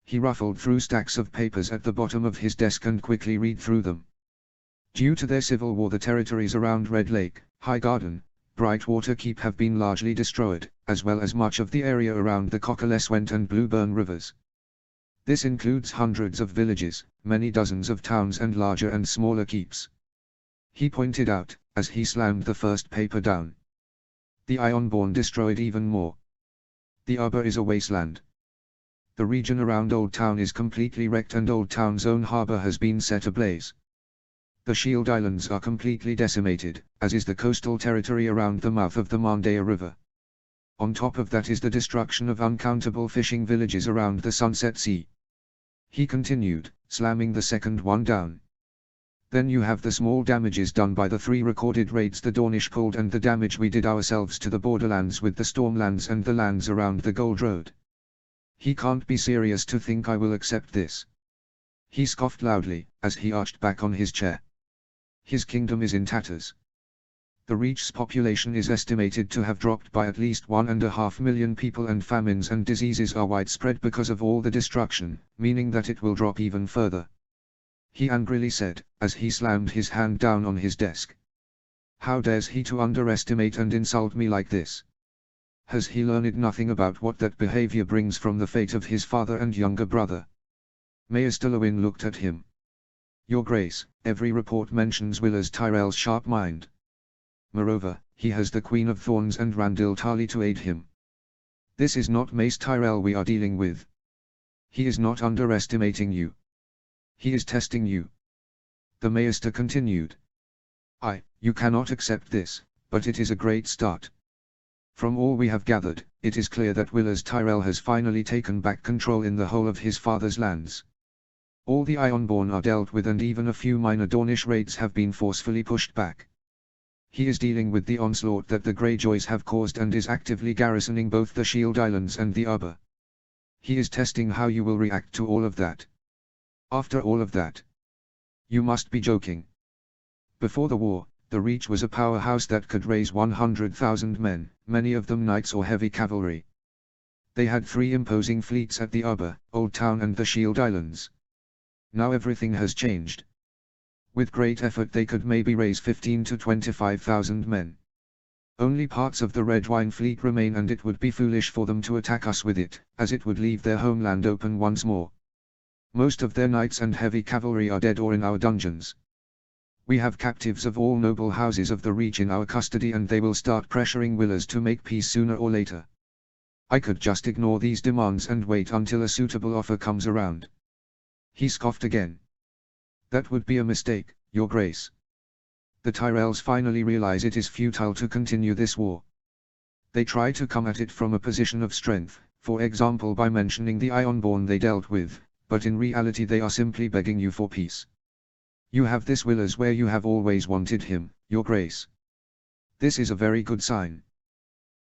He ruffled through stacks of papers at the bottom of his desk and quickly read through them. Due to their civil war, the territories around Red Lake, Highgarden, Brightwater Keep have been largely destroyed, as well as much of the area around the Cockerleswent and Blueburn rivers. This includes hundreds of villages, many dozens of towns and larger and smaller keeps. He pointed out, as he slammed the first paper down. The Ironborn destroyed even more. The Arbor is a wasteland. The region around Old Town is completely wrecked and Old Town's own harbor has been set ablaze. The Shield Islands are completely decimated, as is the coastal territory around the mouth of the Mandaya River. On top of that is the destruction of uncountable fishing villages around the Sunset Sea. He continued, slamming the second one down. Then you have the small damages done by the 3 recorded raids the Dornish pulled and the damage we did ourselves to the borderlands with the Stormlands and the lands around the Gold Road. He can't be serious to think I will accept this. He scoffed loudly, as he arched back on his chair. His kingdom is in tatters. The Reach's population is estimated to have dropped by at least 1.5 million people and famines and diseases are widespread because of all the destruction, meaning that it will drop even further. he angrily said, as he slammed his hand down on his desk. How dares he to underestimate and insult me like this? Has he learned nothing about what that behavior brings from the fate of his father and younger brother? Maester Lewin looked at him. Your Grace, every report mentions Willers Tyrell's sharp mind. Moreover, he has the Queen of Thorns and Randil Tarly to aid him. This is not Mace Tyrell we are dealing with. He is not underestimating you. He is testing you. The Maester continued. You cannot accept this, but it is a great start. From all we have gathered, it is clear that Willers Tyrell has finally taken back control in the whole of his father's lands. All the Ironborn are dealt with and even a few minor Dornish raids have been forcefully pushed back. He is dealing with the onslaught that the Greyjoys have caused and is actively garrisoning both the Shield Islands and the Arbor. He is testing how you will react to all of that. After all of that. You must be joking. Before the war, the Reach was a powerhouse that could raise 100,000 men, many of them knights or heavy cavalry. They had 3 imposing fleets at the Arbor, Old Town and the Shield Islands. Now everything has changed. With great effort they could maybe raise 15 to 25,000 men. Only parts of the Red Wine fleet remain and it would be foolish for them to attack us with it, as it would leave their homeland open once more. Most of their knights and heavy cavalry are dead or in our dungeons. We have captives of all noble houses of the Reach in our custody and they will start pressuring Willers to make peace sooner or later. I could just ignore these demands and wait until a suitable offer comes around. He scoffed again. That would be a mistake, Your Grace. The Tyrells finally realize it is futile to continue this war. They try to come at it from a position of strength, for example by mentioning the Ironborn they dealt with, but in reality they are simply begging you for peace. You have this Willers where you have always wanted him, Your Grace. This is a very good sign.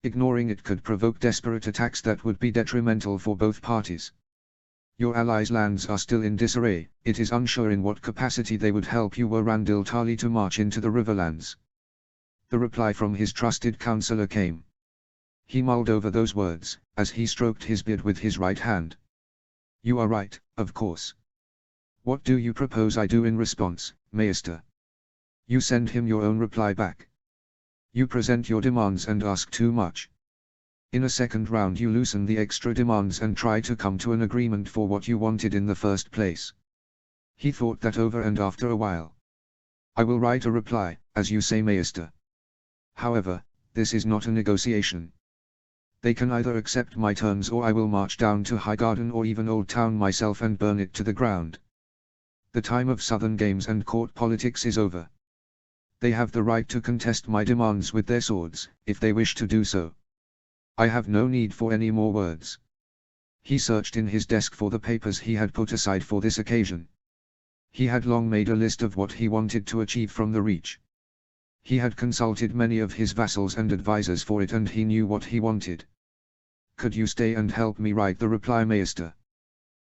Ignoring it could provoke desperate attacks that would be detrimental for both parties. Your allies' lands are still in disarray, it is unsure in what capacity they would help you were Randil Tarly to march into the Riverlands. The reply from his trusted counselor came. He mulled over those words, as he stroked his beard with his right hand. You are right, of course. What do you propose I do in response, Maester? You send him your own reply back. You present your demands and ask too much. In a second round you loosen the extra demands and try to come to an agreement for what you wanted in the first place. He thought that over and after a while. I will write a reply, as you say Maester. However, this is not a negotiation. They can either accept my terms or I will march down to Highgarden or even Old Town myself and burn it to the ground. The time of Southern games and court politics is over. They have the right to contest my demands with their swords, if they wish to do so. I have no need for any more words. He searched in his desk for the papers he had put aside for this occasion. He had long made a list of what he wanted to achieve from the Reach. He had consulted many of his vassals and advisors for it and he knew what he wanted. Could you stay and help me write the reply Maester?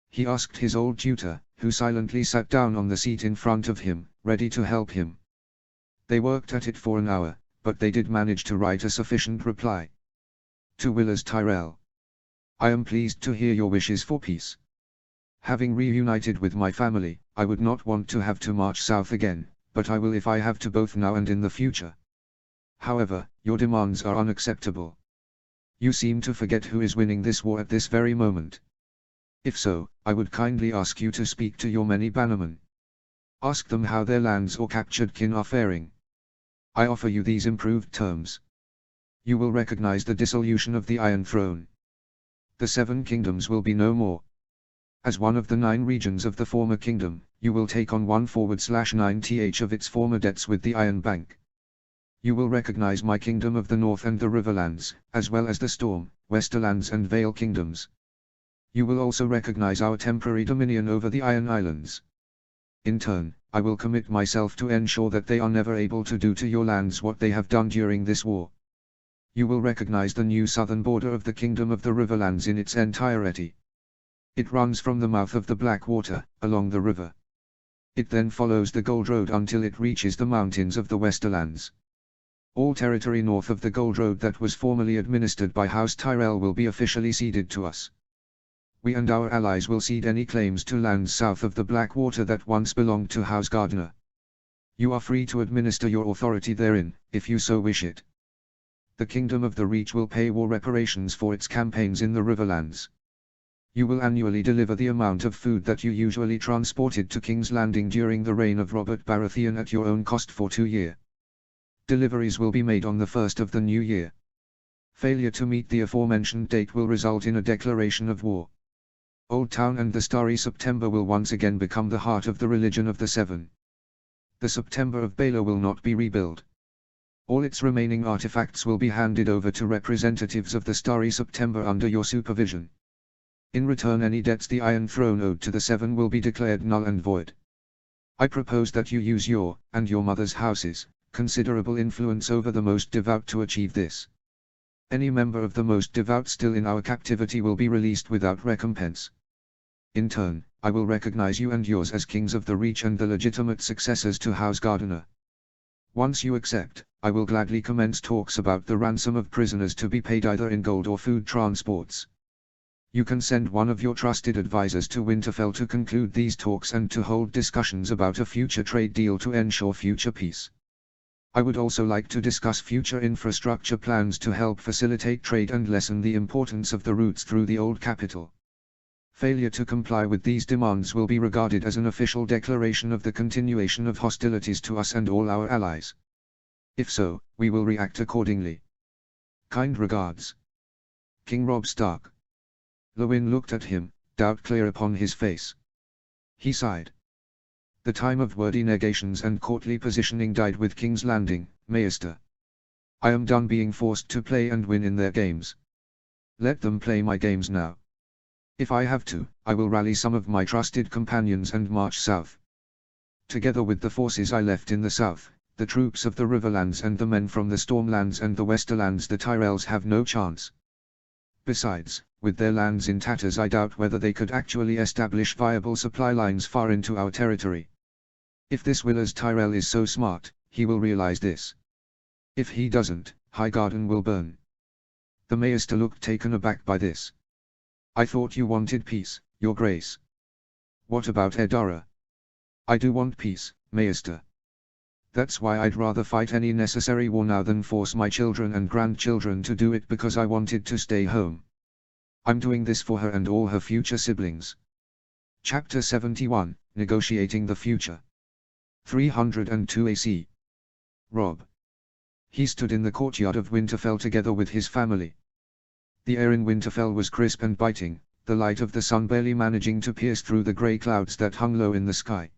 He asked his old tutor, who silently sat down on the seat in front of him, ready to help him. They worked at it for an hour, but they did manage to write a sufficient reply. To Willers Tyrell. I am pleased to hear your wishes for peace. Having reunited with my family, I would not want to have to march south again, but I will if I have to both now and in the future. However, your demands are unacceptable. You seem to forget who is winning this war at this very moment. If so, I would kindly ask you to speak to your many bannermen. Ask them how their lands or captured kin are faring. I offer you these improved terms. You will recognize the dissolution of the Iron Throne. The 7 kingdoms will be no more. As one of the 9 regions of the former kingdom, you will take on 1/9th of its former debts with the Iron Bank. You will recognize my kingdom of the North and the Riverlands, as well as the Storm, Westerlands and Vale kingdoms. You will also recognize our temporary dominion over the Iron Islands. In turn, I will commit myself to ensure that they are never able to do to your lands what they have done during this war. You will recognize the new southern border of the Kingdom of the Riverlands in its entirety. It runs from the mouth of the Blackwater, along the river. It then follows the Gold Road until it reaches the mountains of the Westerlands. All territory north of the Gold Road that was formerly administered by House Tyrell will be officially ceded to us. We and our allies will cede any claims to lands south of the Black Water that once belonged to House Gardner. You are free to administer your authority therein, if you so wish it. The Kingdom of the Reach will pay war reparations for its campaigns in the Riverlands. You will annually deliver the amount of food that you usually transported to King's Landing during the reign of Robert Baratheon at your own cost for 2 years. Deliveries will be made on the 1st of the new year. Failure to meet the aforementioned date will result in a declaration of war. Old Town and the Starry September will once again become the heart of the religion of the Seven. The September of Baelor will not be rebuilt. All its remaining artifacts will be handed over to representatives of the Starry September under your supervision. In return, any debts the Iron Throne owed to the Seven will be declared null and void. I propose that you use your, and your mother's houses, considerable influence over the most devout to achieve this. Any member of the most devout still in our captivity will be released without recompense. In turn, I will recognize you and yours as kings of the Reach and the legitimate successors to House Gardner. Once you accept, I will gladly commence talks about the ransom of prisoners to be paid either in gold or food transports. You can send one of your trusted advisors to Winterfell to conclude these talks and to hold discussions about a future trade deal to ensure future peace. I would also like to discuss future infrastructure plans to help facilitate trade and lessen the importance of the routes through the old capital. Failure to comply with these demands will be regarded as an official declaration of the continuation of hostilities to us and all our allies. If so, we will react accordingly. Kind regards. King Robb Stark. Lewin looked at him, doubt clear upon his face. He sighed. The time of wordy negations and courtly positioning died with King's Landing, Maester. I am done being forced to play and win in their games. Let them play my games now. If I have to, I will rally some of my trusted companions and march south. Together with the forces I left in the south, the troops of the Riverlands and the men from the Stormlands and the Westerlands, the Tyrells have no chance. Besides, with their lands in tatters, I doubt whether they could actually establish viable supply lines far into our territory. If this Willers Tyrell is so smart, he will realize this. If he doesn't, Highgarden will burn. The Maester looked taken aback by this. I thought you wanted peace, Your Grace. What about Edara? I do want peace, Maester. That's why I'd rather fight any necessary war now than force my children and grandchildren to do it because I wanted to stay home. I'm doing this for her and all her future siblings. Chapter 71, Negotiating the Future. 302 AC. Robb. He stood in the courtyard of Winterfell together with his family. The air in Winterfell was crisp and biting, the light of the sun barely managing to pierce through the grey clouds that hung low in the sky.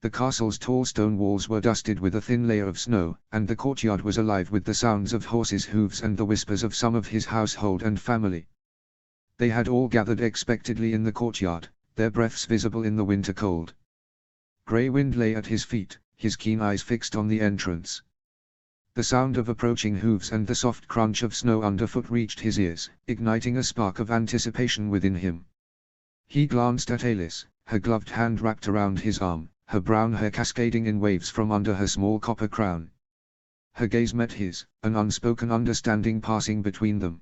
The castle's tall stone walls were dusted with a thin layer of snow, and the courtyard was alive with the sounds of horses' hooves and the whispers of some of his household and family. They had all gathered expectantly in the courtyard, their breaths visible in the winter cold. Grey Wind lay at his feet, his keen eyes fixed on the entrance. The sound of approaching hooves and the soft crunch of snow underfoot reached his ears, igniting a spark of anticipation within him. He glanced at Alis, her gloved hand wrapped around his arm, her brown hair cascading in waves from under her small copper crown. Her gaze met his, an unspoken understanding passing between them.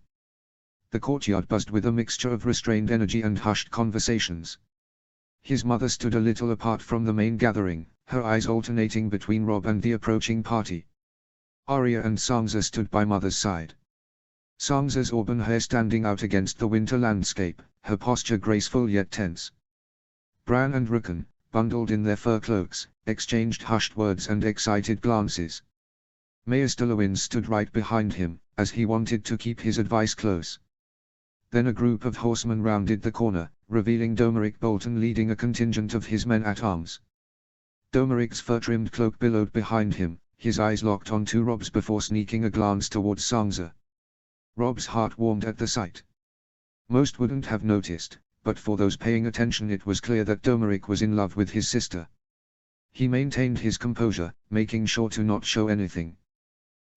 The courtyard buzzed with a mixture of restrained energy and hushed conversations. His mother stood a little apart from the main gathering, her eyes alternating between Robb and the approaching party. Arya and Sansa stood by mother's side. Sansa's auburn hair standing out against the winter landscape, her posture graceful yet tense. Bran and Rickon, bundled in their fur cloaks, exchanged hushed words and excited glances. Maester Lewin stood right behind him, as he wanted to keep his advice close. Then a group of horsemen rounded the corner, revealing Domeric Bolton leading a contingent of his men-at-arms. Domeric's fur-trimmed cloak billowed behind him, his eyes locked onto Robb's before sneaking a glance towards Sansa. Robb's heart warmed at the sight. Most wouldn't have noticed, but for those paying attention it was clear that Domeric was in love with his sister. He maintained his composure, making sure to not show anything.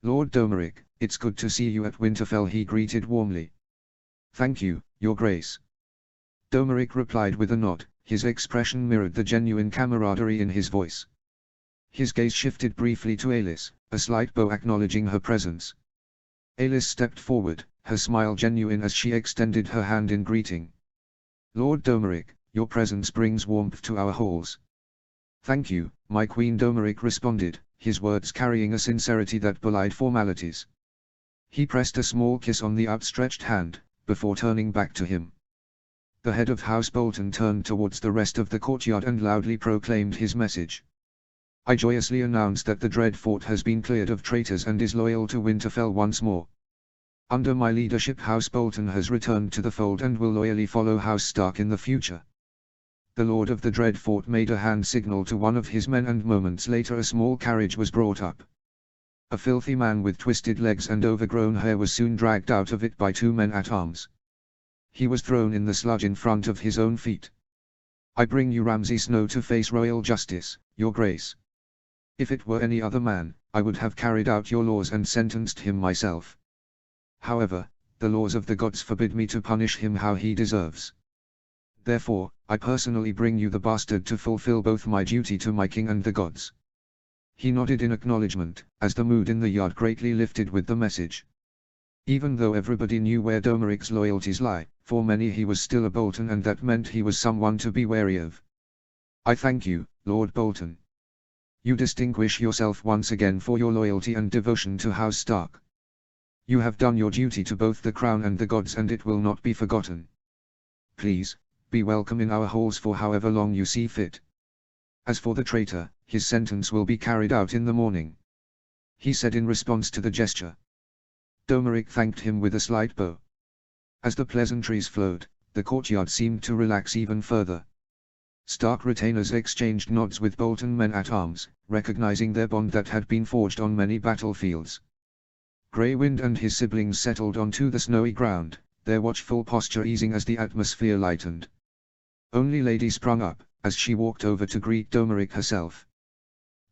Lord Domeric, it's good to see you at Winterfell, he greeted warmly. Thank you, Your Grace. Domeric replied with a nod, his expression mirrored the genuine camaraderie in his voice. His gaze shifted briefly to Alis, a slight bow acknowledging her presence. Alis stepped forward, her smile genuine as she extended her hand in greeting. Lord Domeric, your presence brings warmth to our halls. Thank you, my Queen, Domeric responded, his words carrying a sincerity that belied formalities. He pressed a small kiss on the outstretched hand, before turning back to him. The head of House Bolton turned towards the rest of the courtyard and loudly proclaimed his message. I joyously announce that the dread fort has been cleared of traitors and is loyal to Winterfell once more. Under my leadership, House Bolton has returned to the fold and will loyally follow House Stark in the future. The Lord of the Dread Fort made a hand signal to one of his men, and moments later a small carriage was brought up. A filthy man with twisted legs and overgrown hair was soon dragged out of it by two men at arms. He was thrown in the sludge in front of his own feet. I bring you Ramsay Snow to face royal justice, your grace. If it were any other man, I would have carried out your laws and sentenced him myself. However, the laws of the gods forbid me to punish him how he deserves. Therefore, I personally bring you the bastard to fulfill both my duty to my king and the gods. He nodded in acknowledgement, as the mood in the yard greatly lifted with the message. Even though everybody knew where Domeric's loyalties lie, for many he was still a Bolton, and that meant he was someone to be wary of. I thank you, Lord Bolton. You distinguish yourself once again for your loyalty and devotion to House Stark. You have done your duty to both the crown and the gods, and it will not be forgotten. Please, be welcome in our halls for however long you see fit. As for the traitor, his sentence will be carried out in the morning, he said in response to the gesture. Domeric thanked him with a slight bow. As the pleasantries flowed, the courtyard seemed to relax even further. Stark retainers exchanged nods with Bolton men at arms, recognizing their bond that had been forged on many battlefields. Grey Wind and his siblings settled onto the snowy ground, their watchful posture easing as the atmosphere lightened. Only Lady sprung up, as she walked over to greet Domeric herself.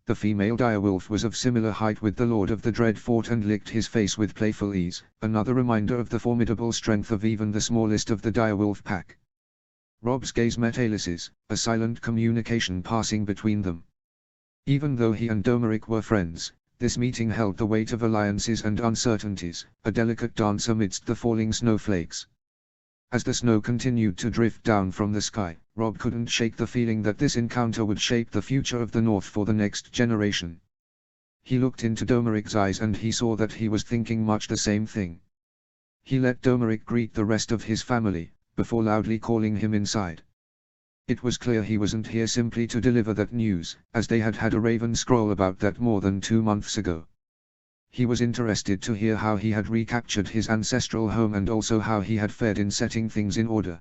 The female direwolf was of similar height with the Lord of the Dread Fort and licked his face with playful ease, another reminder of the formidable strength of even the smallest of the direwolf pack. Rob's gaze met Aelys's, a silent communication passing between them. Even though he and Domeric were friends, this meeting held the weight of alliances and uncertainties, a delicate dance amidst the falling snowflakes. As the snow continued to drift down from the sky, Rob couldn't shake the feeling that this encounter would shape the future of the North for the next generation. He looked into Domeric's eyes and he saw that he was thinking much the same thing. He let Domeric greet the rest of his family, before loudly calling him inside. It was clear he wasn't here simply to deliver that news, as they had had a raven scroll about that more than 2 months ago. He was interested to hear how he had recaptured his ancestral home and also how he had fared in setting things in order.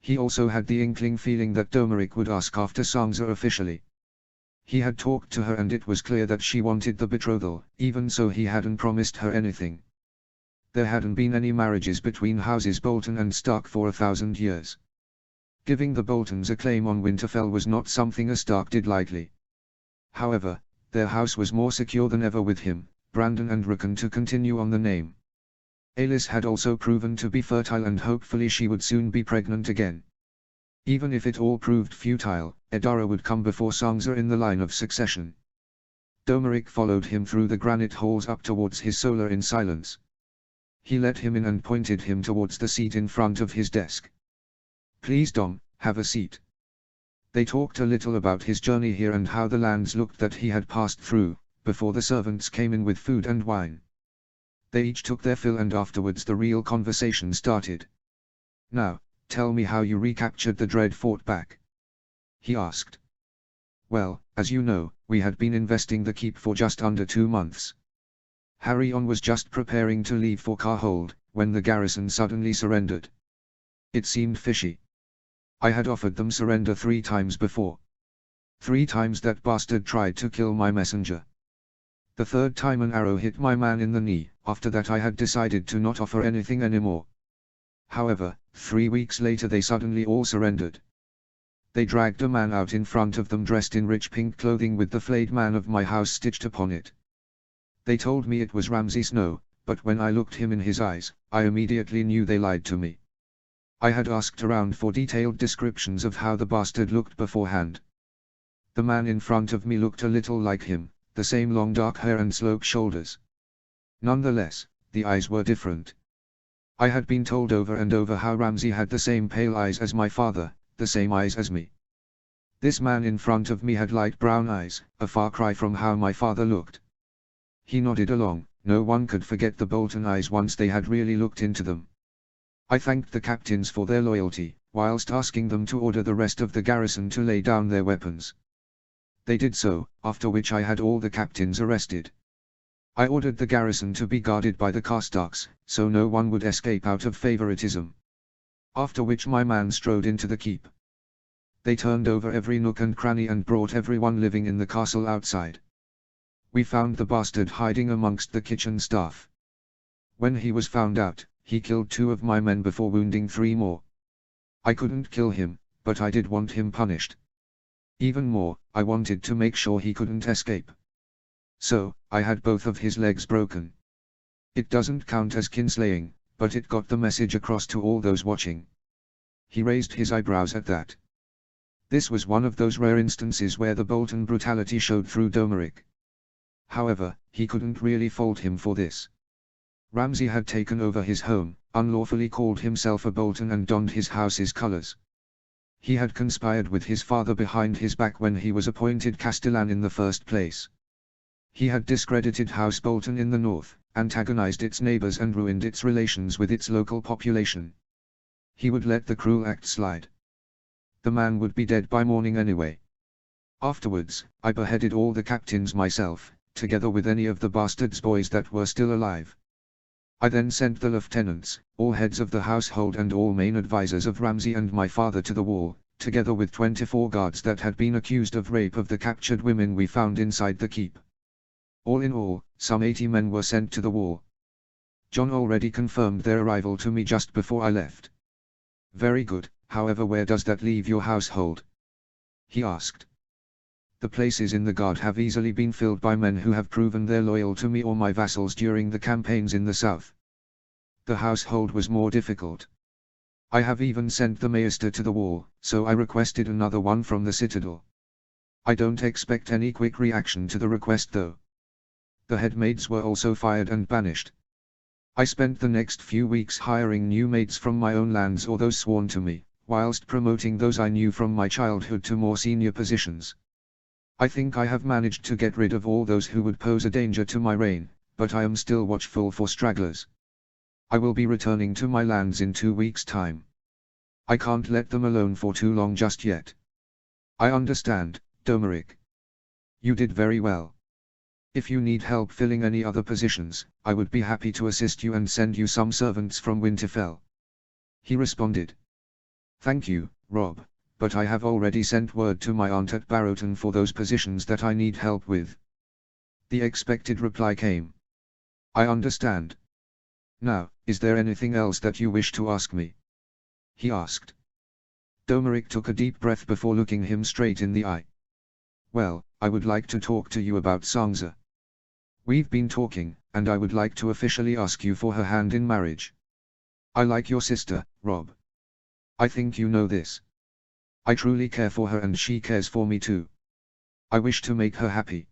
He also had the inkling feeling that Domeric would ask after Sansa officially. He had talked to her and it was clear that she wanted the betrothal, even so he hadn't promised her anything. There hadn't been any marriages between houses Bolton and Stark for 1,000 years. Giving the Boltons a claim on Winterfell was not something a Stark did lightly. However, their house was more secure than ever with him, Brandon and Rickon to continue on the name. Aelys had also proven to be fertile and hopefully she would soon be pregnant again. Even if it all proved futile, Edara would come before Sansa in the line of succession. Domeric followed him through the granite halls up towards his solar in silence. He let him in and pointed him towards the seat in front of his desk. Please Dom, have a seat. They talked a little about his journey here and how the lands looked that he had passed through, before the servants came in with food and wine. They each took their fill and afterwards the real conversation started. Now, tell me how you recaptured the Dread Fort back, he asked. Well, as you know, we had been investing the keep for just under 2 months. Harryon was just preparing to leave for Carhold, when the garrison suddenly surrendered. It seemed fishy. I had offered them surrender 3 times before. 3 times that bastard tried to kill my messenger. The 3rd time an arrow hit my man in the knee. After that I had decided to not offer anything anymore. However, 3 weeks later they suddenly all surrendered. They dragged a man out in front of them dressed in rich pink clothing with the flayed man of my house stitched upon it. They told me it was Ramsay Snow, but when I looked him in his eyes, I immediately knew they lied to me. I had asked around for detailed descriptions of how the bastard looked beforehand. The man in front of me looked a little like him, the same long dark hair and sloped shoulders. Nonetheless, the eyes were different. I had been told over and over how Ramsay had the same pale eyes as my father, the same eyes as me. This man in front of me had light brown eyes, a far cry from how my father looked. He nodded along. No one could forget the Bolton eyes once they had really looked into them. I thanked the captains for their loyalty, whilst asking them to order the rest of the garrison to lay down their weapons. They did so, after which I had all the captains arrested. I ordered the garrison to be guarded by the Carstarks, so no one would escape out of favoritism. After which my man strode into the keep. They turned over every nook and cranny and brought everyone living in the castle outside. We found the bastard hiding amongst the kitchen staff. When he was found out, he killed 2 of my men before wounding 3 more. I couldn't kill him, but I did want him punished. Even more, I wanted to make sure he couldn't escape. So, I had both of his legs broken. It doesn't count as kinslaying, but it got the message across to all those watching. He raised his eyebrows at that. This was one of those rare instances where the Bolton brutality showed through Domeric. However, he couldn't really fault him for this. Ramsay had taken over his home, unlawfully called himself a Bolton and donned his house's colours. He had conspired with his father behind his back when he was appointed Castellan in the first place. He had discredited House Bolton in the north, antagonized its neighbours and ruined its relations with its local population. He would let the cruel act slide. The man would be dead by morning anyway. Afterwards, I beheaded all the captains myself, together with any of the bastards' boys that were still alive. I then sent the lieutenants, all heads of the household and all main advisors of Ramsay and my father to the wall, together with 24 guards that had been accused of rape of the captured women we found inside the keep. All in all, some 80 men were sent to the wall. John already confirmed their arrival to me just before I left. Very good, however, where does that leave your household? He asked. The places in the guard have easily been filled by men who have proven they're loyal to me or my vassals during the campaigns in the south. The household was more difficult. I have even sent the maester to the wall, so I requested another one from the citadel. I don't expect any quick reaction to the request though. The head maids were also fired and banished. I spent the next few weeks hiring new maids from my own lands or those sworn to me, whilst promoting those I knew from my childhood to more senior positions. I think I have managed to get rid of all those who would pose a danger to my reign, but I am still watchful for stragglers. I will be returning to my lands in 2 weeks' time. I can't let them alone for too long just yet. I understand, Domeric. You did very well. If you need help filling any other positions, I would be happy to assist you and send you some servants from Winterfell. He responded. Thank you, Rob, but I have already sent word to my aunt at Barrowton for those positions that I need help with. The expected reply came. I understand. Now, is there anything else that you wish to ask me? He asked. Domeric took a deep breath before looking him straight in the eye. Well, I would like to talk to you about Sansa. We've been talking, and I would like to officially ask you for her hand in marriage. I like your sister, Rob. I think you know this. I truly care for her and she cares for me too. I wish to make her happy.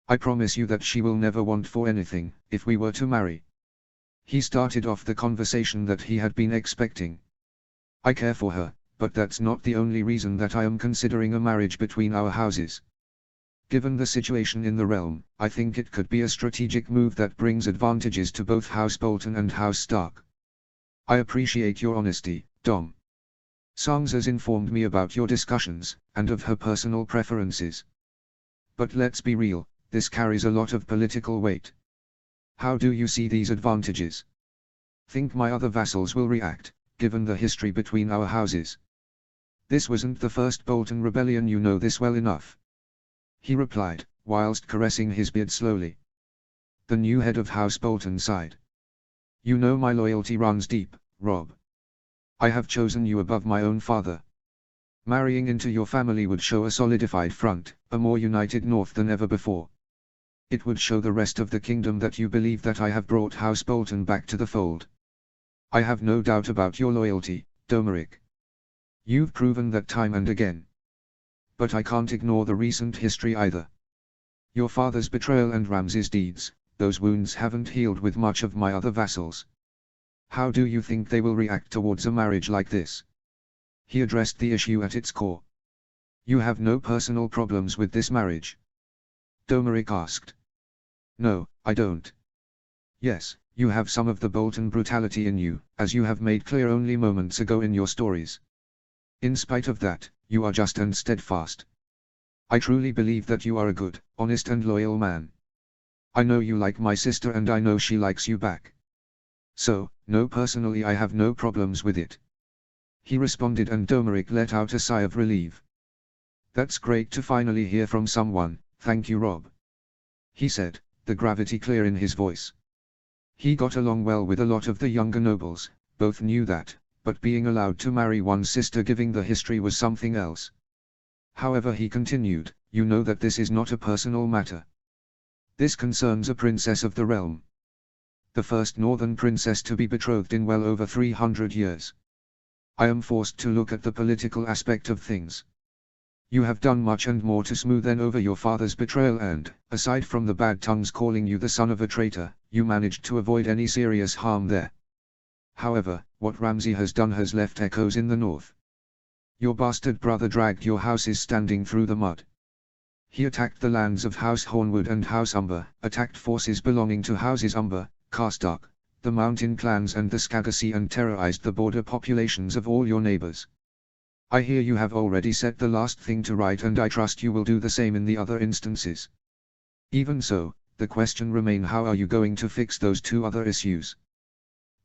I promise you that she will never want for anything, if we were to marry. He started off the conversation that he had been expecting. I care for her, but that's not the only reason that I am considering a marriage between our houses. Given the situation in the realm, I think it could be a strategic move that brings advantages to both House Bolton and House Stark. I appreciate your honesty, Dom. Sansa's informed me about your discussions, and of her personal preferences. But let's be real, this carries a lot of political weight. How do you see these advantages? Think my other vassals will react, given the history between our houses. This wasn't the first Bolton rebellion, you know this well enough. He replied, whilst caressing his beard slowly. The new head of House Bolton sighed. You know my loyalty runs deep, Rob. I have chosen you above my own father. Marrying into your family would show a solidified front, a more united north than ever before. It would show the rest of the kingdom that you believe that I have brought House Bolton back to the fold. I have no doubt about your loyalty, Domeric. You've proven that time and again. But I can't ignore the recent history either. Your father's betrayal and Ramsay's deeds, those wounds haven't healed with much of my other vassals. How do you think they will react towards a marriage like this? He addressed the issue at its core. You have no personal problems with this marriage? Domeric asked. No, I don't. Yes, you have some of the Bolton brutality in you, as you have made clear only moments ago in your stories. In spite of that, you are just and steadfast. I truly believe that you are a good, honest and loyal man. I know you like my sister and I know she likes you back. So, no, personally I have no problems with it. He responded, and Domeric let out a sigh of relief. That's great to finally hear from someone, thank you, Rob. He said, the gravity clear in his voice. He got along well with a lot of the younger nobles, both knew that, but being allowed to marry one's sister giving the history was something else. However, he continued, you know that this is not a personal matter. This concerns a princess of the realm. The first northern princess to be betrothed in well over 300 years. I am forced to look at the political aspect of things. You have done much and more to smoothen over your father's betrayal and, aside from the bad tongues calling you the son of a traitor, you managed to avoid any serious harm there. However, what Ramsay has done has left echoes in the north. Your bastard brother dragged your houses standing through the mud. He attacked the lands of House Hornwood and House Umber, attacked forces belonging to Houses Umber, Carstark, the mountain clans and the Scagassy, and terrorized the border populations of all your neighbors. I hear you have already set the last thing to right, and I trust you will do the same in the other instances. Even so, the question remains, how are you going to fix those two other issues?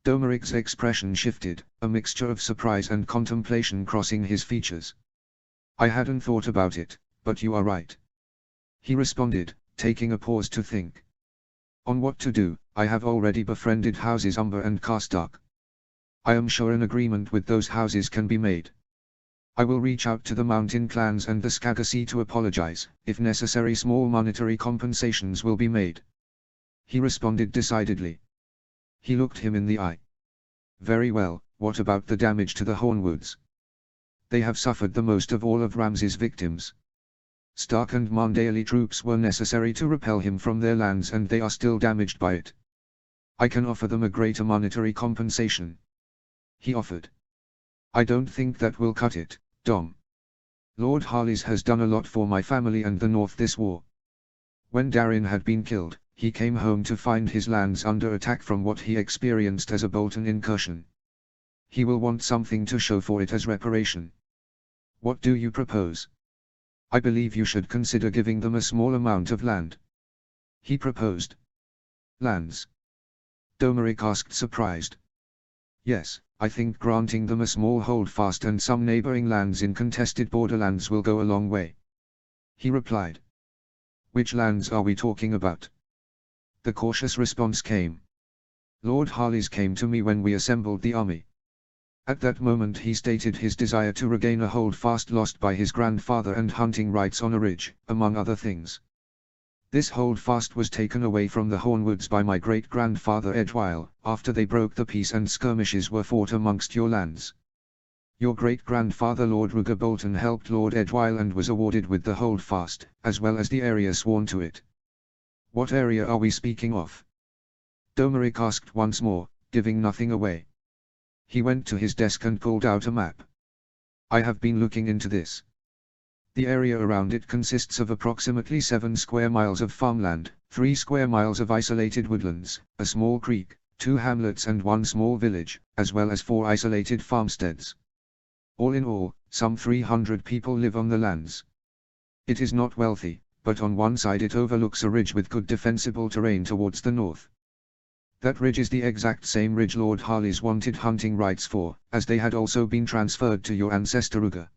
Domeric's expression shifted, a mixture of surprise and contemplation crossing his features. I hadn't thought about it, but you are right. He responded, taking a pause to think. On what to do, I have already befriended Houses Umber and Carstark. I am sure an agreement with those houses can be made. I will reach out to the mountain clans and the Scagassy to apologize, if necessary small monetary compensations will be made. He responded decidedly. He looked him in the eye. Very well, what about the damage to the Hornwoods? They have suffered the most of all of Ramsay's victims. Stark and Mondaily troops were necessary to repel him from their lands and they are still damaged by it. I can offer them a greater monetary compensation. He offered. I don't think that will cut it, Dom. Lord Harleys has done a lot for my family and the North this war. When Darren had been killed, he came home to find his lands under attack from what he experienced as a Bolton incursion. He will want something to show for it as reparation. What do you propose? I believe you should consider giving them a small amount of land. He proposed. Lands? Domeric asked, surprised. Yes, I think granting them a small holdfast and some neighboring lands in contested borderlands will go a long way. He replied. Which lands are we talking about? The cautious response came. Lord Harleys came to me when we assembled the army. At that moment he stated his desire to regain a holdfast lost by his grandfather and hunting rights on a ridge, among other things. This holdfast was taken away from the Hornwoods by my great-grandfather Edwile, after they broke the peace and skirmishes were fought amongst your lands. Your great-grandfather Lord Ruger Bolton helped Lord Edwile and was awarded with the holdfast, as well as the area sworn to it. What area are we speaking of? Domeric asked once more, giving nothing away. He went to his desk and pulled out a map. I have been looking into this. The area around it consists of approximately 7 square miles of farmland, 3 square miles of isolated woodlands, a small creek, 2 hamlets and 1 small village, as well as 4 isolated farmsteads. All in all, some 300 people live on the lands. It is not wealthy, but on one side it overlooks a ridge with good defensible terrain towards the north. That ridge is the exact same ridge Lord Harleys wanted hunting rights for, as they had also been transferred to your ancestor Ruger.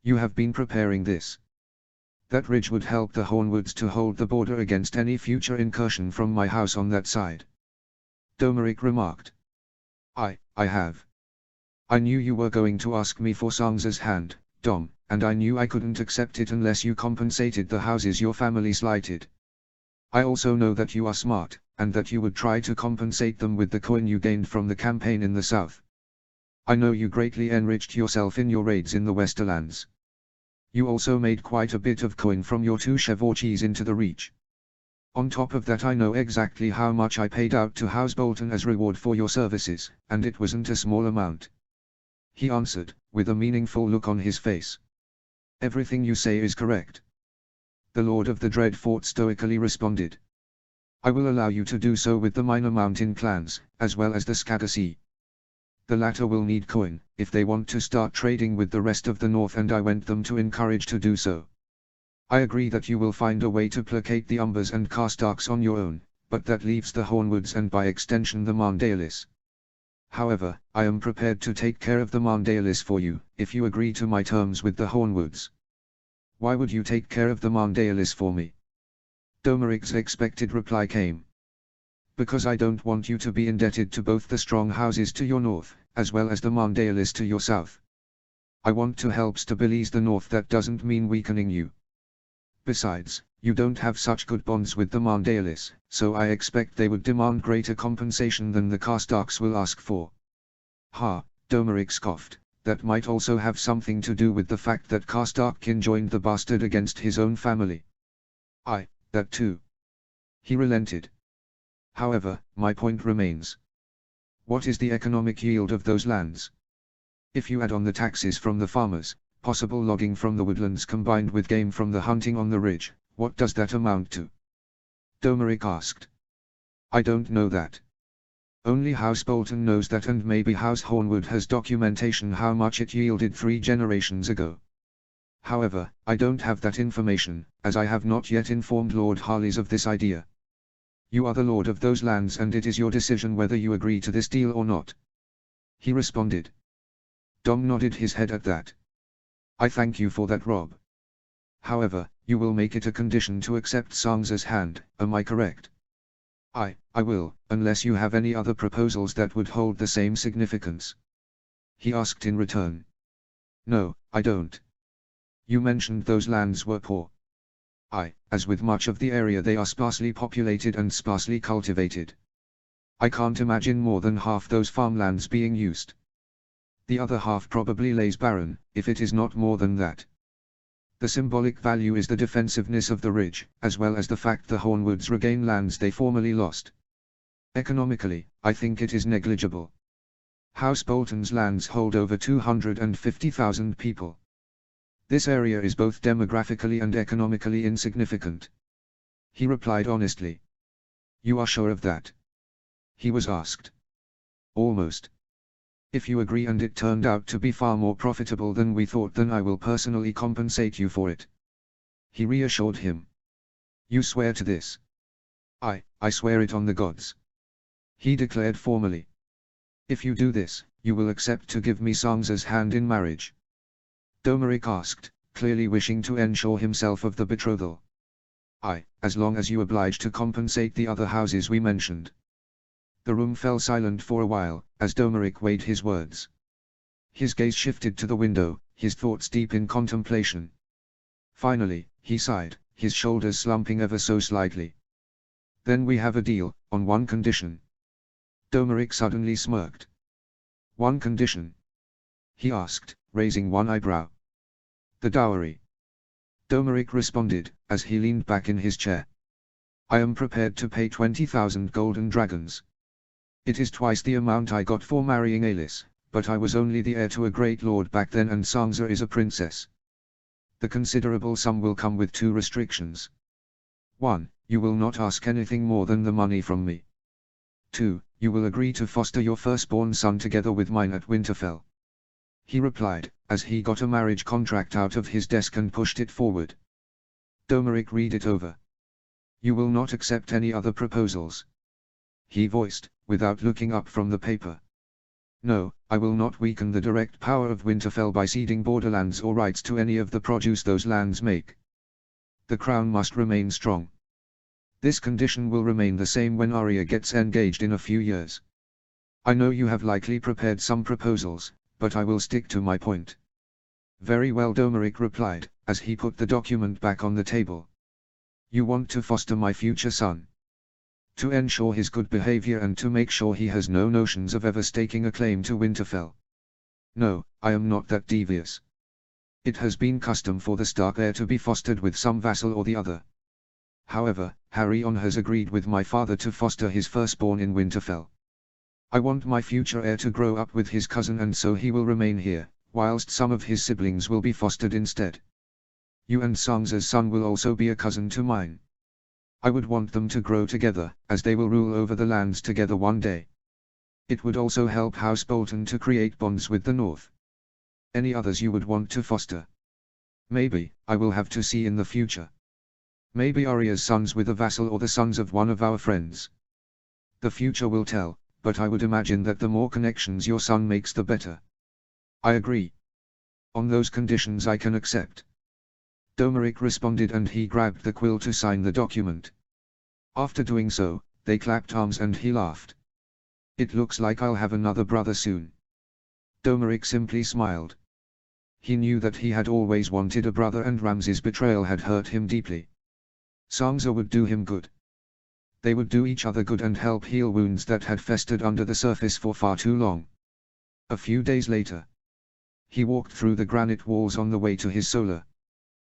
You have been preparing this. That ridge would help the Hornwoods to hold the border against any future incursion from my house on that side. Domeric remarked. I have. I knew you were going to ask me for Sansa's hand, Dom, and I knew I couldn't accept it unless you compensated the houses your family slighted. I also know that you are smart, and that you would try to compensate them with the coin you gained from the campaign in the south. I know you greatly enriched yourself in your raids in the Westerlands. You also made quite a bit of coin from your 2 chevauchés into the Reach. On top of that, I know exactly how much I paid out to House Bolton as reward for your services, and it wasn't a small amount. He answered, with a meaningful look on his face. Everything you say is correct. The Lord of the Dreadfort stoically responded. I will allow you to do so with the minor mountain clans, as well as the Scattersea. The latter will need coin, if they want to start trading with the rest of the north, and I want them to encourage to do so. I agree that you will find a way to placate the Umbers and Carstarks on your own, but that leaves the Hornwoods and by extension the Mandaelis. However, I am prepared to take care of the Mandaelis for you, if you agree to my terms with the Hornwoods. Why would you take care of the Mandaelis for me? Domeric's expected reply came. Because I don't want you to be indebted to both the strong houses to your north, as well as the Mandaelis to your south. I want to help stabilize the north. That doesn't mean weakening you. Besides, you don't have such good bonds with the Mandaelis, so I expect they would demand greater compensation than the Carstarks will ask for. Ha, Domeric scoffed, that might also have something to do with the fact that Carstark joined the bastard against his own family. Aye, that too. He relented. However, my point remains. What is the economic yield of those lands? If you add on the taxes from the farmers, possible logging from the woodlands combined with game from the hunting on the ridge, what does that amount to? Domeric asked. I don't know that. Only House Bolton knows that, and maybe House Hornwood has documentation how much it yielded 3 generations ago. However, I don't have that information, as I have not yet informed Lord Harleys of this idea. You are the lord of those lands, and it is your decision whether you agree to this deal or not. He responded. Dom nodded his head at that. I thank you for that, Rob. However, you will make it a condition to accept Sansa's hand, am I correct? I will, unless you have any other proposals that would hold the same significance. He asked in return. No, I don't. You mentioned those lands were poor. As with much of the area, they are sparsely populated and sparsely cultivated. I can't imagine more than half those farmlands being used. The other half probably lays barren, if it is not more than that. The symbolic value is the defensiveness of the ridge, as well as the fact the Hornwoods regain lands they formerly lost. Economically, I think it is negligible. House Bolton's lands hold over 250,000 people. This area is both demographically and economically insignificant. He replied honestly. You are sure of that? He was asked. Almost. If you agree and it turned out to be far more profitable than we thought, then I will personally compensate you for it. He reassured him. You swear to this? I swear it on the gods. He declared formally. If you do this, you will accept to give me Sansa's hand in marriage? Domeric asked, clearly wishing to ensure himself of the betrothal. As long as you oblige to compensate the other houses we mentioned. The room fell silent for a while, as Domeric weighed his words. His gaze shifted to the window, his thoughts deep in contemplation. Finally, he sighed, his shoulders slumping ever so slightly. Then we have a deal, on one condition. Domeric suddenly smirked. One condition? He asked, raising one eyebrow. The dowry. Domeric responded, as he leaned back in his chair. I am prepared to pay 20,000 golden dragons. It is twice the amount I got for marrying Alis, but I was only the heir to a great lord back then, and Sansa is a princess. The considerable sum will come with 2 restrictions. 1. You will not ask anything more than the money from me. 2. You will agree to foster your firstborn son together with mine at Winterfell. He replied, as he got a marriage contract out of his desk and pushed it forward. Domeric read it over. You will not accept any other proposals? He voiced, without looking up from the paper. No, I will not weaken the direct power of Winterfell by ceding borderlands or rights to any of the produce those lands make. The crown must remain strong. This condition will remain the same when Arya gets engaged in a few years. I know you have likely prepared some proposals, but I will stick to my point. Very well, Domeric replied, as he put the document back on the table. You want to foster my future son? To ensure his good behavior and to make sure he has no notions of ever staking a claim to Winterfell? No, I am not that devious. It has been custom for the Stark heir to be fostered with some vassal or the other. However, Harry has agreed with my father to foster his firstborn in Winterfell. I want my future heir to grow up with his cousin, and so he will remain here, whilst some of his siblings will be fostered instead. You and Sansa's son will also be a cousin to mine. I would want them to grow together, as they will rule over the lands together one day. It would also help House Bolton to create bonds with the North. Any others you would want to foster? Maybe, I will have to see in the future. Maybe Arya's sons with a vassal or the sons of one of our friends. The future will tell, but I would imagine that the more connections your son makes the better. I agree. On those conditions I can accept. Domeric responded, and he grabbed the quill to sign the document. After doing so, they clapped arms and he laughed. It looks like I'll have another brother soon. Domeric simply smiled. He knew that he had always wanted a brother, and Ramsay's betrayal had hurt him deeply. Sansa would do him good. They would do each other good and help heal wounds that had festered under the surface for far too long. A few days later, he walked through the granite walls on the way to his solar.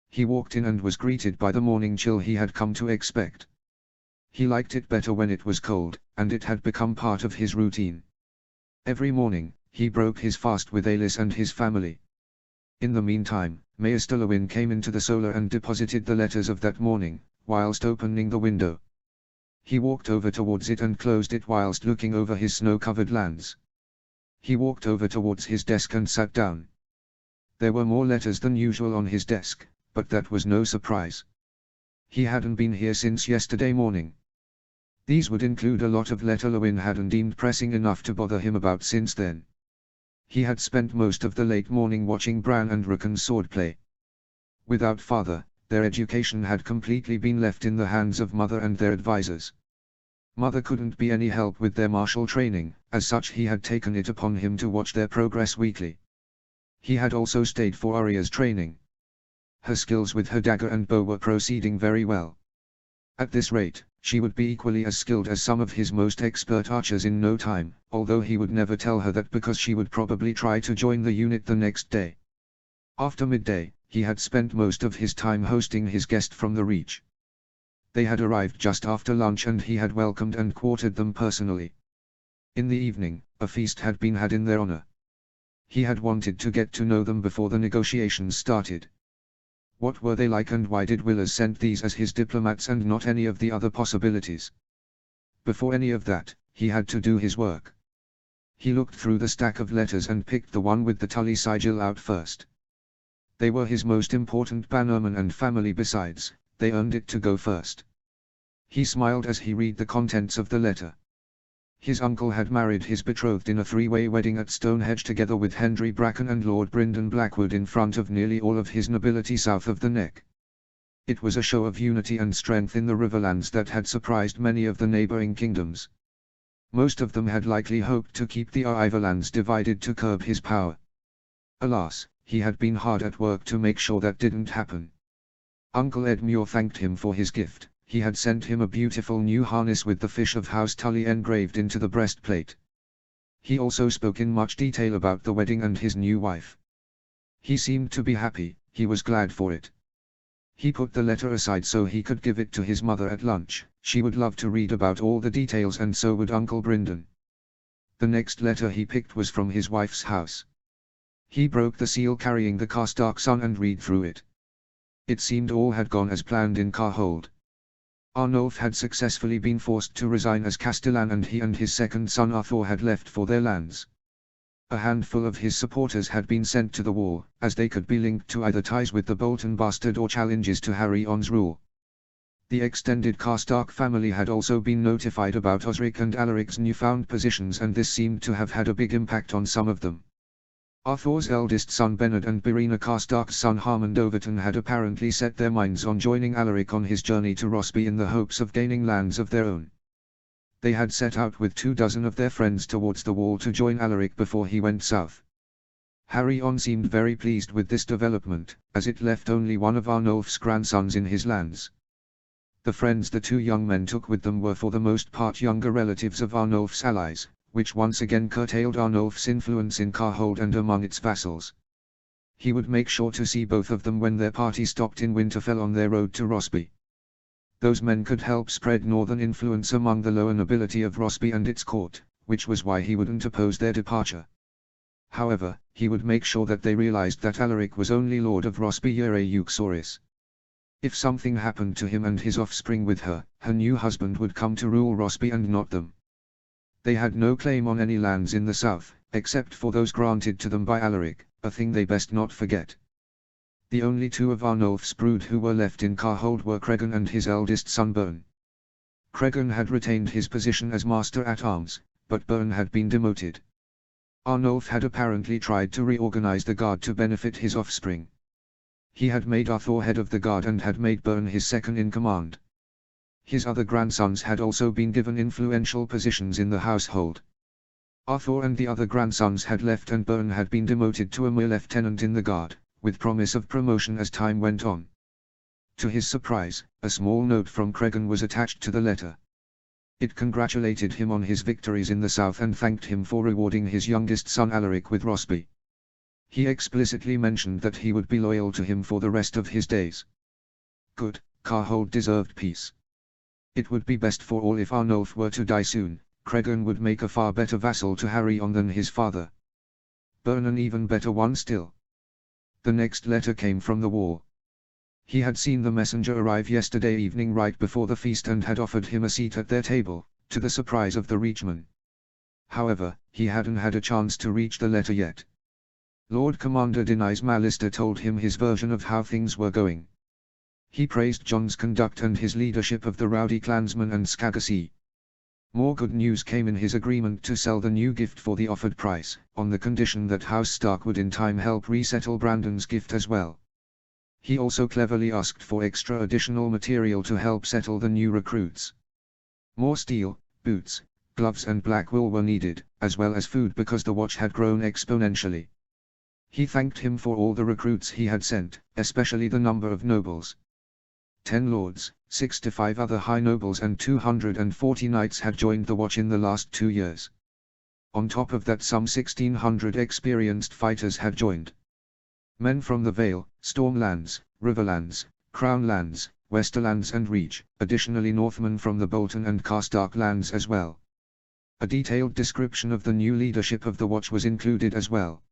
He walked in and was greeted by the morning chill he had come to expect. He liked it better when it was cold, and it had become part of his routine. Every morning, he broke his fast with Alis and his family. In the meantime, Maester Lewin came into the solar and deposited the letters of that morning, whilst opening the window. He walked over towards it and closed it whilst looking over his snow-covered lands. He walked over towards his desk and sat down. There were more letters than usual on his desk, but that was no surprise. He hadn't been here since yesterday morning. These would include a lot of letters Lewin hadn't deemed pressing enough to bother him about since then. He had spent most of the late morning watching Bran and Rickon's swordplay. Without father, their education had completely been left in the hands of Mother and their advisors. Mother couldn't be any help with their martial training, as such he had taken it upon him to watch their progress weekly. He had also stayed for Arya's training. Her skills with her dagger and bow were proceeding very well. At this rate, she would be equally as skilled as some of his most expert archers in no time, although he would never tell her that because she would probably try to join the unit the next day. After midday, he had spent most of his time hosting his guest from the Reach. They had arrived just after lunch and he had welcomed and quartered them personally. In the evening, a feast had been had in their honor. He had wanted to get to know them before the negotiations started. What were they like, and why did Willers send these as his diplomats and not any of the other possibilities? Before any of that, he had to do his work. He looked through the stack of letters and picked the one with the Tully sigil out first. They were his most important bannermen and family. Besides, they earned it to go first. He smiled as he read the contents of the letter. His uncle had married his betrothed in a three-way wedding at Stonehenge together with Hendry Bracken and Lord Brynden Blackwood in front of nearly all of his nobility south of the Neck. It was a show of unity and strength in the Riverlands that had surprised many of the neighboring kingdoms. Most of them had likely hoped to keep the Iverlands divided to curb his power. Alas, he had been hard at work to make sure that didn't happen. Uncle Edmure thanked him for his gift. He had sent him a beautiful new harness with the fish of House Tully engraved into the breastplate. He also spoke in much detail about the wedding and his new wife. He seemed to be happy, he was glad for it. He put the letter aside so he could give it to his mother at lunch. She would love to read about all the details, and so would Uncle Brynden. The next letter he picked was from his wife's house. He broke the seal carrying the Karstark sun and read through it. It seemed all had gone as planned in Carhold. Arnulf had successfully been forced to resign as Castellan, and he and his second son Arthur had left for their lands. A handful of his supporters had been sent to the war, as they could be linked to either ties with the Bolton bastard or challenges to Harry's rule. The extended Karstark family had also been notified about Osric and Alaric's newfound positions, and this seemed to have had a big impact on some of them. Arthur's eldest son Bernard and Birina Karstark's son Harmond Overton had apparently set their minds on joining Alaric on his journey to Rosby in the hopes of gaining lands of their own. They had set out with 24 of their friends towards the wall to join Alaric before he went south. Harry seemed very pleased with this development, as it left only one of Arnulf's grandsons in his lands. The friends the two young men took with them were for the most part younger relatives of Arnulf's allies, which once again curtailed Arnulf's influence in Carhold and among its vassals. He would make sure to see both of them when their party stopped in Winterfell on their road to Rosby. Those men could help spread northern influence among the lower nobility of Rossby and its court, which was why he wouldn't oppose their departure. However, he would make sure that they realized that Alaric was only Lord of Rossby Ure Uxoris. If something happened to him and his offspring with her, her new husband would come to rule Rossby and not them. They had no claim on any lands in the south, except for those granted to them by Alaric, a thing they best not forget. The only two of Arnulf's brood who were left in Carhold were Cregan and his eldest son Bern. Cregan had retained his position as master-at-arms, but Bern had been demoted. Arnulf had apparently tried to reorganize the guard to benefit his offspring. He had made Arthur head of the guard and had made Bern his second-in-command. His other grandsons had also been given influential positions in the household. Arthur and the other grandsons had left and Bern had been demoted to a mere lieutenant in the guard, with promise of promotion as time went on. To his surprise, a small note from Cregan was attached to the letter. It congratulated him on his victories in the south and thanked him for rewarding his youngest son Alaric with Rossby. He explicitly mentioned that he would be loyal to him for the rest of his days. Good, Carhold deserved peace. It would be best for all if Arnulf were to die soon. Cregan would make a far better vassal to Harry on than his father. Bern an even better one still. The next letter came from the wall. He had seen the messenger arrive yesterday evening right before the feast and had offered him a seat at their table, to the surprise of the reachman. However, he hadn't had a chance to reach the letter yet. Lord Commander Denys Mallister told him his version of how things were going. He praised John's conduct and his leadership of the rowdy clansmen and Scaggasea. More good news came in his agreement to sell the new gift for the offered price, on the condition that House Stark would in time help resettle Brandon's gift as well. He also cleverly asked for extra additional material to help settle the new recruits. More steel, boots, gloves and black wool were needed, as well as food because the watch had grown exponentially. He thanked him for all the recruits he had sent, especially the number of nobles. 10 lords, 65 other high nobles and 240 knights had joined the watch in the last 2 years. On top of that, some 1,600 experienced fighters had joined. Men from the Vale, Stormlands, Riverlands, Crownlands, Westerlands and Reach, additionally Northmen from the Bolton and Carstark lands as well. A detailed description of the new leadership of the watch was included as well.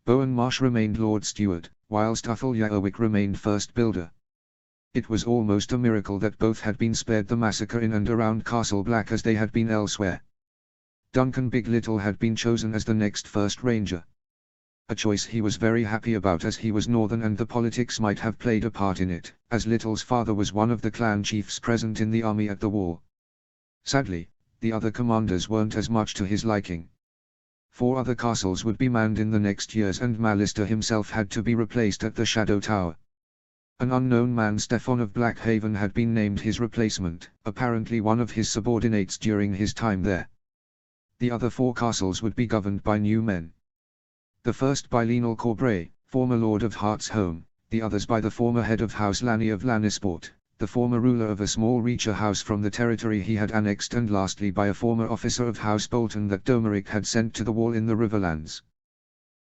Bowen Marsh remained Lord Steward, whilst Athelya Erwick remained First Builder. It was almost a miracle that both had been spared the massacre in and around Castle Black as they had been elsewhere. Duncan Big Little had been chosen as the next First Ranger. A choice he was very happy about as he was northern and the politics might have played a part in it, as Little's father was one of the clan chiefs present in the army at the war. Sadly, the other commanders weren't as much to his liking. 4 other castles would be manned in the next years and Mallister himself had to be replaced at the Shadow Tower. An unknown man, Stefan of Blackhaven, had been named his replacement, apparently one of his subordinates during his time there. The other 4 castles would be governed by new men. The first by Lionel Corbray, former Lord of Heartsholme, the others by the former head of House Lanny of Lannisport, the former ruler of a small Reacher house from the territory he had annexed, and lastly by a former officer of House Bolton that Domeric had sent to the wall in the Riverlands.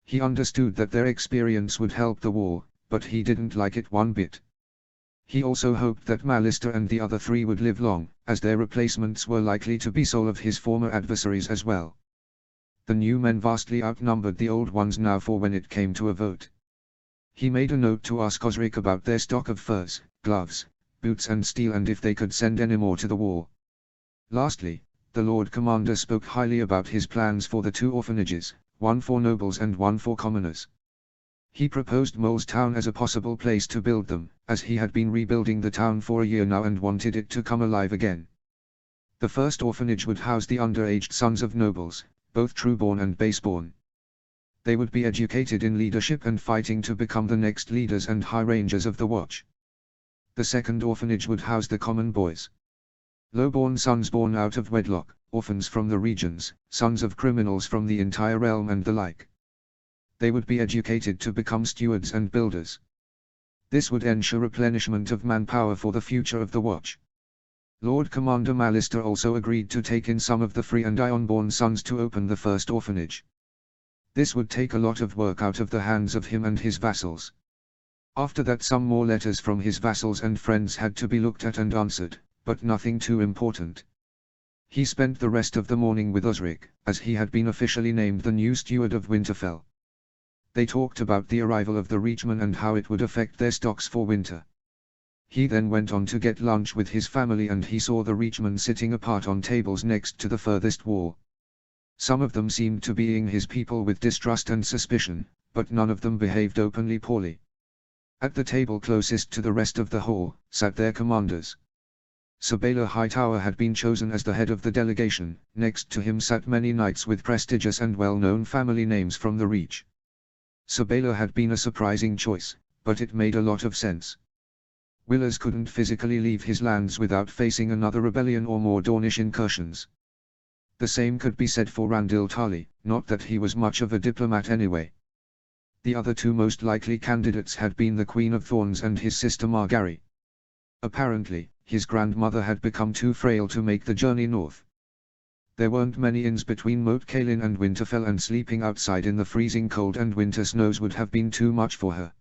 He understood that their experience would help the war, but he didn't like it one bit. He also hoped that Mallister and the other 3 would live long, as their replacements were likely to be some of his former adversaries as well. The new men vastly outnumbered the old ones now for when it came to a vote. He made a note to ask Osric about their stock of furs, gloves, boots and steel and if they could send any more to the war. Lastly, the Lord Commander spoke highly about his plans for the 2 orphanages, one for nobles and one for commoners. He proposed Molestown as a possible place to build them, as he had been rebuilding the town for a year now and wanted it to come alive again. The first orphanage would house the underaged sons of nobles, both trueborn and baseborn. They would be educated in leadership and fighting to become the next leaders and high rangers of the watch. The second orphanage would house the common boys. Lowborn sons born out of wedlock, orphans from the regions, sons of criminals from the entire realm and the like. They would be educated to become stewards and builders. This would ensure replenishment of manpower for the future of the watch. Lord Commander Mallister also agreed to take in some of the free and unborn sons to open the first orphanage. This would take a lot of work out of the hands of him and his vassals. After that some more letters from his vassals and friends had to be looked at and answered, but nothing too important. He spent the rest of the morning with Osric, as he had been officially named the new steward of Winterfell. They talked about the arrival of the Reachmen and how it would affect their stocks for winter. He then went on to get lunch with his family and he saw the Reachmen sitting apart on tables next to the furthest wall. Some of them seemed to be eyeing his people with distrust and suspicion, but none of them behaved openly poorly. At the table closest to the rest of the hall, sat their commanders. Sir Baelor Hightower had been chosen as the head of the delegation, next to him sat many knights with prestigious and well-known family names from the Reach. Sir Baelor had been a surprising choice, but it made a lot of sense. Willers couldn't physically leave his lands without facing another rebellion or more Dornish incursions. The same could be said for Randil Tarly, not that he was much of a diplomat anyway. The other two most likely candidates had been the Queen of Thorns and his sister Margaery. Apparently, his grandmother had become too frail to make the journey north. There weren't many inns between Moat Cailin and Winterfell, and sleeping outside in the freezing cold and winter snows would have been too much for her.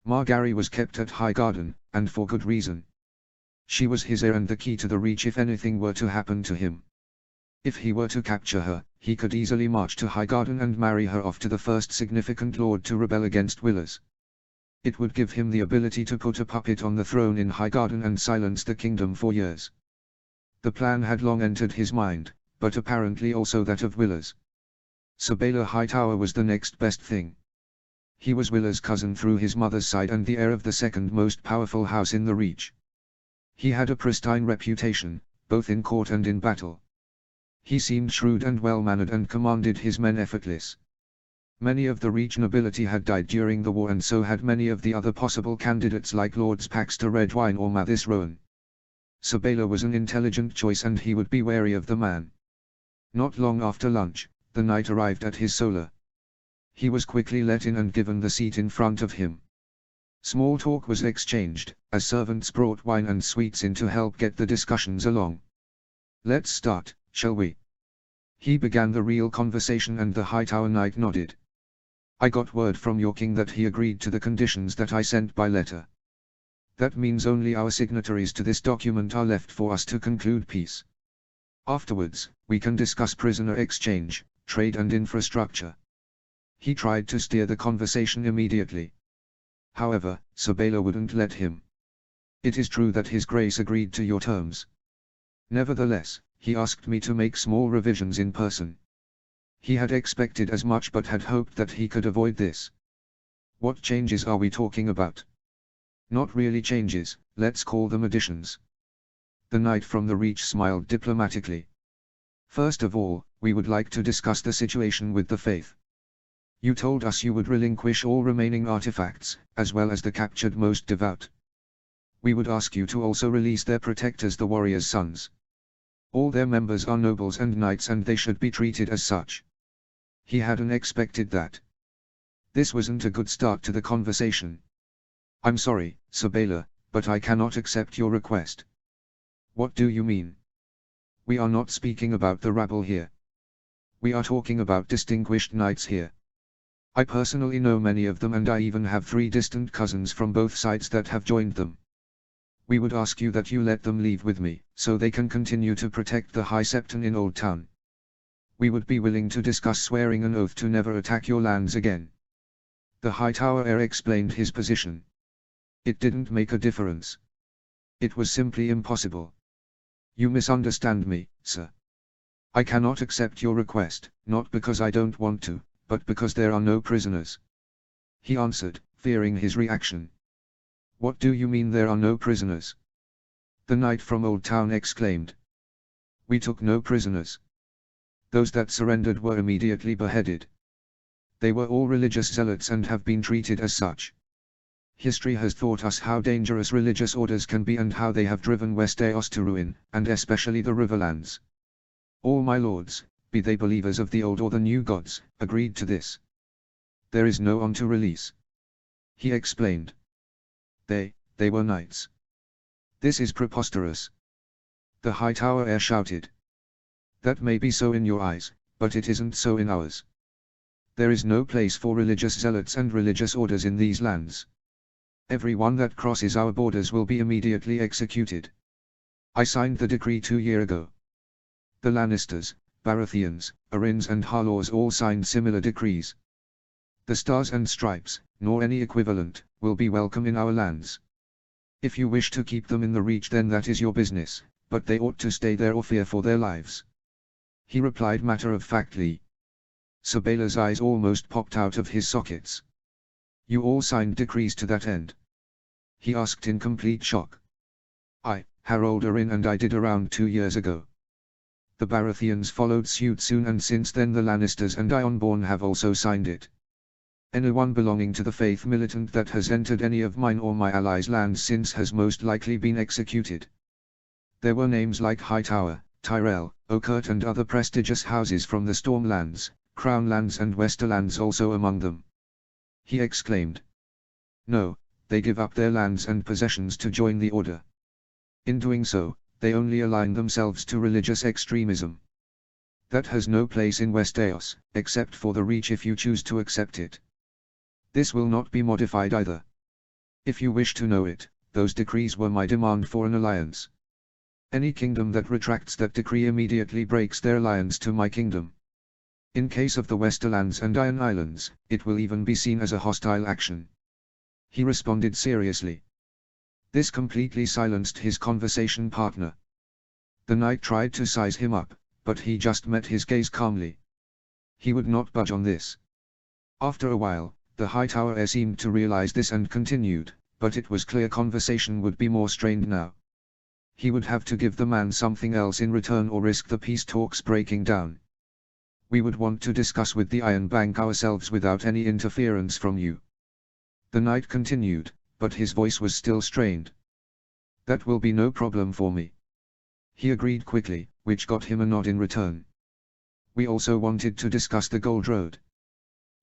Margaery was kept at Highgarden, and for good reason. She was his heir and the key to the Reach if anything were to happen to him. If he were to capture her, he could easily march to Highgarden and marry her off to the first significant lord to rebel against Willers. It would give him the ability to put a puppet on the throne in Highgarden and silence the kingdom for years. The plan had long entered his mind, but apparently also that of Willers. Sir Baelor Hightower was the next best thing. He was Willers' cousin through his mother's side and the heir of the second most powerful house in the Reach. He had a pristine reputation, both in court and in battle. He seemed shrewd and well-mannered and commanded his men effortless. Many of the Reach nobility had died during the war, and so had many of the other possible candidates like Lords Paxter Redwyne or Mathis Rowan. Sir Baelor was an intelligent choice and he would be wary of the man. Not long after lunch, the knight arrived at his solar. He was quickly let in and given the seat in front of him. Small talk was exchanged, as servants brought wine and sweets in to help get the discussions along. "Let's start, shall we?" He began the real conversation and the Hightower knight nodded. "I got word from your king that he agreed to the conditions that I sent by letter. That means only our signatories to this document are left for us to conclude peace. Afterwards, we can discuss prisoner exchange, trade and infrastructure." He tried to steer the conversation immediately. However, Sir Baelor wouldn't let him. "It is true that His Grace agreed to your terms. Nevertheless, he asked me to make small revisions in person." He had expected as much but had hoped that he could avoid this. "What changes are we talking about?" "Not really changes, let's call them additions." The knight from the Reach smiled diplomatically. "First of all, we would like to discuss the situation with the faith. You told us you would relinquish all remaining artifacts, as well as the captured most devout. We would ask you to also release their protectors, the warriors' sons. All their members are nobles and knights and they should be treated as such." He hadn't expected that. This wasn't a good start to the conversation. "I'm sorry, Sir Baelor, but I cannot accept your request." "What do you mean?" "We are not speaking about the rabble here. We are talking about distinguished knights here. I personally know many of them and I even have 3 distant cousins from both sides that have joined them. We would ask you that you let them leave with me, so they can continue to protect the High Septon in Old Town. We would be willing to discuss swearing an oath to never attack your lands again." The Hightower heir explained his position. "It didn't make a difference. It was simply impossible. You misunderstand me, sir. I cannot accept your request, not because I don't want to, but because there are no prisoners." He answered, fearing his reaction. "What do you mean there are no prisoners?" The knight from Old Town exclaimed. "We took no prisoners. Those that surrendered were immediately beheaded. They were all religious zealots and have been treated as such. History has taught us how dangerous religious orders can be and how they have driven Westeros to ruin, and especially the Riverlands. All my lords, be they believers of the old or the new gods, agreed to this. There is no one to release." He explained. They were knights. "This is preposterous." The Hightower heir shouted. "That may be so in your eyes, but it isn't so in ours. There is no place for religious zealots and religious orders in these lands. Everyone that crosses our borders will be immediately executed. I signed the decree 2 years ago. The Lannisters, Baratheons, Arryns and Harlaws all signed similar decrees. The Stars and Stripes, nor any equivalent, will be welcome in our lands. If you wish to keep them in the Reach, then that is your business, but they ought to stay there or fear for their lives. He replied matter-of-factly. Sir Baelor's eyes almost popped out of his sockets. You all signed decrees to that end? He asked in complete shock. I, Harold Arryn, and I did around 2 years ago. The Baratheons followed suit soon, and since then the Lannisters and Ironborn have also signed it. Anyone belonging to the faith militant that has entered any of mine or my allies' lands since has most likely been executed. There were names like Hightower, Tyrell, Oakurt and other prestigious houses from the Stormlands, Crownlands and Westerlands also among them. He exclaimed. No, they give up their lands and possessions to join the order. In doing so, they only align themselves to religious extremism. That has no place in Westeros, except for the Reach if you choose to accept it. This will not be modified either. If you wish to know it, those decrees were my demand for an alliance. Any kingdom that retracts that decree immediately breaks their alliance to my kingdom. In case of the Westerlands and Iron Islands, it will even be seen as a hostile action. He responded seriously. This completely silenced his conversation partner. The knight tried to size him up, but he just met his gaze calmly. He would not budge on this. After a while, the Hightower heir seemed to realize this and continued, but it was clear conversation would be more strained now. He would have to give the man something else in return or risk the peace talks breaking down. We would want to discuss with the Iron Bank ourselves without any interference from you. The knight continued, but his voice was still strained. That will be no problem for me. He agreed quickly, which got him a nod in return. We also wanted to discuss the Gold Road.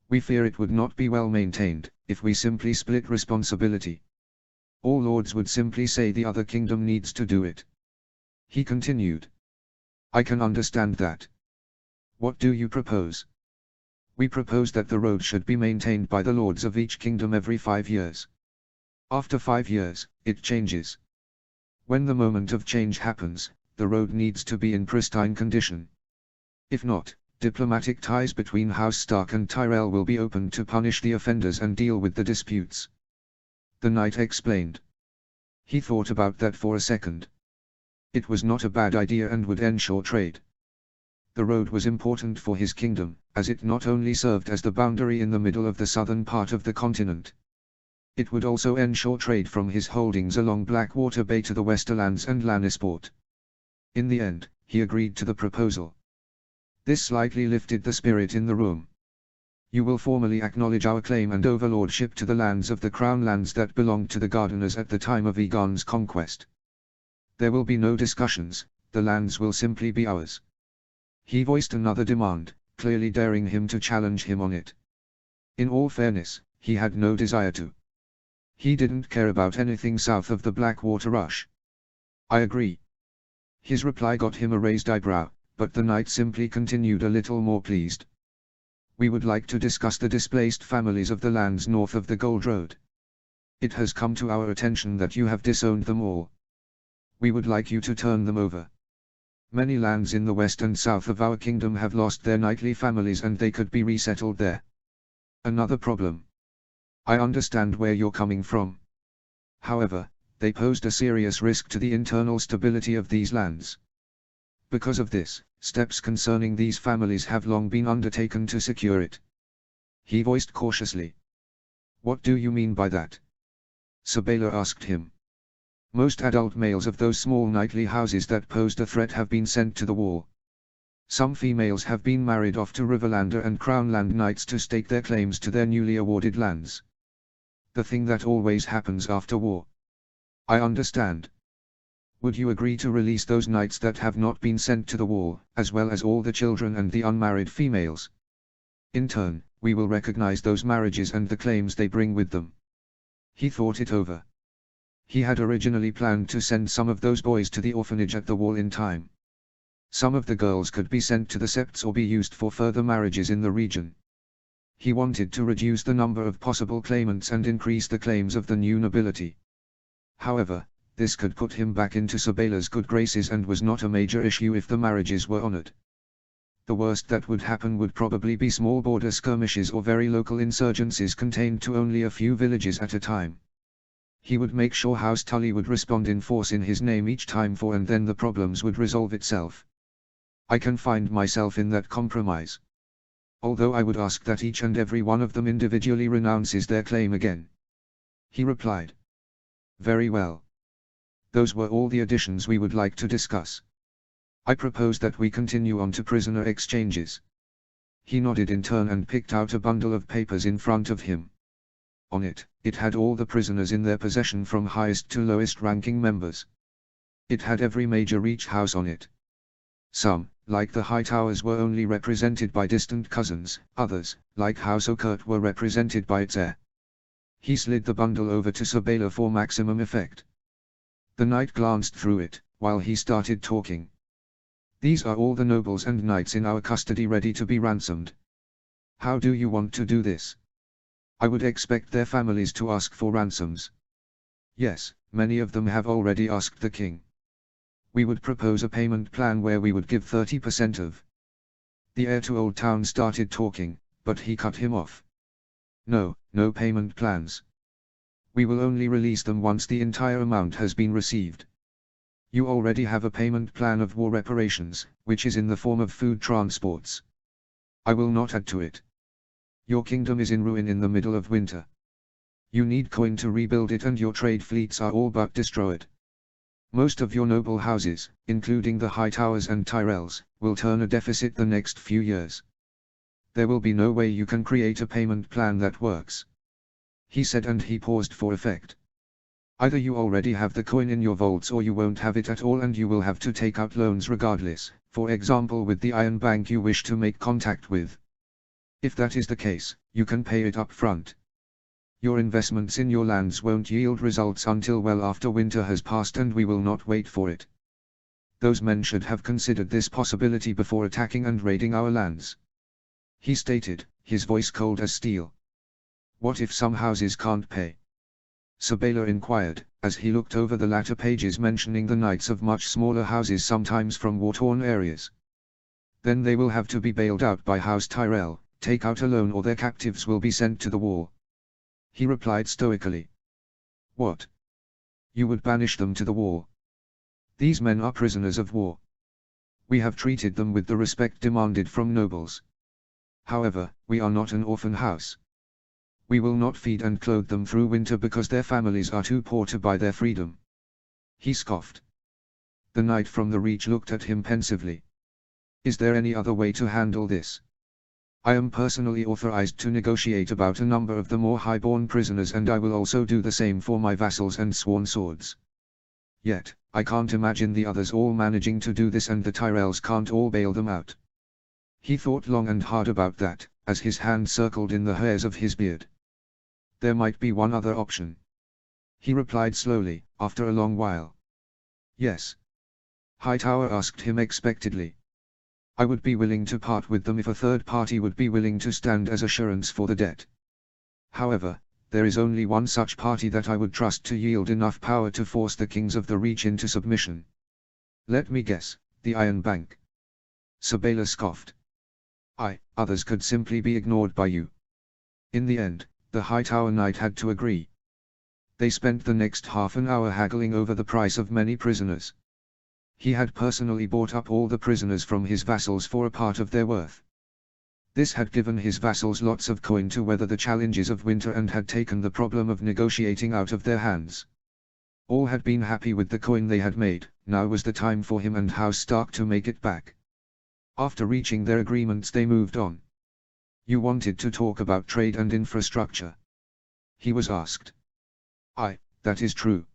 We fear it would not be well maintained, if we simply split responsibility. All lords would simply say the other kingdom needs to do it. He continued. I can understand that. What do you propose? We propose that the road should be maintained by the lords of each kingdom every 5 years. After 5 years, it changes. When the moment of change happens, the road needs to be in pristine condition. If not, diplomatic ties between House Stark and Tyrell will be opened to punish the offenders and deal with the disputes. The knight explained. He thought about that for a second. It was not a bad idea and would ensure trade. The road was important for his kingdom, as it not only served as the boundary in the middle of the southern part of the continent. It would also ensure trade from his holdings along Blackwater Bay to the Westerlands and Lannisport. In the end, he agreed to the proposal. This slightly lifted the spirit in the room. You will formally acknowledge our claim and overlordship to the lands of the Crown lands that belonged to the Gardeners at the time of Aegon's conquest. There will be no discussions, the lands will simply be ours. He voiced another demand, clearly daring him to challenge him on it. In all fairness, he had no desire to. He didn't care about anything south of the Blackwater Rush. I agree. His reply got him a raised eyebrow, but the knight simply continued a little more pleased. We would like to discuss the displaced families of the lands north of the Gold Road. It has come to our attention that you have disowned them all. We would like you to turn them over. Many lands in the west and south of our kingdom have lost their knightly families and they could be resettled there. Another problem. I understand where you're coming from. However, they posed a serious risk to the internal stability of these lands. Because of this, steps concerning these families have long been undertaken to secure it. He voiced cautiously. What do you mean by that? Sir Baelor asked him. Most adult males of those small knightly houses that posed a threat have been sent to the wall. Some females have been married off to Riverlander and Crownland knights to stake their claims to their newly awarded lands. The thing that always happens after war. I understand. Would you agree to release those knights that have not been sent to the wall, as well as all the children and the unmarried females? In turn, we will recognize those marriages and the claims they bring with them. He thought it over. He had originally planned to send some of those boys to the orphanage at the wall in time. Some of the girls could be sent to the septs or be used for further marriages in the region. He wanted to reduce the number of possible claimants and increase the claims of the new nobility. However, this could put him back into Sabella's good graces and was not a major issue if the marriages were honored. The worst that would happen would probably be small border skirmishes or very local insurgencies contained to only a few villages at a time. He would make sure House Tully would respond in force in his name each time and then the problems would resolve itself. I can find myself in that compromise. Although I would ask that each and every one of them individually renounces their claim again. He replied. Very well. Those were all the additions we would like to discuss. I propose that we continue on to prisoner exchanges. He nodded in turn and picked out a bundle of papers in front of him. On it had all the prisoners in their possession from highest to lowest ranking members. It had every major Reach house on it. Some, like the Hightowers, were only represented by distant cousins, others, like House O'Kurt, were represented by its heir. He slid the bundle over to Sabella for maximum effect. The knight glanced through it, while he started talking. These are all the nobles and knights in our custody ready to be ransomed. How do you want to do this? I would expect their families to ask for ransoms. Yes, many of them have already asked the king. We would propose a payment plan where we would give 30% of. The heir to Old Town started talking, but he cut him off. No payment plans. We will only release them once the entire amount has been received. You already have a payment plan of war reparations, which is in the form of food transports. I will not add to it. Your kingdom is in ruin in the middle of winter. You need coin to rebuild it and your trade fleets are all but destroyed. Most of your noble houses, including the Hightowers and Tyrells, will turn a deficit the next few years. There will be no way you can create a payment plan that works. He said, and he paused for effect. Either you already have the coin in your vaults or you won't have it at all and you will have to take out loans regardless, for example with the Iron Bank you wish to make contact with. If that is the case, you can pay it up front. Your investments in your lands won't yield results until well after winter has passed and we will not wait for it. Those men should have considered this possibility before attacking and raiding our lands. He stated, his voice cold as steel. What if some houses can't pay? Sabella inquired, as he looked over the latter pages mentioning the knights of much smaller houses sometimes from war-torn areas. Then they will have to be bailed out by House Tyrell, take out a loan or their captives will be sent to the wall. He replied stoically. What? You would banish them to the wall? These men are prisoners of war. We have treated them with the respect demanded from nobles. However, we are not an orphan house. We will not feed and clothe them through winter because their families are too poor to buy their freedom. He scoffed. The knight from the Reach looked at him pensively. Is there any other way to handle this? I am personally authorized to negotiate about a number of the more highborn prisoners and I will also do the same for my vassals and sworn swords. Yet, I can't imagine the others all managing to do this and the Tyrells can't all bail them out. He thought long and hard about that, as his hand circled in the hairs of his beard. There might be one other option. He replied slowly, after a long while. Yes. Hightower asked him expectedly. I would be willing to part with them if a third party would be willing to stand as assurance for the debt. However, there is only one such party that I would trust to yield enough power to force the kings of the Reach into submission. Let me guess, the Iron Bank. Sabella scoffed. Others could simply be ignored by you. In the end, the Hightower knight had to agree. They spent the next half an hour haggling over the price of many prisoners. He had personally bought up all the prisoners from his vassals for a part of their worth. This had given his vassals lots of coin to weather the challenges of winter and had taken the problem of negotiating out of their hands. All had been happy with the coin they had made, now was the time for him and House Stark to make it back. After reaching their agreements they moved on. You wanted to talk about trade and infrastructure? He was asked. That is true.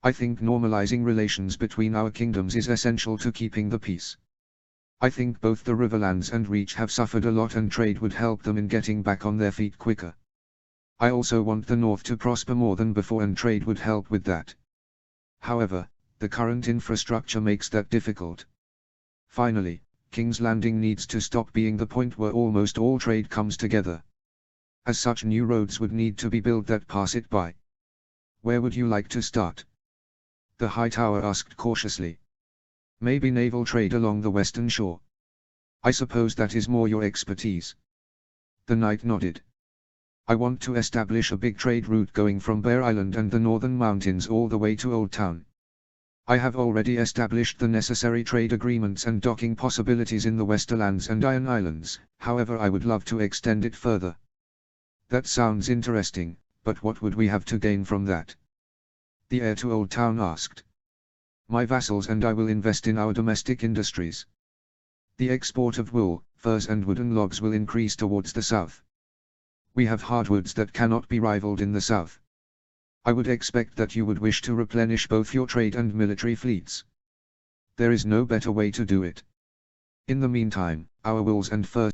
I think normalizing relations between our kingdoms is essential to keeping the peace. I think both the Riverlands and Reach have suffered a lot and trade would help them in getting back on their feet quicker. I also want the North to prosper more than before and trade would help with that. However, the current infrastructure makes that difficult. Finally, King's Landing needs to stop being the point where almost all trade comes together. as such new roads would need to be built that pass it by. Where would you like to start? The Hightower asked cautiously. Maybe naval trade along the western shore. I suppose that is more your expertise. The knight nodded. I want to establish a big trade route going from Bear Island and the northern mountains all the way to Old Town. I have already established the necessary trade agreements and docking possibilities in the Westerlands and Iron Islands, however I would love to extend it further. That sounds interesting, but what would we have to gain from that? The heir to Old Town asked. My vassals and I will invest in our domestic industries. The export of wool, furs and wooden logs will increase towards the south. We have hardwoods that cannot be rivaled in the south. I would expect that you would wish to replenish both your trade and military fleets. There is no better way to do it. In the meantime, our wools and furs